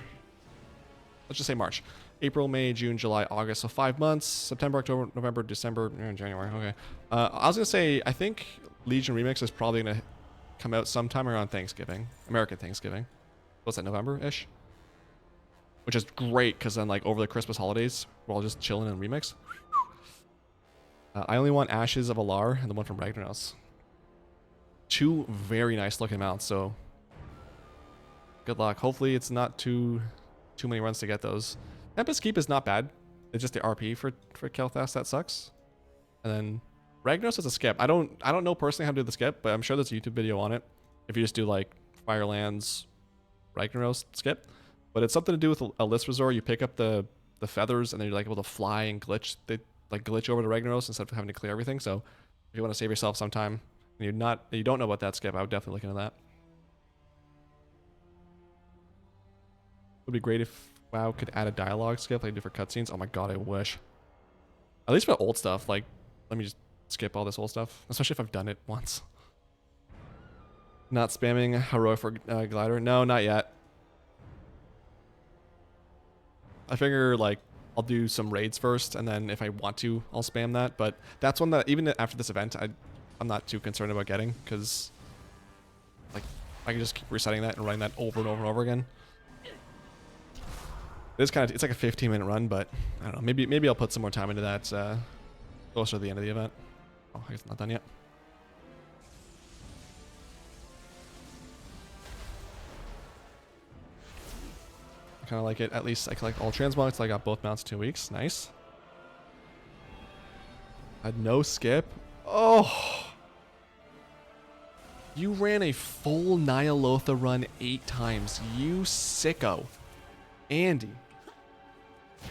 Let's just say March. April, May, June, July, August. So 5 months. September, October, November, December, January. Okay. I was going to say, I think Legion Remix is probably going to come out sometime around Thanksgiving. American Thanksgiving. What's that, November-ish? Which is great, because then, like, over the Christmas holidays, we're all just chilling in Remix. I only want Ashes of Alar and the one from Ragnaros. 2 very nice looking mounts, so good luck. Hopefully it's not too many runs to get those. Tempest Keep is not bad. It's just the RP for Kel'Thas that sucks. And then Ragnaros is a skip. I don't know personally how to do the skip, but I'm sure there's a YouTube video on it. If you just do like Firelands Ragnaros skip. But it's something to do with a list resort. You pick up the feathers and then you're like able to fly and glitch. They like glitch over to Ragnaros instead of having to clear everything. So if you want to save yourself some time and you don't know about that skip, I would definitely look into that. It would be great if WoW could add a dialogue skip like they do for cutscenes. Oh my god, I wish. At least for old stuff. Like, let me just skip all this old stuff, especially if I've done it once. Not spamming heroic for glider. No, not yet. I figure like I'll do some raids first, and then if I want to, I'll spam that. But that's one that even after this event, I'm not too concerned about getting, because like I can just keep resetting that and running that over and over and over again. It's like a 15-minute run, but I don't know. Maybe I'll put some more time into that closer to the end of the event. Oh, I guess it's not done yet. I kind of like it. At least I collect all transmogs. I got both mounts in 2 weeks. Nice. Had no skip. Oh! You ran a full Nihilotha run 8 times. You sicko. Andy.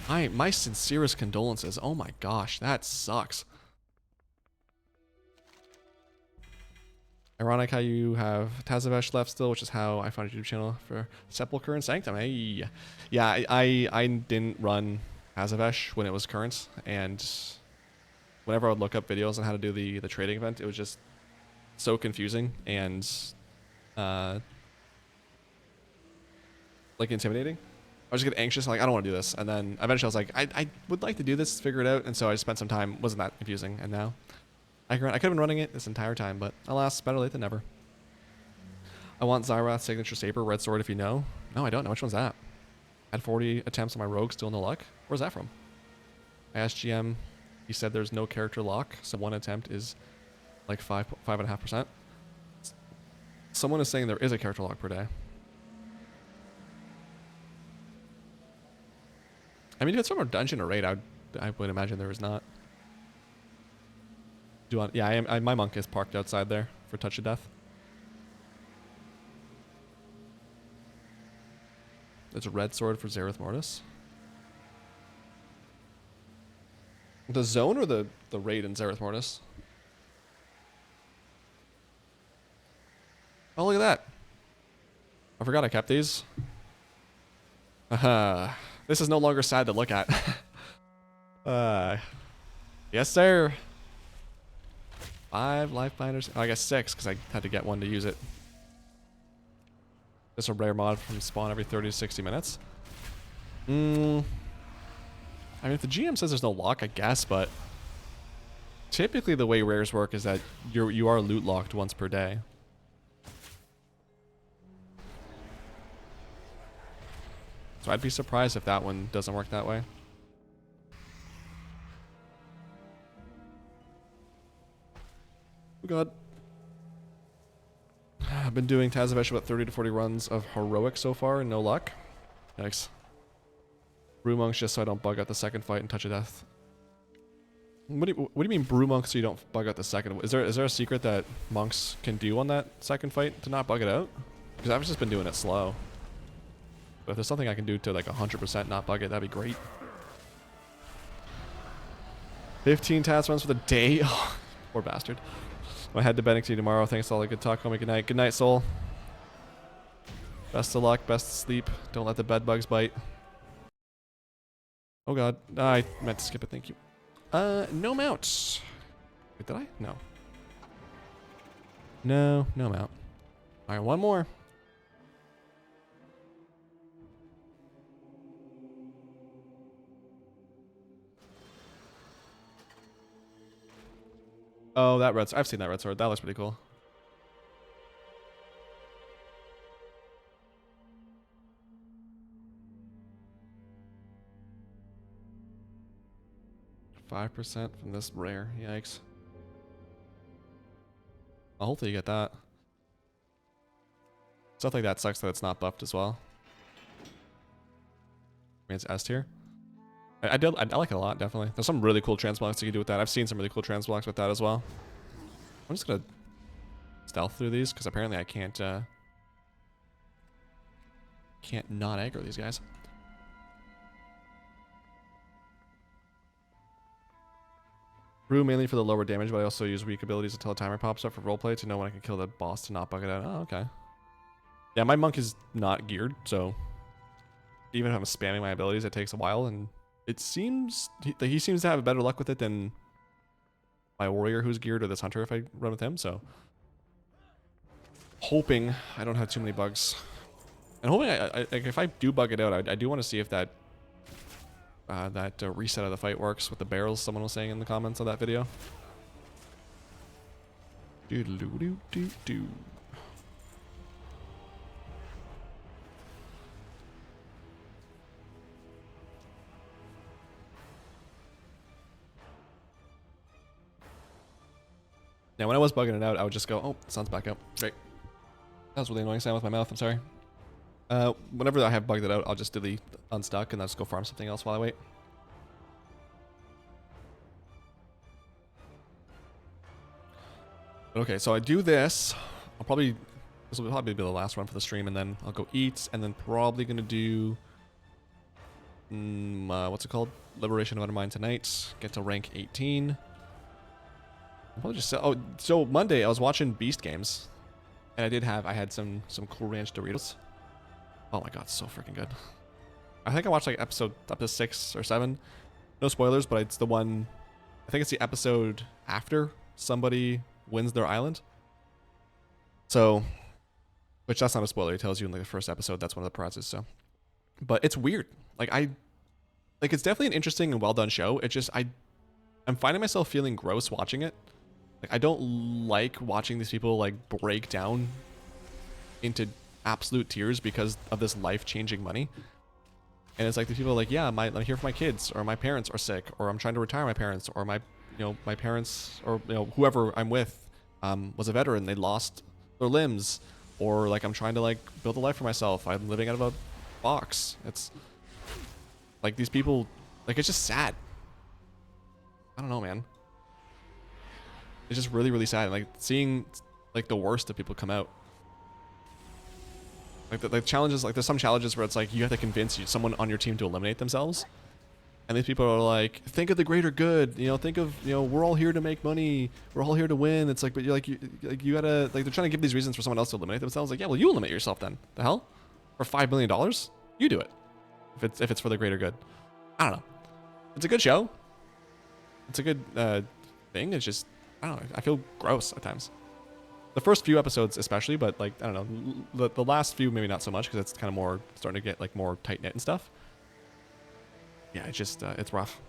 My sincerest condolences. Oh my gosh, that sucks. Ironic how you have Tazavesh left still, which is how I found your YouTube channel for Sepulchre and Sanctum. Hey. Yeah, I didn't run Tazavesh when it was current, and whenever I would look up videos on how to do the trading event, it was just so confusing and like intimidating. I was just get anxious, like I don't want to do this, and then eventually I was like, I would like to do this, figure it out, and so I spent some time. Wasn't that confusing, and now I could have been running it this entire time, but alas, better late than never. I want Zyrath's signature saber, red sword, if you know. No, I don't know. Which one's that? Had 40 attempts on my rogue, still no luck. Where's that from? I asked GM. He said there's no character lock, so one attempt is like 5.5%. Someone is saying there is a character lock per day. I mean, if it's from a dungeon or raid, I would imagine there is not. Do you want? Yeah, my monk is parked outside there for Touch of Death. There's a red sword for Zereth Mortis. The zone or the raid in Zereth Mortis? Oh, look at that. I forgot I kept these. This is no longer sad to look at. Yes, sir. 5 life binders. Oh, I guess 6 because I had to get one to use it. Just a rare mod from spawn every 30 to 60 minutes. I mean, if the GM says there's no lock, I guess, but typically the way rares work is that you are loot locked once per day. So I'd be surprised if that one doesn't work that way. Oh god. I've been doing Tazavesh about 30 to 40 runs of heroic so far and no luck. Yikes. Brew monks just so I don't bug out the second fight and touch of death. What do you mean brew monks so you don't bug out the second? Is there a secret that monks can do on that second fight to not bug it out? Because I've just been doing it slow. But if there's something I can do to like 100% not bug it, that'd be great. 15 Taz runs for the day. Oh, poor bastard. I head to Bennington tomorrow. Thanks all the good talk. Homie, good night. Good night, soul. Best of luck. Best of sleep. Don't let the bed bugs bite. Oh god. I meant to skip it. Thank you. No mount. Wait, did I? No. No mount. Alright, one more. Oh, that red sword. I've seen that red sword. That looks pretty cool. %5 from this rare. Yikes. Well, hopefully you get that. Stuff like that sucks that it's not buffed as well. I mean, it's S tier. I like it a lot, definitely. There's some really cool transblocks you can do with that. I've seen some really cool transblocks with that as well. I'm just gonna stealth through these because apparently I can't not aggro these guys. Brew mainly for the lower damage, but I also use weak abilities until a timer pops up for roleplay to know when I can kill the boss to not bug it out. Oh, okay. Yeah, my monk is not geared, so even if I'm spamming my abilities, it takes a while, and it seems he seems to have better luck with it than my warrior who's geared or this hunter if I run with him. So hoping I don't have too many bugs, and hoping like if I do bug it out, I do want to see if that reset of the fight works with the barrels someone was saying in the comments of that video. Doo-doo-doo-doo-doo. Now, when I was bugging it out, I would just go, oh, the sun's back up. Great. That was really annoying sound with my mouth. I'm sorry. Whenever I have bugged it out, I'll just delete unstuck and I'll just go farm something else while I wait. Okay, so I do this. This will probably be the last one for the stream, and then I'll go eat, and then probably gonna do, what's it called? Liberation of Undermine tonight. Get to rank 18. I'll probably just so Monday I was watching Beast Games, and I had some Cool Ranch Doritos. Oh my god, so freaking good. I think I watched like episode up to 6 or 7. No spoilers, but it's the one. I think it's the episode after somebody wins their island. So, which that's not a spoiler. It tells you in like the first episode that's one of the prizes. So, but it's weird. Like it's definitely an interesting and well done show. It just I'm finding myself feeling gross watching it. Like I don't like watching these people like break down into absolute tears because of this life-changing money. And it's like the people are like, yeah, I'm here for my kids, or my parents are sick, or I'm trying to retire my parents, or my parents, or whoever I'm with was a veteran, they lost their limbs, or like I'm trying to like build a life for myself, I'm living out of a box. It's like these people, like it's just sad. I don't know, man. It's just really, really sad. Like seeing like the worst of people come out. Like the challenges, like there's some challenges where it's like you have to convince someone on your team to eliminate themselves. And these people are like, think of the greater good, think of, we're all here to make money, we're all here to win. It's like, but you're like, you gotta, like, they're trying to give these reasons for someone else to eliminate themselves. Like, yeah, well, you eliminate yourself then. The hell? For $5 million? You do it. If it's for the greater good. I don't know. It's a good show. It's a good thing. It's just, I don't know. I feel gross at times. The first few episodes especially, but like, I don't know, the last few maybe not so much because it's kind of more starting to get like more tight knit and stuff. Yeah, it's just, it's rough.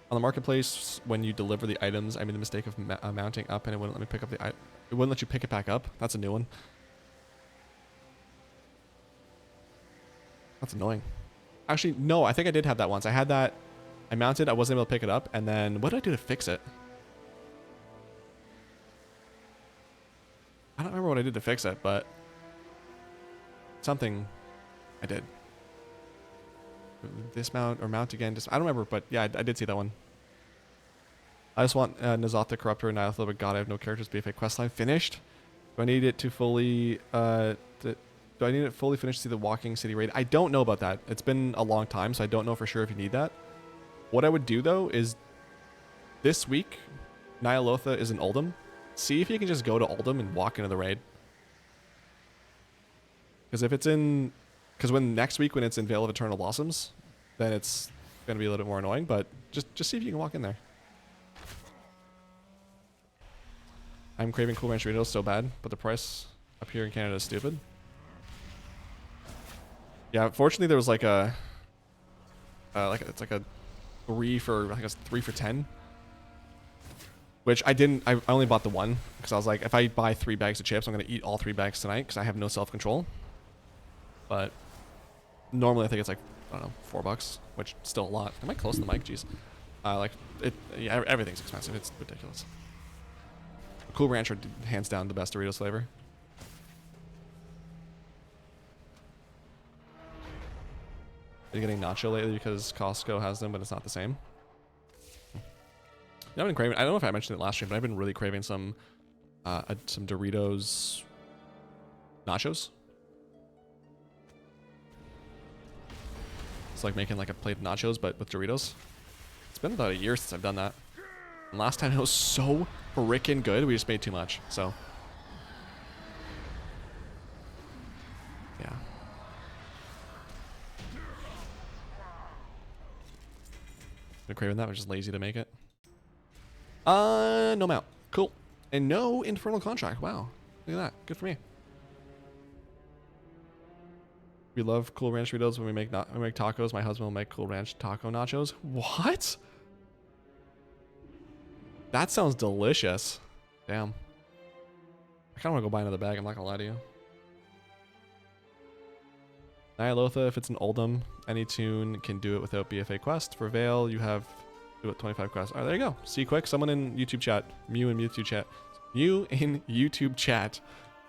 On the marketplace, when you deliver the items, I made the mistake of mounting up and it wouldn't let me pick up the item. It wouldn't let you pick it back up. That's a new one. That's annoying. Actually, no, I think I did have that once. I had that. I mounted, I wasn't able to pick it up, and then what did I do to fix it? I don't remember what I did to fix it, but something I did. Dismount or mount again. I don't remember, but yeah, I did see that one. I just want Nazoth the Corruptor and Nihilith, but God, I have no characters. BFA questline finished. Do I need it to fully? Do I need it fully finished to see the Walking City raid? I don't know about that. It's been a long time, so I don't know for sure if you need that. What I would do though is this week, Nyalotha is in Uldum. See if you can just go to Uldum and walk into the raid. Because if it's in, because when next week when it's in Vale of Eternal Blossoms, then it's gonna be a little bit more annoying. But just see if you can walk in there. I'm craving Cool Ranch Doritos so bad, but the price up here in Canada is stupid. Yeah, fortunately there was like a, it's like a 3 for, I guess 3 for 10. Which I didn't, I only bought the one because I was like, if I buy 3 bags of chips, I'm gonna eat all 3 bags tonight because I have no self-control. But normally I think it's like, I don't know, $4, which is still a lot. Am I close to the mic? Jeez. Like it, yeah, everything's expensive. It's ridiculous. Cool Ranch are hands down the best Doritos flavor. Are you getting nacho lately because Costco has them, but it's not the same? I've been craving. I don't know if I mentioned it last stream, but I've been really craving some Doritos nachos. It's like making like a plate of nachos, but with Doritos. It's been about a year since I've done that. And last time it was so freaking good, we just made too much. So, yeah. Been craving that, but just lazy to make it. No mount. Cool. And no infernal contract. Wow. Look at that. Good for me. We love Cool Ranch Doritos when we make tacos. My husband will make Cool Ranch taco nachos. What? That sounds delicious. Damn. I kind of want to go buy another bag. I'm not going to lie to you. Nyalotha, if it's an Uldum, any tune can do it without BFA quest. For Vale, you have do it 25 quests. All right, there you go. See quick. Someone in YouTube chat, Mew in YouTube chat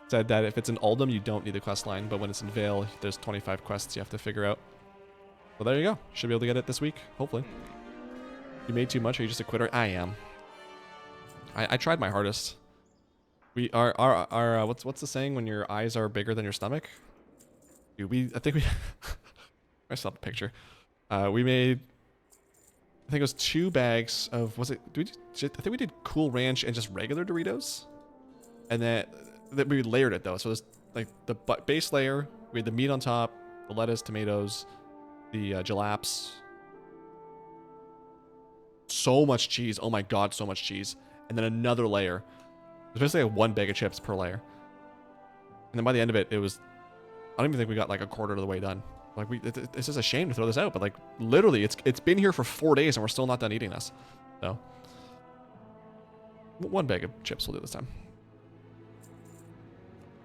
said that if it's an Uldum, you don't need the quest line, but when it's in Vale, there's 25 quests you have to figure out. Well, there you go. Should be able to get it this week, hopefully. You made too much, or are you just a quitter? I am. I tried my hardest. We are what's the saying when your eyes are bigger than your stomach? Dude, I think we I saw the picture. We made, I think it was 2 bags of, I think we did Cool Ranch and just regular Doritos. And then we layered it though. So there's like the base layer, we had the meat on top, the lettuce, tomatoes, the jalaps. So much cheese. Oh my God, so much cheese. And then another layer. It's basically like 1 bag of chips per layer. And then by the end of it, it was, I don't even think we got like a quarter of the way done. Like it's just a shame to throw this out, but like literally it's been here for 4 days and we're still not done eating this. So 1 bag of chips will do this time.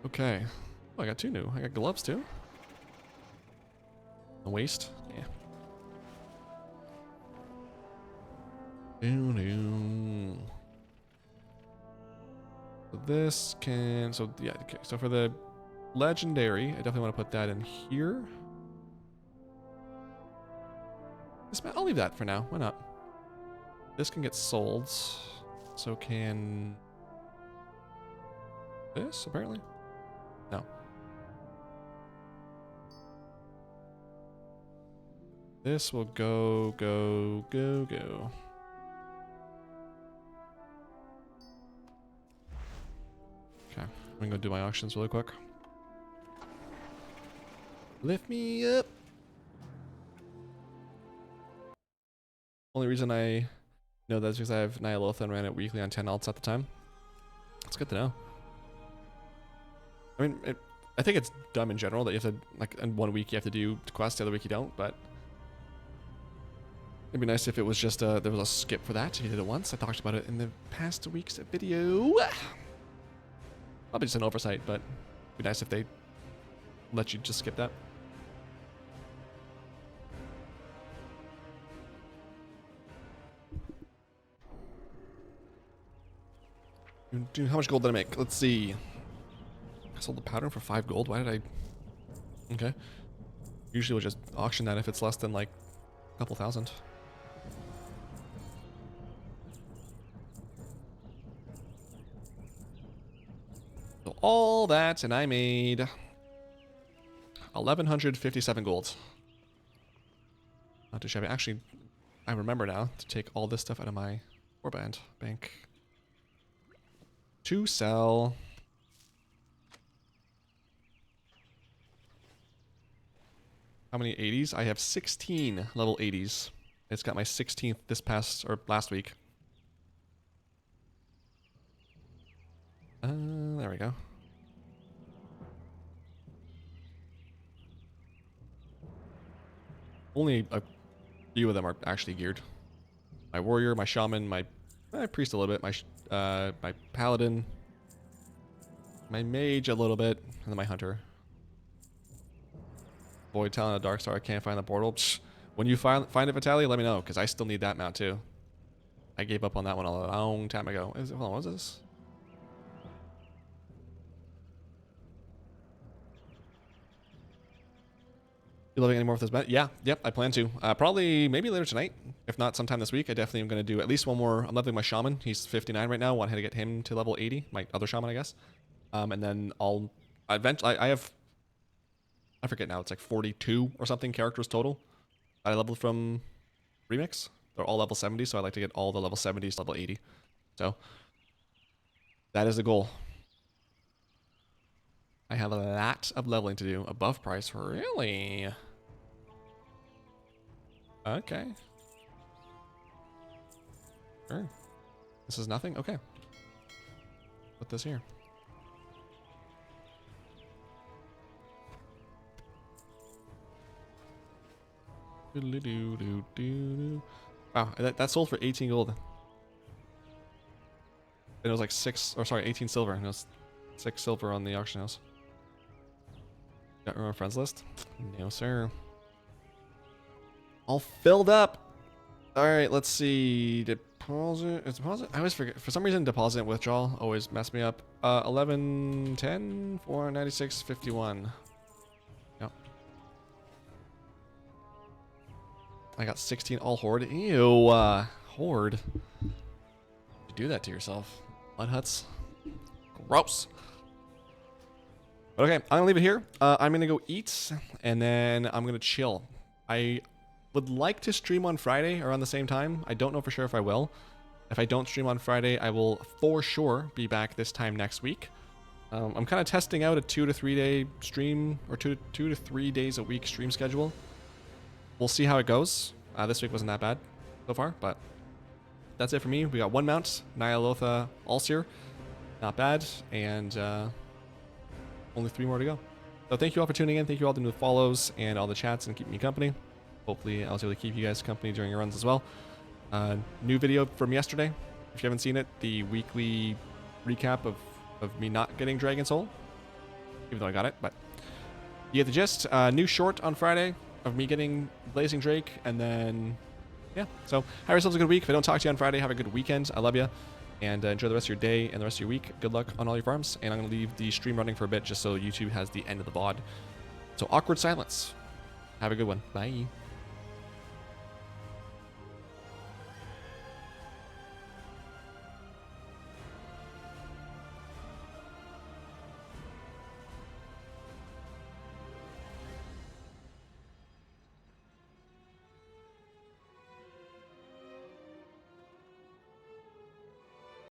Okay. Oh, I got 2 new. I got gloves too. The waist. Yeah. So this can, so yeah, okay. So for the legendary, I definitely want to put that in here. I'll leave that for now. Why not? This can get sold. So can this, apparently? No. This will go. Okay, I'm gonna go do my auctions really quick. Lift me up. Only reason I No, that's because I have Nyalotha and ran it weekly on 10 alts at the time. That's good to know. I mean, I think it's dumb in general that you have to, like, in 1 week you have to do quests, the other week you don't, but it'd be nice if it was just, there was a skip for that if you did it once. I talked about it in the past week's video. Probably just an oversight, but it'd be nice if they let you just skip that. Dude, how much gold did I make? Let's see. I sold the pattern for 5 gold. Why did I... Okay. Usually we'll just auction that if it's less than like a couple thousand. So all that, and I made 1,157 gold. Not too shabby. Actually, I remember now to take all this stuff out of my warband bank. To sell. How many 80s? I have 16 level 80s. It's got my 16th this past, or last week. There we go. Only a few of them are actually geared. My warrior, my shaman, my priest a little bit, my paladin, my mage a little bit, and then my hunter. Void Talent of Darkstar, I can't find the portal. Psh, when you find it, Vitalia, let me know, because I still need that mount too. I gave up on that one a long time ago. Hold on, what is this? You loving any more of this bet? Yeah, yep, I plan to. Probably, maybe later tonight. If not, sometime this week. I definitely am going to do at least one more. I'm leveling my shaman. He's 59 right now. Want to get him to level 80. My other shaman, I guess. And then I'll eventually. I forget now. It's like 42 or something characters total. I leveled from Remix. They're all level 70, so I like to get all the level 70s to level 80. So that is the goal. I have a lot of leveling to do. Above price, really? Okay. Sure. This is nothing? Okay. Put this here. Wow, that sold for 18 gold. It was like 18 silver, and it was 6 silver on the auction house. Got our friends list? No, sir. All filled up. All right, let's see. Deposit. Is deposit? I always forget. For some reason, deposit and withdrawal always mess me up. 11, 10, 496, 51. Yep. I got 16 all horde. Ew, horde. You do that to yourself. Mud huts. Gross. Okay, I'm gonna leave it here. I'm gonna go eat, and then I'm gonna chill. I would like to stream on Friday around the same time. I don't know for sure if I will. If I don't stream on Friday, I will for sure be back this time next week. I'm kind of testing out a 2 to 3 day stream, or two to 3 days a week stream schedule. We'll see how it goes. This week wasn't that bad so far, but that's it for me. We got one mount, Nyalotha Alseer. Not bad, and only 3 more to go. So thank you all for tuning in. Thank you all for the follows and all the chats and keeping me company. Hopefully I was able to keep you guys company during your runs as well. New video from yesterday. If you haven't seen it, the weekly recap of me not getting Dragon Soul. Even though I got it, but you get the gist. New short on Friday of me getting Blazing Drake, and then yeah. So have yourselves a good week. If I don't talk to you on Friday, have a good weekend. I love you. And enjoy the rest of your day and the rest of your week. Good luck on all your farms. And I'm going to leave the stream running for a bit just so YouTube has the end of the VOD. So awkward silence. Have a good one. Bye.